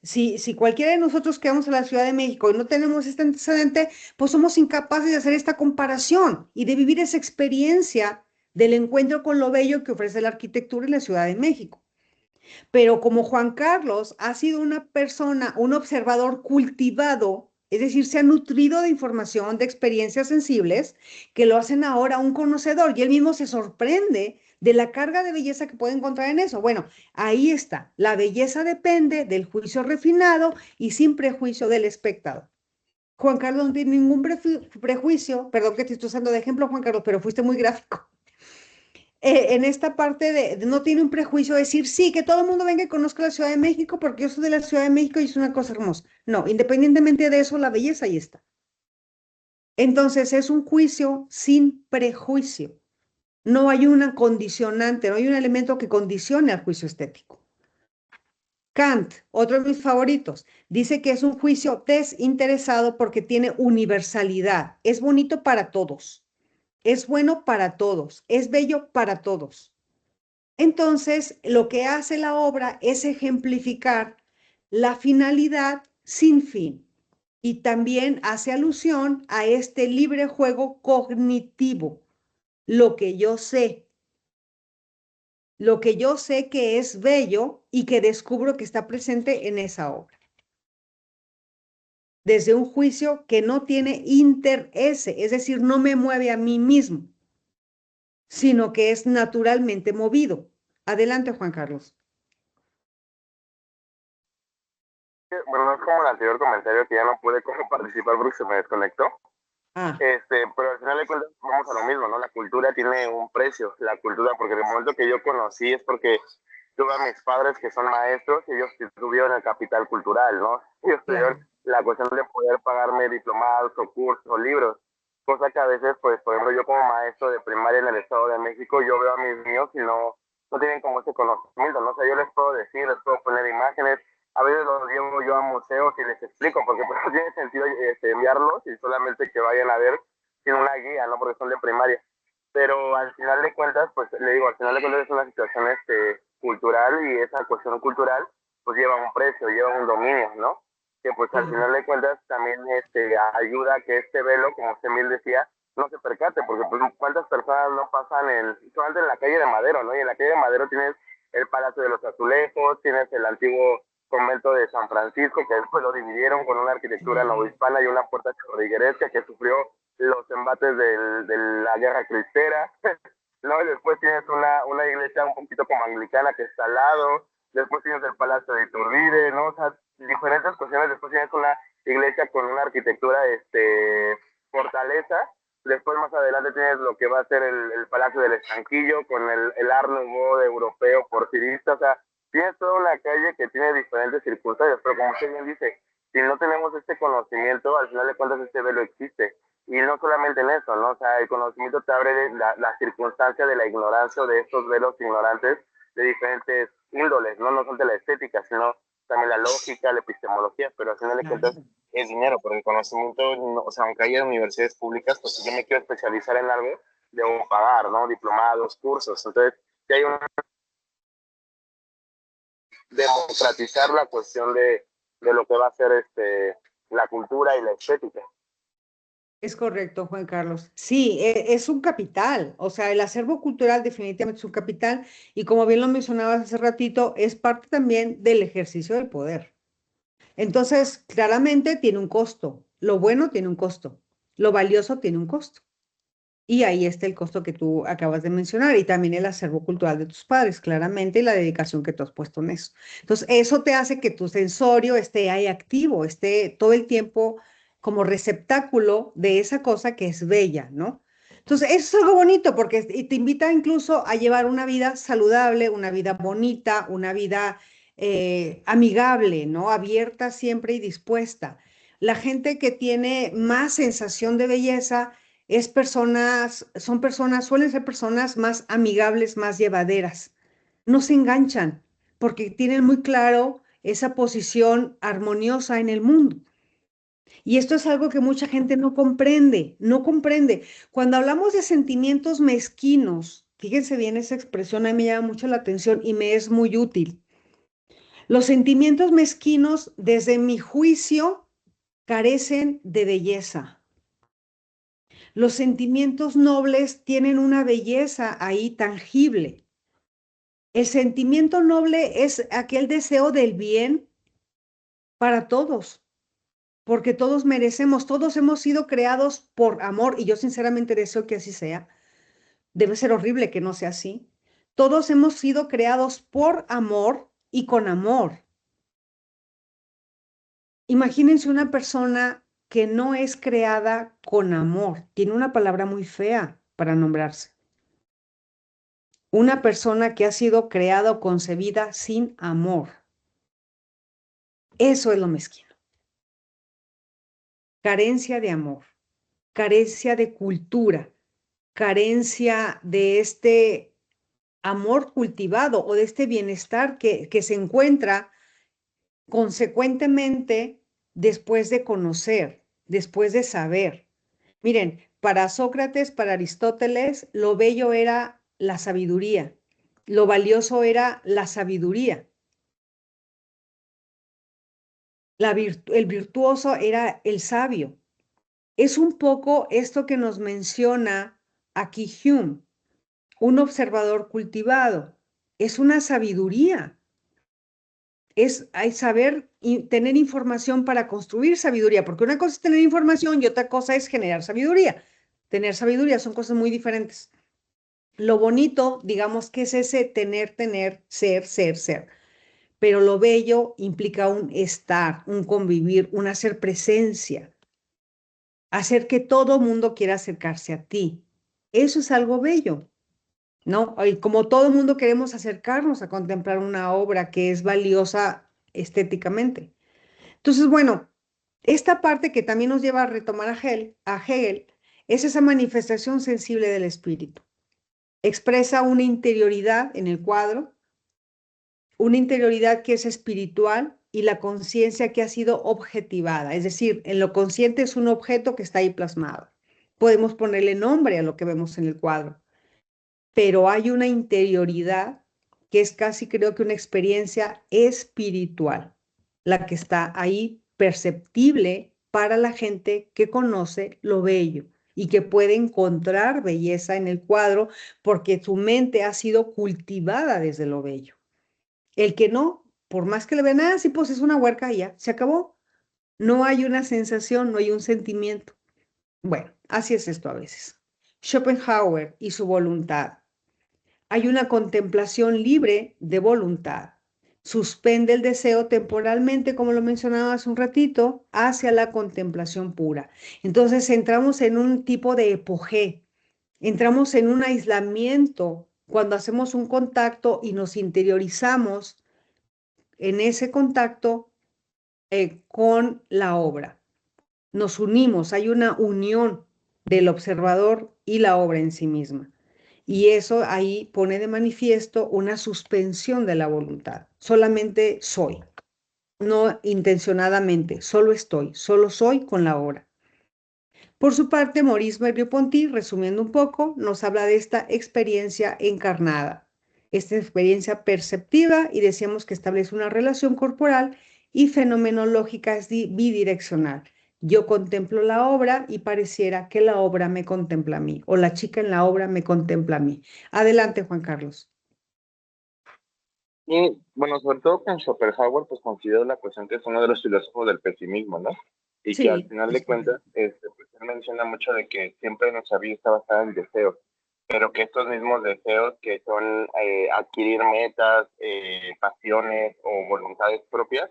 si cualquiera de nosotros que vamos a la Ciudad de México y no tenemos este antecedente, pues somos incapaces de hacer esta comparación y de vivir esa experiencia del encuentro con lo bello que ofrece la arquitectura en la Ciudad de México. Pero como Juan Carlos ha sido una persona, un observador cultivado, es decir, se ha nutrido de información, de experiencias sensibles, que lo hacen ahora un conocedor y él mismo se sorprende de la carga de belleza que puede encontrar en eso. Bueno, ahí está. La belleza depende del juicio refinado y sin prejuicio del espectador. Juan Carlos no tiene ningún prejuicio, perdón que te estoy usando de ejemplo, Juan Carlos, pero fuiste muy gráfico. En esta parte de no tiene un prejuicio de decir, sí, que todo el mundo venga y conozca la Ciudad de México porque yo soy de la Ciudad de México y es una cosa hermosa. No, independientemente de eso, la belleza ahí está. Entonces es un juicio sin prejuicio. No hay una condicionante, no hay un elemento que condicione al juicio estético. Kant, otro de mis favoritos, dice que es un juicio desinteresado porque tiene universalidad. Es bonito para todos. Es bueno para todos. Es bello para todos. Entonces, lo que hace la obra es ejemplificar la finalidad sin fin y también hace alusión a este libre juego cognitivo, lo que yo sé, lo que yo sé que es bello y que descubro que está presente en esa obra. Desde un juicio que no tiene interés, es decir, no me mueve a mí mismo, sino que es naturalmente movido. Adelante, Juan Carlos. Bueno, no es como el anterior comentario que ya no pude como participar porque se me desconectó. Ah, Pero al final de cuentas vamos a lo mismo, ¿no? La cultura tiene un precio, la cultura, porque en el momento que yo conocí es porque tuve a mis padres que son maestros y ellos tuvieron el capital cultural, ¿no? Ellos tuvieron claro. la cuestión de poder pagarme diplomados o cursos o libros, cosa que a veces, pues, por ejemplo, yo como maestro de primaria en el Estado de México, yo veo a mis niños y no tienen como ese conocimiento, ¿no? O sea, yo les puedo decir, les puedo poner imágenes, a veces los llevo yo a museos y les explico, porque pues no tiene sentido enviarlos y solamente que vayan a ver sin una guía, ¿no? Porque son de primaria. Pero al final de cuentas, pues le digo, al final de cuentas es una situación cultural y esa cuestión cultural pues lleva un precio, lleva un dominio, ¿no? Que pues al final de cuentas también ayuda a que este velo, como usted bien decía, no se percate, porque pues cuántas personas no pasan solamente en la calle de Madero, ¿no? Y en la calle de Madero tienes el Palacio de los Azulejos, tienes el antiguo convento de San Francisco, que después lo dividieron con una arquitectura novohispana y una puerta chorrigueresca que sufrió los embates de la guerra cristera. ¿No? Y después tienes una iglesia un poquito como anglicana que está al lado, después tienes el Palacio de Iturbide, ¿no? O sea, diferentes cuestiones, después tienes una iglesia con una arquitectura fortaleza, después más adelante tienes lo que va a ser el Palacio del Estanquillo con el Art Nouveau europeo porfirista, o sea, tienes toda una calle que tiene diferentes circunstancias, pero como usted bien dice, si no tenemos este conocimiento, al final de cuentas este velo existe. Y no solamente en eso, ¿no? O sea, el conocimiento te abre la circunstancia de la ignorancia o de estos velos ignorantes de diferentes índoles, ¿no? No son de la estética, sino también la lógica, la epistemología, pero al final de cuentas es dinero, porque el conocimiento, no, o sea, aunque haya universidades públicas, pues si yo me quiero especializar en algo, debo pagar, ¿no? Diplomados, cursos. Entonces, si hay un democratizar la cuestión de lo que va a ser la cultura y la estética. Es correcto, Juan Carlos. Sí, es un capital, o sea, el acervo cultural definitivamente es un capital y como bien lo mencionabas hace ratito, es parte también del ejercicio del poder. Entonces, claramente tiene un costo. Lo bueno tiene un costo. Lo valioso tiene un costo. Y ahí está el costo que tú acabas de mencionar y también el acervo cultural de tus padres, claramente, y la dedicación que tú has puesto en eso. Entonces, eso te hace que tu sensorio esté ahí activo, esté todo el tiempo como receptáculo de esa cosa que es bella, ¿no? Entonces, eso es algo bonito porque te invita incluso a llevar una vida saludable, una vida bonita, una vida amigable, ¿no? Abierta siempre y dispuesta. La gente que tiene más sensación de belleza suelen ser personas más amigables, más llevaderas. No se enganchan porque tienen muy claro esa posición armoniosa en el mundo. Y esto es algo que mucha gente no comprende, no comprende. Cuando hablamos de sentimientos mezquinos, fíjense bien esa expresión, a mí me llama mucho la atención y me es muy útil. Los sentimientos mezquinos, desde mi juicio, carecen de belleza. Los sentimientos nobles tienen una belleza ahí tangible. El sentimiento noble es aquel deseo del bien para todos, porque todos merecemos, todos hemos sido creados por amor, y yo sinceramente deseo que así sea. Debe ser horrible que no sea así. Todos hemos sido creados por amor y con amor. Imagínense una persona que no es creada con amor. Tiene una palabra muy fea para nombrarse. Una persona que ha sido creada o concebida sin amor. Eso es lo mezquino. Carencia de amor, carencia de cultura, carencia de este amor cultivado o de este bienestar que se encuentra consecuentemente después de conocer, después de saber. Miren, para Sócrates, para Aristóteles, lo bello era la sabiduría, lo valioso era la sabiduría. El virtuoso era el sabio. Es un poco esto que nos menciona aquí Hume, un observador cultivado. Es una sabiduría. Hay saber y tener información para construir sabiduría, porque una cosa es tener información y otra cosa es generar sabiduría. Tener sabiduría son cosas muy diferentes. Lo bonito, digamos que es ese tener, ser. Pero lo bello implica un estar, un convivir, un hacer presencia, hacer que todo mundo quiera acercarse a ti. Eso es algo bello, ¿no? Y como todo mundo queremos acercarnos a contemplar una obra que es valiosa estéticamente. Entonces, bueno, esta parte que también nos lleva a retomar a Hegel es esa manifestación sensible del espíritu. Expresa una interioridad en el cuadro, una interioridad que es espiritual y la conciencia que ha sido objetivada, es decir, en lo consciente es un objeto que está ahí plasmado. Podemos ponerle nombre a lo que vemos en el cuadro, pero hay una interioridad que es casi creo que una experiencia espiritual, la que está ahí perceptible para la gente que conoce lo bello y que puede encontrar belleza en el cuadro porque su mente ha sido cultivada desde lo bello. El que no, por más que le vean, sí, pues es una huerca y ya, se acabó. No hay una sensación, no hay un sentimiento. Bueno, así es esto a veces. Schopenhauer y su voluntad. Hay una contemplación libre de voluntad. Suspende el deseo temporalmente, como lo mencionaba hace un ratito, hacia la contemplación pura. Entonces entramos en un tipo de epogé, entramos en un aislamiento cuando hacemos un contacto y nos interiorizamos en ese contacto con la obra. Nos unimos, hay una unión del observador y la obra en sí misma. Y eso ahí pone de manifiesto una suspensión de la voluntad. Solamente soy, no intencionadamente, solo estoy, solo soy con la obra. Por su parte, Maurice Merleau-Ponty, resumiendo un poco, nos habla de esta experiencia encarnada, esta experiencia perceptiva, y decíamos que establece una relación corporal y fenomenológica, es bidireccional. Yo contemplo la obra y pareciera que la obra me contempla a mí, o la chica en la obra me contempla a mí. Adelante, Juan Carlos. Y bueno, sobre todo con Schopenhauer, pues considero la cuestión que es uno de los filósofos del pesimismo, ¿no? Y que al Sí, final es de cuentas, correcto. pues él menciona mucho de que siempre nuestra vida está basada en deseos, pero que estos mismos deseos que son adquirir metas, pasiones o voluntades propias,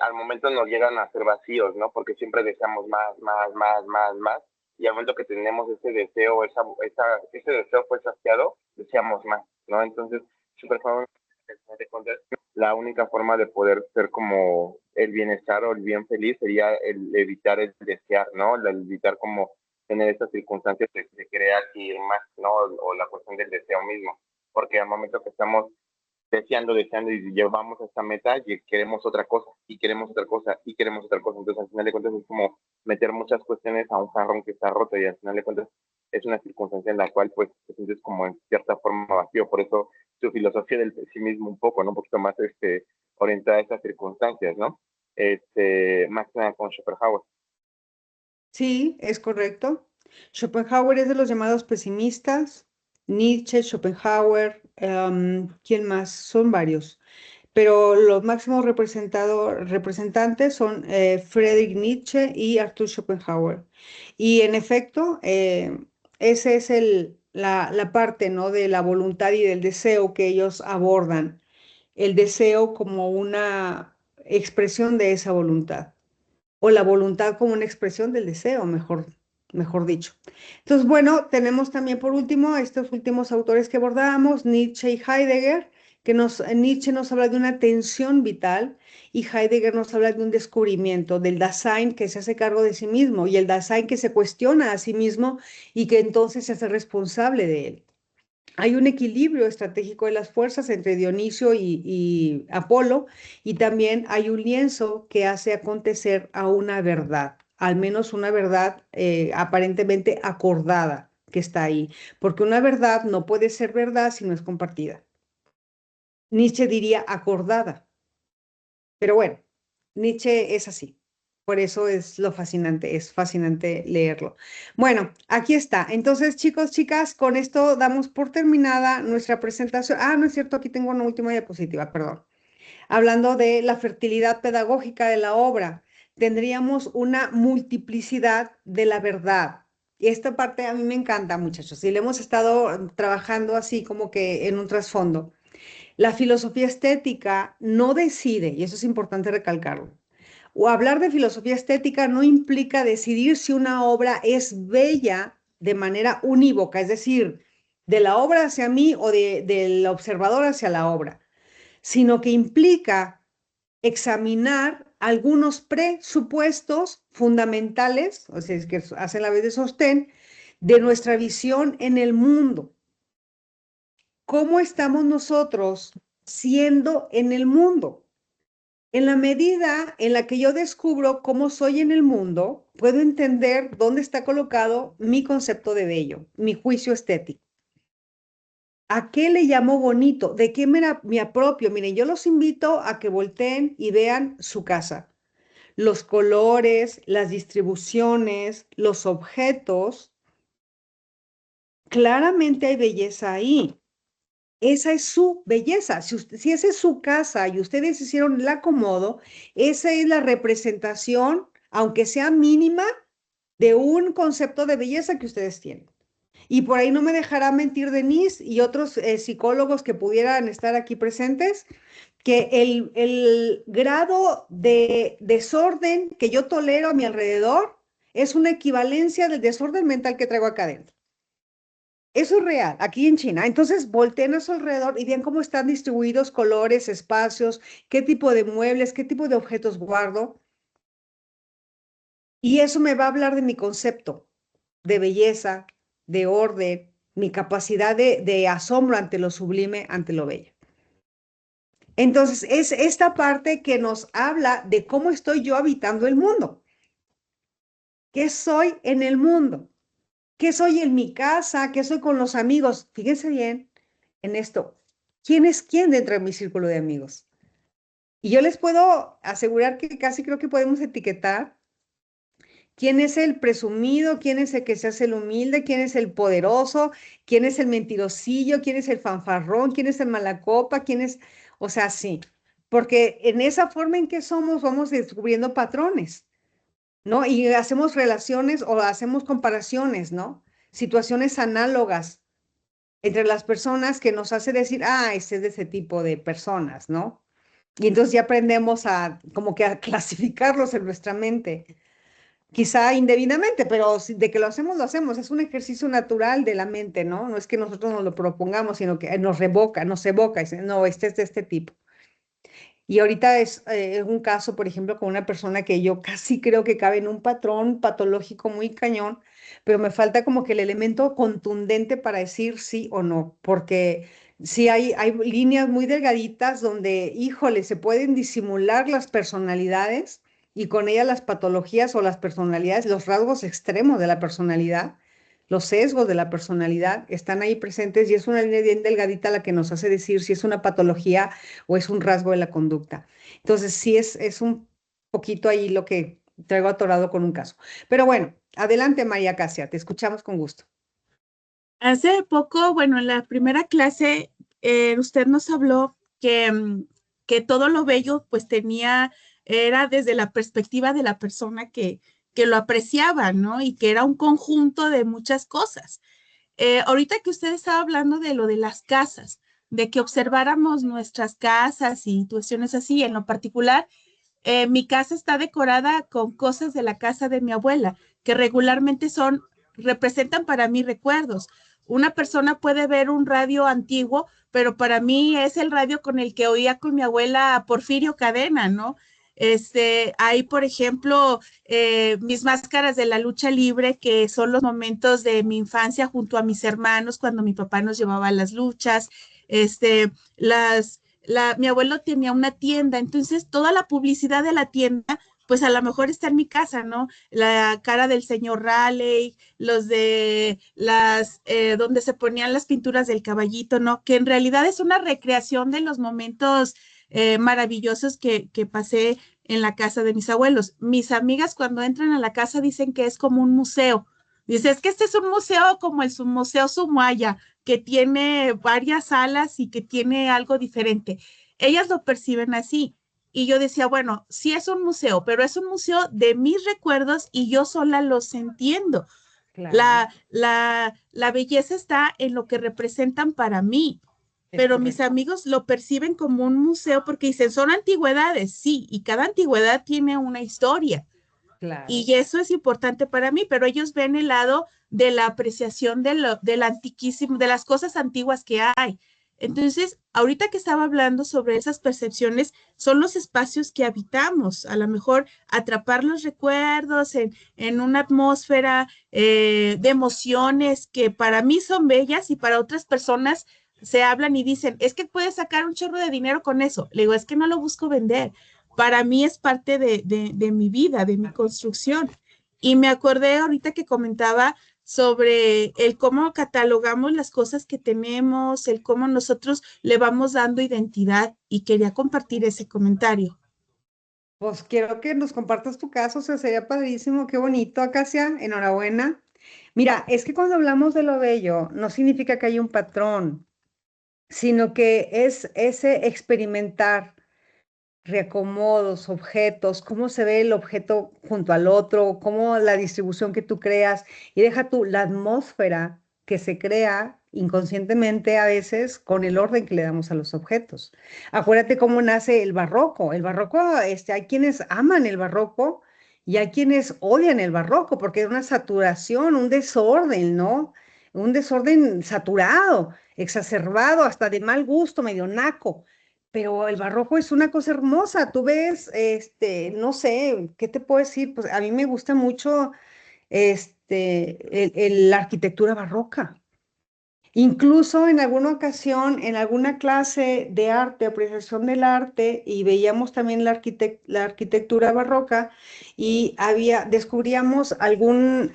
al momento nos llegan a ser vacíos, ¿no? Porque siempre deseamos más, más, más, más, más, y al momento que tenemos ese deseo, ese deseo fue saciado, deseamos más, ¿no? Entonces, Schopenhauer de cuentas, la única forma de poder ser como el bienestar o el bien feliz sería el evitar el desear, ¿no? El evitar como tener estas circunstancias de querer adquirir más, ¿no? O la cuestión del deseo mismo. Porque al momento que estamos deseando, deseando y llevamos a esta meta y queremos otra cosa, y queremos otra cosa, y queremos otra cosa. Entonces, al final de cuentas, es como meter muchas cuestiones a un jarrón que está roto y al final de cuentas es una circunstancia en la cual pues te sientes como en cierta forma vacío. Por eso su filosofía del pesimismo un poco, ¿no? Un poquito más orientada a estas circunstancias, ¿no? Más que nada con Schopenhauer. Sí, es correcto. Schopenhauer es de los llamados pesimistas. Nietzsche, Schopenhauer, ¿quién más? Son varios. Pero los máximos representantes son Friedrich Nietzsche y Arthur Schopenhauer. Y en efecto, esa es la parte, ¿no? De la voluntad y del deseo que ellos abordan. El deseo como una expresión de esa voluntad o la voluntad como una expresión del deseo, mejor dicho. Entonces, bueno, tenemos también por último estos últimos autores que abordábamos, Nietzsche y Heidegger, Nietzsche nos habla de una tensión vital y Heidegger nos habla de un descubrimiento, del Dasein que se hace cargo de sí mismo y el Dasein que se cuestiona a sí mismo y que entonces se hace responsable de él. Hay un equilibrio estratégico de las fuerzas entre Dionisio y Apolo, y también hay un lienzo que hace acontecer a una verdad, al menos una verdad aparentemente acordada que está ahí, porque una verdad no puede ser verdad si no es compartida. Nietzsche diría acordada, pero bueno, Nietzsche es así. Por eso es fascinante leerlo. Bueno, aquí está. Entonces, chicos, chicas, con esto damos por terminada nuestra presentación. Ah, no es cierto, aquí tengo una última diapositiva, perdón. Hablando de la fertilidad pedagógica de la obra, tendríamos una multiplicidad de la verdad. Y esta parte a mí me encanta, muchachos, y le hemos estado trabajando así como que en un trasfondo. La filosofía estética no decide, y eso es importante recalcarlo. O hablar de filosofía estética no implica decidir si una obra es bella de manera unívoca, es decir, de la obra hacia mí o del observador hacia la obra, sino que implica examinar algunos presupuestos fundamentales, o sea, es que hacen la vez de sostén, de nuestra visión en el mundo. ¿Cómo estamos nosotros siendo en el mundo? En la medida en la que yo descubro cómo soy en el mundo, puedo entender dónde está colocado mi concepto de bello, mi juicio estético. ¿A qué le llamo bonito? ¿De qué me apropio? Miren, yo los invito a que volteen y vean su casa. Los colores, las distribuciones, los objetos. Claramente hay belleza ahí. Esa es su belleza. Si esa es su casa y ustedes hicieron el acomodo, esa es la representación, aunque sea mínima, de un concepto de belleza que ustedes tienen. Y por ahí no me dejará mentir Denise y otros psicólogos que pudieran estar aquí presentes, que el grado de desorden que yo tolero a mi alrededor es una equivalencia del desorden mental que traigo acá adentro. Eso es real, aquí en China. Entonces, volteen a su alrededor y vean cómo están distribuidos colores, espacios, qué tipo de muebles, qué tipo de objetos guardo. Y eso me va a hablar de mi concepto de belleza, de orden, mi capacidad de asombro ante lo sublime, ante lo bello. Entonces, es esta parte que nos habla de cómo estoy yo habitando el mundo. ¿Qué soy en el mundo? ¿Qué soy en mi casa? ¿Qué soy con los amigos? Fíjense bien en esto. ¿Quién es quién dentro de mi círculo de amigos? Y yo les puedo asegurar que casi creo que podemos etiquetar ¿Quién es el presumido? ¿Quién es el que se hace el humilde? ¿Quién es el poderoso? ¿Quién es el mentirosillo? ¿Quién es el fanfarrón? ¿Quién es el malacopa? ¿Quién es? O sea, sí, porque en esa forma en que somos vamos descubriendo patrones, ¿no? Y hacemos relaciones o hacemos comparaciones, ¿no? Situaciones análogas entre las personas que nos hace decir, ah, este es de ese tipo de personas, ¿no? Y entonces ya aprendemos a como que a clasificarlos en nuestra mente, quizá indebidamente, pero de que lo hacemos, lo hacemos. Es un ejercicio natural de la mente, ¿no? No es que nosotros nos lo propongamos, sino que nos evoca, y dice, no, este es de este tipo. Y ahorita es un caso, por ejemplo, con una persona que yo casi creo que cabe en un patrón patológico muy cañón, pero me falta como que el elemento contundente para decir sí o no, porque sí hay líneas muy delgaditas donde, híjole, se pueden disimular las personalidades y con ellas las patologías o las personalidades, los rasgos extremos de la personalidad. Los sesgos de la personalidad están ahí presentes y es una línea bien delgadita la que nos hace decir si es una patología o es un rasgo de la conducta. Entonces, sí es un poquito ahí lo que traigo atorado con un caso. Pero bueno, adelante María Casia, te escuchamos con gusto. Hace poco, bueno, en la primera clase, usted nos habló que todo lo bello pues era desde la perspectiva de la persona que lo apreciaba, ¿no? Y que era un conjunto de muchas cosas. Ahorita que usted estaba hablando de lo de las casas, de que observáramos nuestras casas y cuestiones así, en lo particular, mi casa está decorada con cosas de la casa de mi abuela, que regularmente representan para mí recuerdos. Una persona puede ver un radio antiguo, pero para mí es el radio con el que oía con mi abuela Porfirio Cadena, ¿no? Hay, por ejemplo, mis máscaras de la lucha libre, que son los momentos de mi infancia junto a mis hermanos cuando mi papá nos llevaba a las luchas, mi abuelo tenía una tienda, entonces toda la publicidad de la tienda, pues a lo mejor está en mi casa, ¿no? La cara del señor Raleigh, los de donde se ponían las pinturas del caballito, ¿no? Que en realidad es una recreación de los momentos maravillosos que pasé en la casa de mis abuelos. Mis amigas cuando entran a la casa dicen que es como un museo. Dice, es que este es un museo como el Museo Sumaya, que tiene varias salas y que tiene algo diferente. Ellas lo perciben así. Y yo decía, bueno, sí es un museo, pero es un museo de mis recuerdos y yo sola los entiendo. Claro, La belleza está en lo que representan para mí, es pero mis correcto. amigos lo perciben como un museo porque dicen, son antigüedades, sí, y cada antigüedad tiene una historia. Claro. Y eso es importante para mí, pero ellos ven el lado de la apreciación del antiquísimo, de las cosas antiguas que hay. Entonces, ahorita que estaba hablando sobre esas percepciones, son los espacios que habitamos, a lo mejor atrapar los recuerdos en una atmósfera de emociones que para mí son bellas y para otras personas se hablan y dicen, es que puedes sacar un chorro de dinero con eso. Le digo, es que no lo busco vender, para mí es parte de mi vida, de mi construcción. Y me acordé ahorita que comentaba sobre el cómo catalogamos las cosas que tenemos, el cómo nosotros le vamos dando identidad y quería compartir ese comentario. Pues quiero que nos compartas tu caso, o sea, sería padrísimo, qué bonito, Acacia, enhorabuena. Mira, es que cuando hablamos de lo bello, no significa que haya un patrón, sino que es ese experimentar reacomodos, objetos, cómo se ve el objeto junto al otro, cómo la distribución que tú creas, y deja tú la atmósfera que se crea inconscientemente a veces con el orden que le damos a los objetos. Acuérdate cómo nace el barroco. El barroco, hay quienes aman el barroco y hay quienes odian el barroco porque es una saturación, un desorden, ¿no? Un desorden saturado, exacerbado, hasta de mal gusto, medio naco. Pero el barroco es una cosa hermosa. Tú ves, no sé, ¿qué te puedo decir? Pues a mí me gusta mucho, la arquitectura barroca. Incluso en alguna ocasión, en alguna clase de arte, apreciación del arte, y veíamos también la arquitectura barroca, y descubríamos algún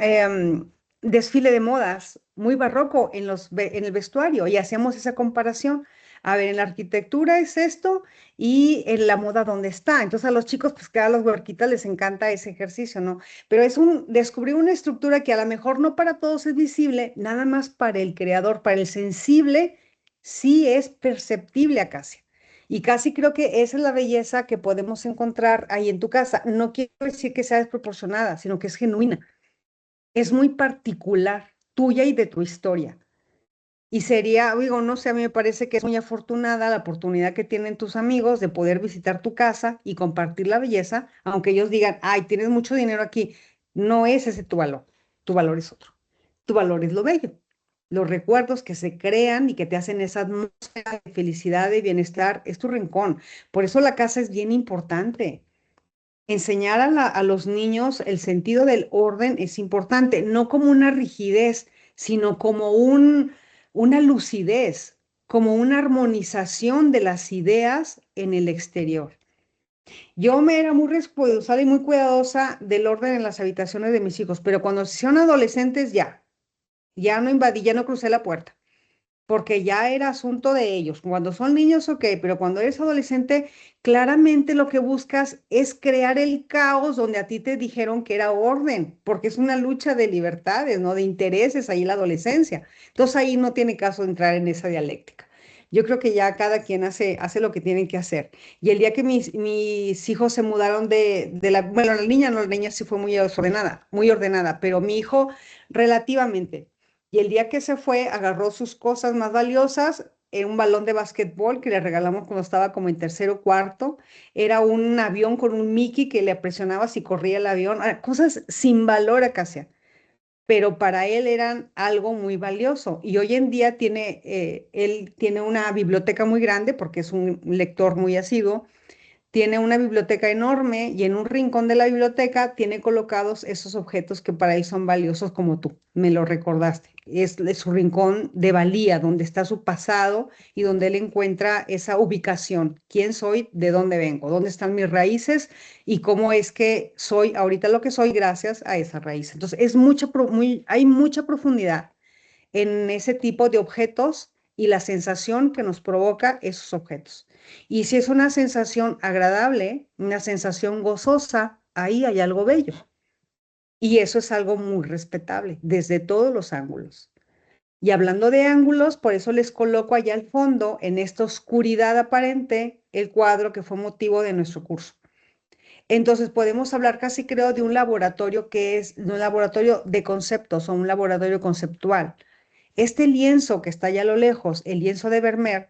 desfile de modas muy barroco en el vestuario, y hacíamos esa comparación. A ver, en la arquitectura es esto y en la moda dónde está. Entonces a los chicos, pues que a los huerquitas les encanta ese ejercicio, ¿no? Pero es descubrir una estructura que a lo mejor no para todos es visible, nada más para el creador, para el sensible, sí es perceptible Acacia. Y casi creo que esa es la belleza que podemos encontrar ahí en tu casa. No quiero decir que sea desproporcionada, sino que es genuina. Es muy particular, tuya y de tu historia. Y sería, digo, no sé, a mí me parece que es muy afortunada la oportunidad que tienen tus amigos de poder visitar tu casa y compartir la belleza, aunque ellos digan, ay, tienes mucho dinero aquí. No es ese tu valor es otro. Tu valor es lo bello, los recuerdos que se crean y que te hacen esa atmósfera de felicidad y bienestar, es tu rincón. Por eso la casa es bien importante. Enseñar a los niños el sentido del orden es importante, no como una rigidez, sino como una lucidez, como una armonización de las ideas en el exterior. Yo me era muy respetuosa y muy cuidadosa del orden en las habitaciones de mis hijos, pero cuando se hicieron adolescentes ya no invadí, ya no crucé la puerta porque ya era asunto de ellos. Cuando son niños, ok, pero cuando eres adolescente, claramente lo que buscas es crear el caos donde a ti te dijeron que era orden, porque es una lucha de libertades, ¿no? De intereses ahí en la adolescencia. Entonces ahí no tiene caso entrar en esa dialéctica. Yo creo que ya cada quien hace lo que tienen que hacer. Y el día que mis hijos se mudaron bueno, la niña sí fue muy ordenada, pero mi hijo relativamente. Y el día que se fue, agarró sus cosas más valiosas, un balón de básquetbol que le regalamos cuando estaba como en tercero o cuarto, era un avión con un Mickey que le presionaba si corría el avión, cosas sin valor Acacia, pero para él eran algo muy valioso. Y hoy en día él tiene una biblioteca muy grande porque es un lector muy asiduo, tiene una biblioteca enorme y en un rincón de la biblioteca tiene colocados esos objetos que para él son valiosos como tú, me lo recordaste. Es su rincón de valía, donde está su pasado y donde él encuentra esa ubicación. ¿Quién soy? ¿De dónde vengo? ¿Dónde están mis raíces? Y cómo es que soy ahorita lo que soy gracias a esa raíz. Entonces, hay mucha profundidad en ese tipo de objetos y la sensación que nos provoca esos objetos. Y si es una sensación agradable, una sensación gozosa, ahí hay algo bello. Y eso es algo muy respetable desde todos los ángulos. Y hablando de ángulos, por eso les coloco allá al fondo, en esta oscuridad aparente, el cuadro que fue motivo de nuestro curso. Entonces podemos hablar casi creo de un laboratorio que es un laboratorio de conceptos o un laboratorio conceptual. Este lienzo que está allá a lo lejos, el lienzo de Vermeer,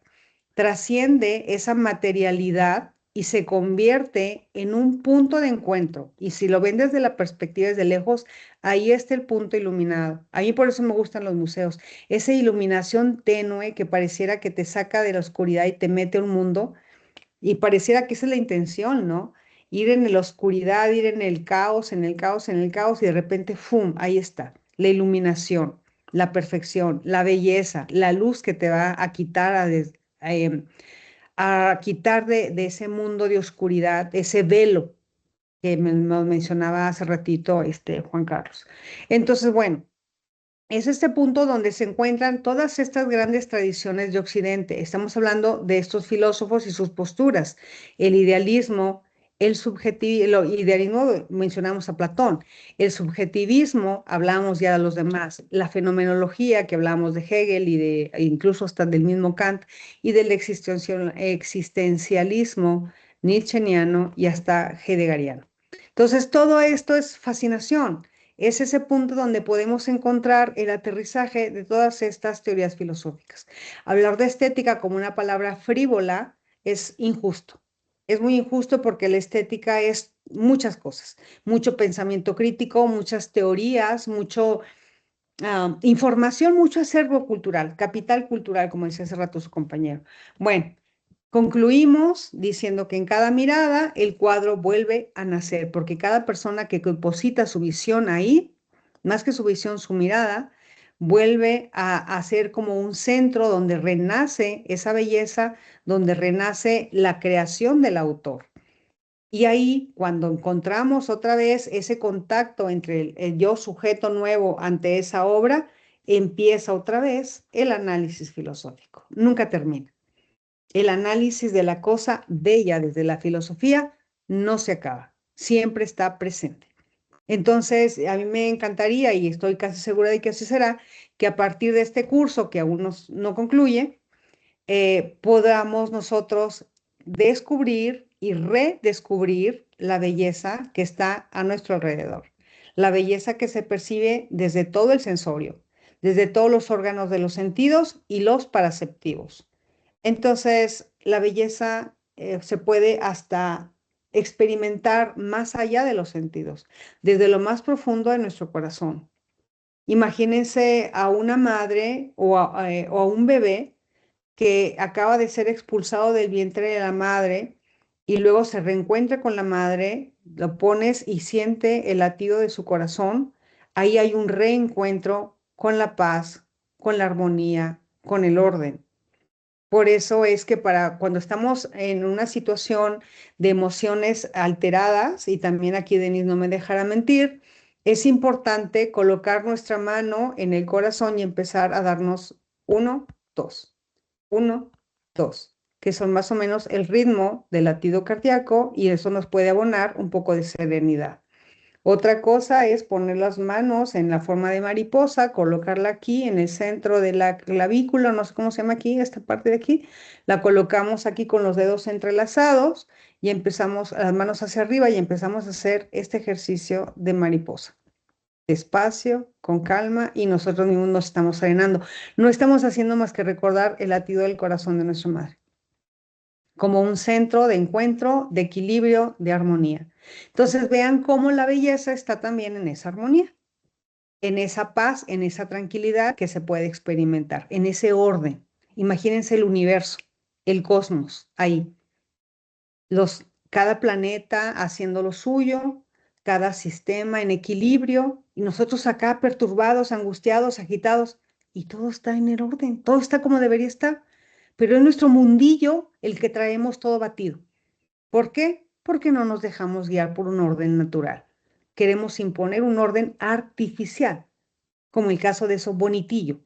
trasciende esa materialidad y se convierte en un punto de encuentro. Y si lo ven desde la perspectiva desde lejos, ahí está el punto iluminado. A mí por eso me gustan los museos. Esa iluminación tenue que pareciera que te saca de la oscuridad y te mete a un mundo. Y pareciera que esa es la intención, ¿no? Ir en la oscuridad, ir en el caos, en el caos, en el caos, y de repente, ¡fum! Ahí está, la iluminación, la perfección, la belleza, la luz que te va a quitar, a quitar de ese mundo de oscuridad, ese velo que nos mencionaba hace ratito Juan Carlos. Entonces, bueno. Es este punto donde se encuentran todas estas grandes tradiciones de Occidente. Estamos hablando de estos filósofos y sus posturas, el idealismo, el subjetivismo, el idealismo mencionamos a Platón, el subjetivismo, hablamos ya de los demás, la fenomenología, que hablamos de Hegel e incluso hasta del mismo Kant, y del existencialismo nietzscheano y hasta heideggeriano. Entonces, todo esto es fascinación. Es ese punto donde podemos encontrar el aterrizaje de todas estas teorías filosóficas. Hablar de estética como una palabra frívola es injusto. Es muy injusto porque la estética es muchas cosas, mucho pensamiento crítico, muchas teorías, mucho información, mucho acervo cultural, capital cultural, como decía hace rato su compañero. Bueno, concluimos diciendo que en cada mirada el cuadro vuelve a nacer, porque cada persona que deposita su visión ahí, más que su visión, su mirada, vuelve a ser como un centro donde renace esa belleza, donde renace la creación del autor. Y ahí, cuando encontramos otra vez ese contacto entre el yo sujeto nuevo ante esa obra, empieza otra vez el análisis filosófico. Nunca termina. el análisis de la cosa bella desde la filosofía no se acaba, siempre está presente. Entonces, a mí me encantaría, y estoy casi segura de que así será, que a partir de este curso, que aún no concluye, podamos nosotros descubrir y redescubrir la belleza que está a nuestro alrededor, la belleza que se percibe desde todo el sensorio, desde todos los órganos de los sentidos y los paraceptivos. Entonces, la belleza se puede hasta experimentar más allá de los sentidos, desde lo más profundo de nuestro corazón. Imagínense a una madre o a un bebé que acaba de ser expulsado del vientre de la madre y luego se reencuentra con la madre, lo pones y siente el latido de su corazón. Ahí hay un reencuentro con la paz, con la armonía, con el orden. Por eso es que para cuando estamos en una situación de emociones alteradas, y también aquí Denise no me dejará mentir, es importante colocar nuestra mano en el corazón y empezar a darnos 1, 2, 1, 2, que son más o menos el ritmo del latido cardíaco, y eso nos puede abonar un poco de serenidad. Otra cosa es poner las manos en la forma de mariposa, colocarla aquí en el centro de la clavícula, no sé cómo se llama aquí, esta parte de aquí, la colocamos aquí con los dedos entrelazados y empezamos las manos hacia arriba y empezamos a hacer este ejercicio de mariposa. Despacio, con calma, y nosotros mismos nos estamos serenando. No estamos haciendo más que recordar el latido del corazón de nuestra madre, como un centro de encuentro, de equilibrio, de armonía. Entonces vean cómo la belleza está también en esa armonía, en esa paz, en esa tranquilidad que se puede experimentar, en ese orden. Imagínense el universo, el cosmos, ahí. Cada planeta haciendo lo suyo, cada sistema en equilibrio, y nosotros acá perturbados, angustiados, agitados, y todo está en el orden, todo está como debería estar. Pero es nuestro mundillo el que traemos todo batido. ¿Por qué? Porque no nos dejamos guiar por un orden natural. Queremos imponer un orden artificial, como el caso de eso Bonitillo.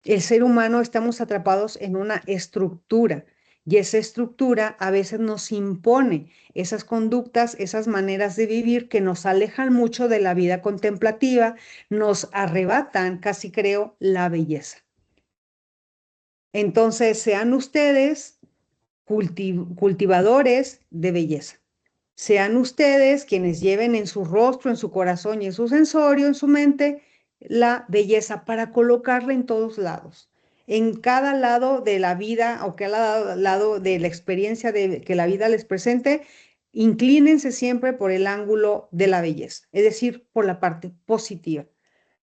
El ser humano estamos atrapados en una estructura, y esa estructura a veces nos impone esas conductas, esas maneras de vivir que nos alejan mucho de la vida contemplativa, nos arrebatan, casi creo, la belleza. Entonces, sean ustedes cultivadores de belleza. Sean ustedes quienes lleven en su rostro, en su corazón y en su sensorio, en su mente, la belleza para colocarla en todos lados. En cada lado de la vida o cada lado de la experiencia que la vida les presente, inclínense siempre por el ángulo de la belleza, es decir, por la parte positiva,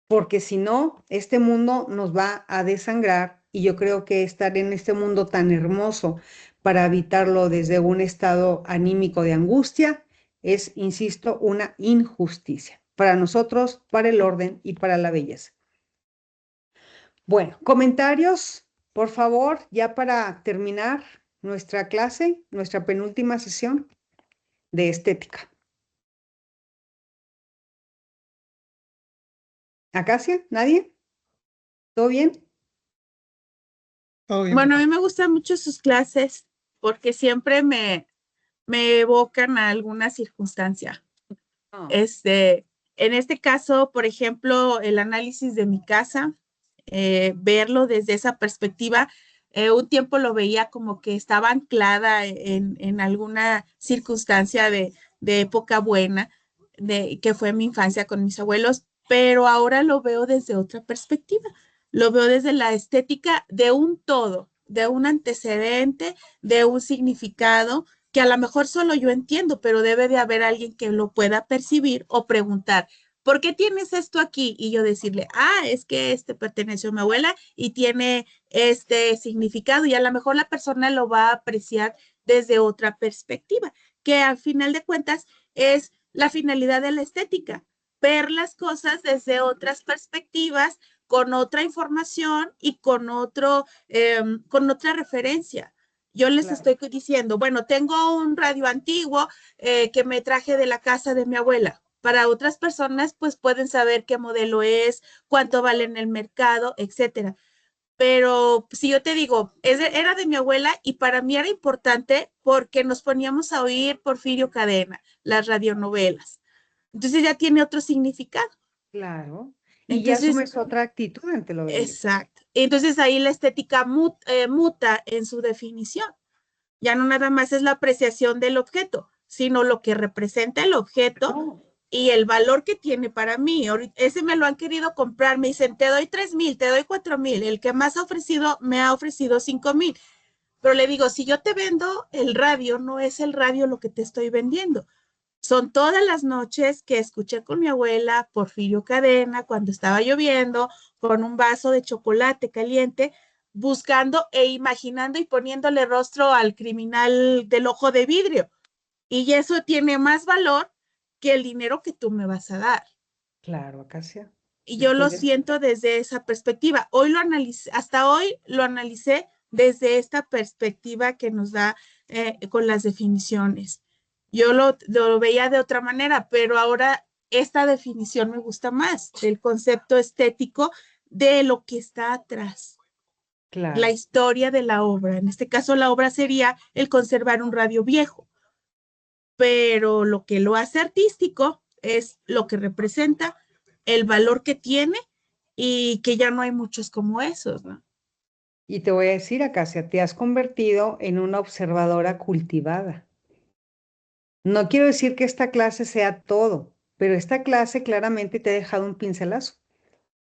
porque si no, este mundo nos va a desangrar, y yo creo que estar en este mundo tan hermoso para habitarlo desde un estado anímico de angustia es, insisto, una injusticia para nosotros, para el orden y para la belleza. Bueno, comentarios, por favor, ya para terminar nuestra clase, nuestra penúltima sesión de estética. ¿Acacia? ¿Nadie? ¿Todo bien? Todo bien, Bueno, a profe. mí me gustan mucho sus clases porque siempre me evocan a alguna circunstancia. Oh. En este caso, por ejemplo, el análisis de mi casa, verlo desde esa perspectiva, un tiempo lo veía como que estaba anclada en alguna circunstancia de época buena, que fue mi infancia con mis abuelos, pero ahora lo veo desde otra perspectiva. Lo veo desde la estética de un todo, de un antecedente, de un significado que a lo mejor solo yo entiendo, pero debe de haber alguien que lo pueda percibir o preguntar, ¿por qué tienes esto aquí? Y yo decirle, es que este perteneció a mi abuela y tiene este significado, y a lo mejor la persona lo va a apreciar desde otra perspectiva, que al final de cuentas es la finalidad de la estética, ver las cosas desde otras perspectivas, con otra información y con otra referencia. Yo les estoy diciendo, bueno, tengo un radio antiguo que me traje de la casa de mi abuela. Para otras personas, pues pueden saber qué modelo es, cuánto vale en el mercado, etcétera. Pero si yo te digo, era de mi abuela y para mí era importante porque nos poníamos a oír Porfirio Cadena, las radionovelas. Entonces ya tiene otro significado. Claro. Y ya Entonces, asumes otra actitud ante lo bello. exacto. Entonces ahí la estética muta en su definición. Ya no nada más es la apreciación del objeto, sino lo que representa el objeto No, y el valor que tiene para mí. Ese me lo han querido comprar, me dicen, te doy 3,000, te doy 4,000, el que más ha ofrecido me ha ofrecido 5,000. Pero le digo, si yo te vendo el radio, no es el radio lo que te estoy vendiendo. Son todas las noches que escuché con mi abuela Porfirio Cadena cuando estaba lloviendo, con un vaso de chocolate caliente, buscando e imaginando y poniéndole rostro al criminal del ojo de vidrio. Y eso tiene más valor que el dinero que tú me vas a dar. claro, Acacia. Y yo lo Estoy de- siento desde esa perspectiva. Hoy lo analicé, hasta hoy lo analicé desde esta perspectiva que nos da con las definiciones. Yo lo veía de otra manera, pero ahora esta definición me gusta más, del concepto estético de lo que está atrás, la Claro, historia de la obra. En este caso, la obra sería el conservar un radio viejo, pero lo que lo hace artístico es lo que representa, el valor que tiene y que ya no hay muchos como esos, ¿no? y te voy a decir, Acacia, te has convertido en una observadora cultivada. No quiero decir que esta clase sea todo, pero esta clase claramente te ha dejado un pincelazo.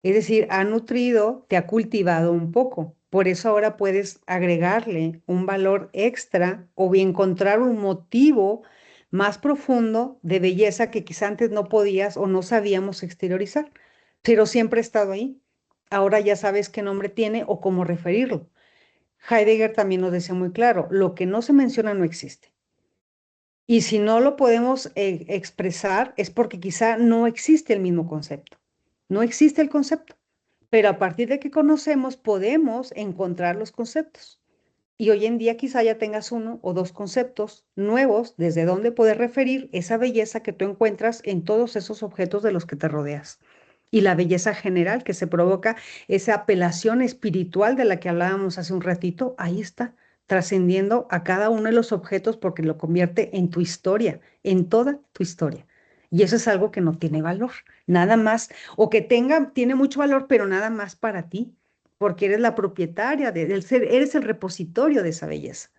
Es decir, ha nutrido, te ha cultivado un poco. Por eso ahora puedes agregarle un valor extra o bien encontrar un motivo más profundo de belleza que quizá antes no podías o no sabíamos exteriorizar, pero siempre ha estado ahí. Ahora ya sabes qué nombre tiene o cómo referirlo. Heidegger también nos decía muy claro, lo que no se menciona no existe. Y si no lo podemos expresar es porque quizá no existe el mismo concepto. No existe el concepto, pero a partir de que conocemos podemos encontrar los conceptos. Y hoy en día quizá ya tengas uno o dos conceptos nuevos desde donde poder referir esa belleza que tú encuentras en todos esos objetos de los que te rodeas. Y la belleza general que se provoca, esa apelación espiritual de la que hablábamos hace un ratito, ahí está, trascendiendo a cada uno de los objetos porque lo convierte en tu historia, en toda tu historia. Y eso es algo que no tiene valor, nada más, o que tiene mucho valor, pero nada más para ti, porque eres la propietaria del ser, eres el repositorio de esa belleza.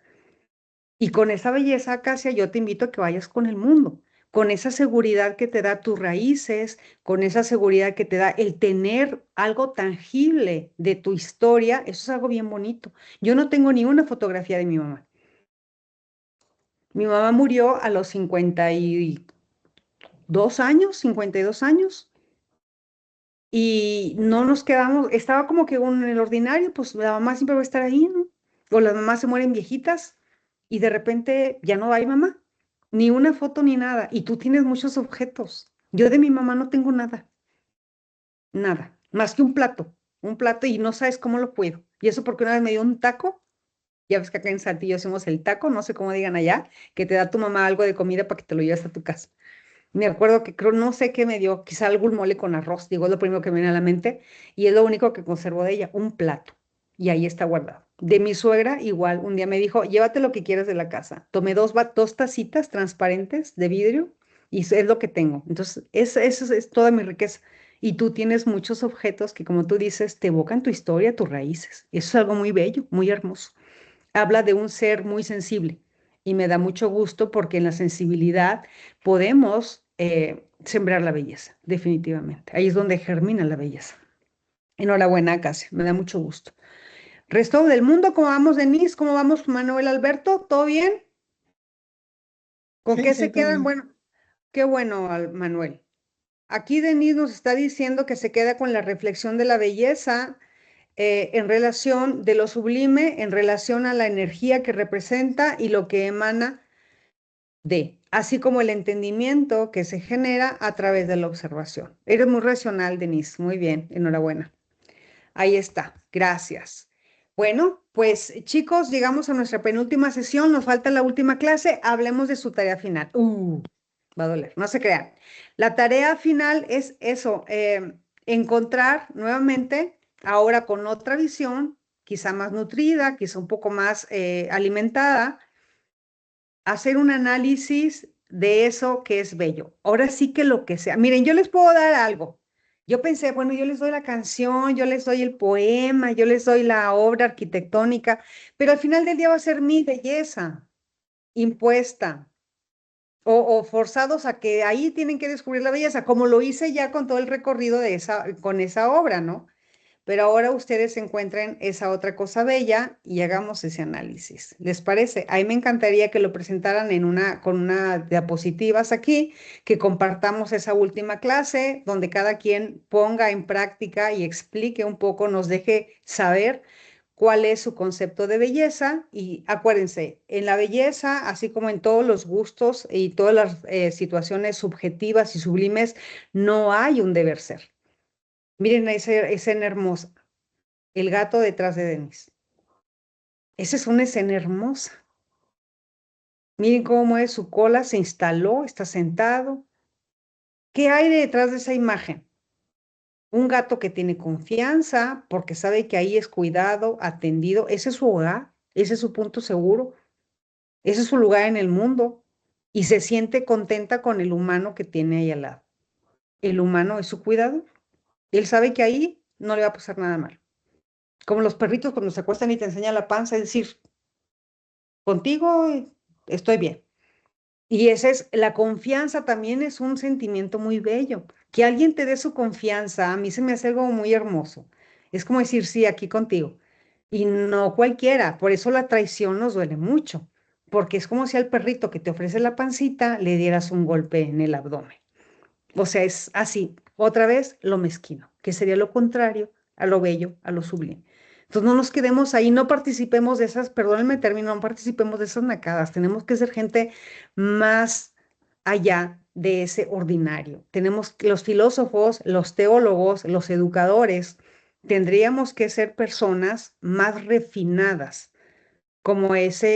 Y con esa belleza, Acacia, yo te invito a que vayas con el mundo, con esa seguridad que te da tus raíces, con esa seguridad que te da el tener algo tangible de tu historia, eso es algo bien bonito. Yo no tengo ni una fotografía de mi mamá. Mi mamá murió a los 52 años, 52 años, y no nos quedamos, estaba como que en el ordinario, pues la mamá siempre va a estar ahí, ¿no? O las mamás se mueren viejitas y de repente ya no hay mamá, ni una foto ni nada, y tú tienes muchos objetos. Yo de mi mamá no tengo nada, nada, más que un plato y no sabes cómo lo puedo. Y eso porque una vez me dio un taco, ya ves que acá en Saltillo hacemos el taco, no sé cómo digan allá, que te da tu mamá algo de comida para que te lo lleves a tu casa. Me acuerdo que creo, no sé qué me dio, quizá algún mole con arroz, digo, es lo primero que me viene a la mente, y es lo único que conservo de ella, un plato, y ahí está guardado. De mi suegra, igual, un día me dijo, llévate lo que quieras de la casa. Tomé dos tacitas transparentes de vidrio, y es lo que tengo. Entonces, eso es toda mi riqueza. Y tú tienes muchos objetos que, como tú dices, te evocan tu historia, tus raíces. Eso es algo muy bello, muy hermoso. Habla de un ser muy sensible y me da mucho gusto porque en la sensibilidad podemos sembrar la belleza, definitivamente. Ahí es donde germina la belleza. Enhorabuena, Acacia, me da mucho gusto. Resto del mundo, ¿cómo vamos, Denise? ¿Cómo vamos, Manuel Alberto? ¿Todo bien? ¿Con Sí, qué sí, se todo quedan? bien. Bueno, qué bueno, Manuel. Aquí Denise nos está diciendo que se queda con la reflexión de la belleza en relación de lo sublime, en relación a la energía que representa y lo que emana así como el entendimiento que se genera a través de la observación. Eres muy racional, Denise. Muy bien, enhorabuena. Ahí está, gracias. Bueno, pues chicos, llegamos a nuestra penúltima sesión, nos falta la última clase, hablemos de su tarea final. Va a doler, no se crean. La tarea final es eso, encontrar nuevamente ahora con otra visión, quizá más nutrida, quizá un poco más alimentada, hacer un análisis de eso que es bello. Ahora sí que lo que sea. Miren, yo les puedo dar algo. Yo pensé, bueno, yo les doy la canción, yo les doy el poema, yo les doy la obra arquitectónica, pero al final del día va a ser mi belleza impuesta o forzados a que ahí tienen que descubrir la belleza, como lo hice ya con todo el recorrido con esa obra, ¿no? Pero ahora ustedes encuentren esa otra cosa bella y hagamos ese análisis. ¿Les parece? A mí me encantaría que lo presentaran con una diapositivas aquí, que compartamos esa última clase, donde cada quien ponga en práctica y explique un poco, nos deje saber cuál es su concepto de belleza. Y acuérdense, en la belleza, así como en todos los gustos y todas las situaciones subjetivas y sublimes, no hay un deber ser. Miren esa escena hermosa, el gato detrás de Denis. Esa es una escena hermosa. Miren cómo es su cola, se instaló, está sentado. ¿Qué hay detrás de esa imagen? Un gato que tiene confianza porque sabe que ahí es cuidado, atendido. Ese es su hogar, ese es su punto seguro, ese es su lugar en el mundo y se siente contenta con el humano que tiene ahí al lado. El humano es su cuidado. Él sabe que ahí no le va a pasar nada malo. Como los perritos cuando se acuestan y te enseñan la panza, es decir, contigo estoy bien. Y esa es, la confianza también es un sentimiento muy bello. Que alguien te dé su confianza, a mí se me hace algo muy hermoso. Es como decir, sí, aquí contigo. Y no cualquiera, por eso la traición nos duele mucho, porque es como si al perrito que te ofrece la pancita le dieras un golpe en el abdomen. O sea, es así, otra vez lo mezquino, que sería lo contrario a lo bello, a lo sublime. Entonces no nos quedemos ahí, no participemos de esas, perdónenme el término, no participemos de esas nacadas. Tenemos que ser gente más allá de ese ordinario. Tenemos los filósofos, los teólogos, los educadores, tendríamos que ser personas más refinadas, como esa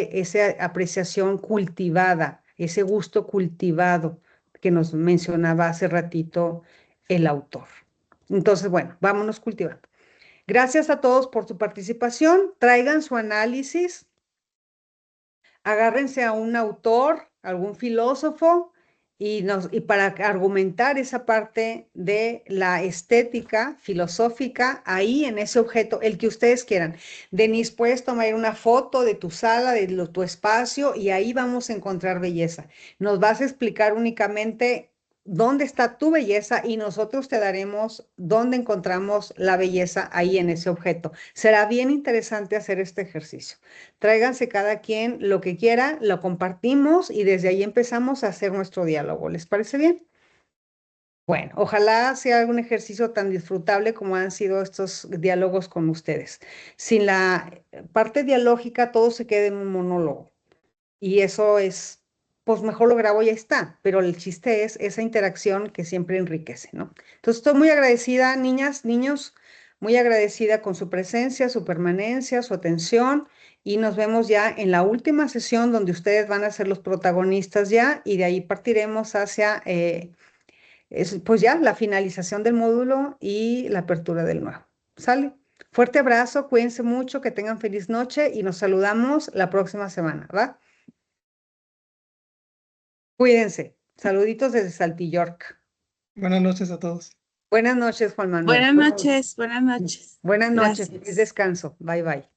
apreciación cultivada, ese gusto cultivado que nos mencionaba hace ratito el autor. Entonces, bueno, vámonos cultivando. Gracias a todos por su participación. Traigan su análisis. Agárrense a un autor, algún filósofo, y para argumentar esa parte de la estética filosófica ahí en ese objeto, el que ustedes quieran. Denise, puedes tomar una foto de tu sala, de tu espacio, y ahí vamos a encontrar belleza. Nos vas a explicar únicamente dónde está tu belleza y nosotros te daremos dónde encontramos la belleza ahí en ese objeto. Será bien interesante hacer este ejercicio. Tráiganse cada quien lo que quiera, lo compartimos y desde ahí empezamos a hacer nuestro diálogo. ¿Les parece bien? Bueno, ojalá sea algún ejercicio tan disfrutable como han sido estos diálogos con ustedes. Sin la parte dialógica, todo se queda en un monólogo. Y eso es, pues mejor lo grabo y ya está. Pero el chiste es esa interacción que siempre enriquece, ¿no? Entonces, estoy muy agradecida, niñas, niños, muy agradecida con su presencia, su permanencia, su atención. Y nos vemos ya en la última sesión donde ustedes van a ser los protagonistas ya y de ahí partiremos hacia, pues ya, la finalización del módulo y la apertura del nuevo. ¿Sale? Fuerte abrazo, cuídense mucho, que tengan feliz noche y nos saludamos la próxima semana, ¿va? Cuídense. Saluditos desde Saltillork. Buenas noches a todos. Buenas noches, Juan Manuel. Buenas noches, buenas noches. Buenas noches. Feliz Gracias. descanso. Bye, bye.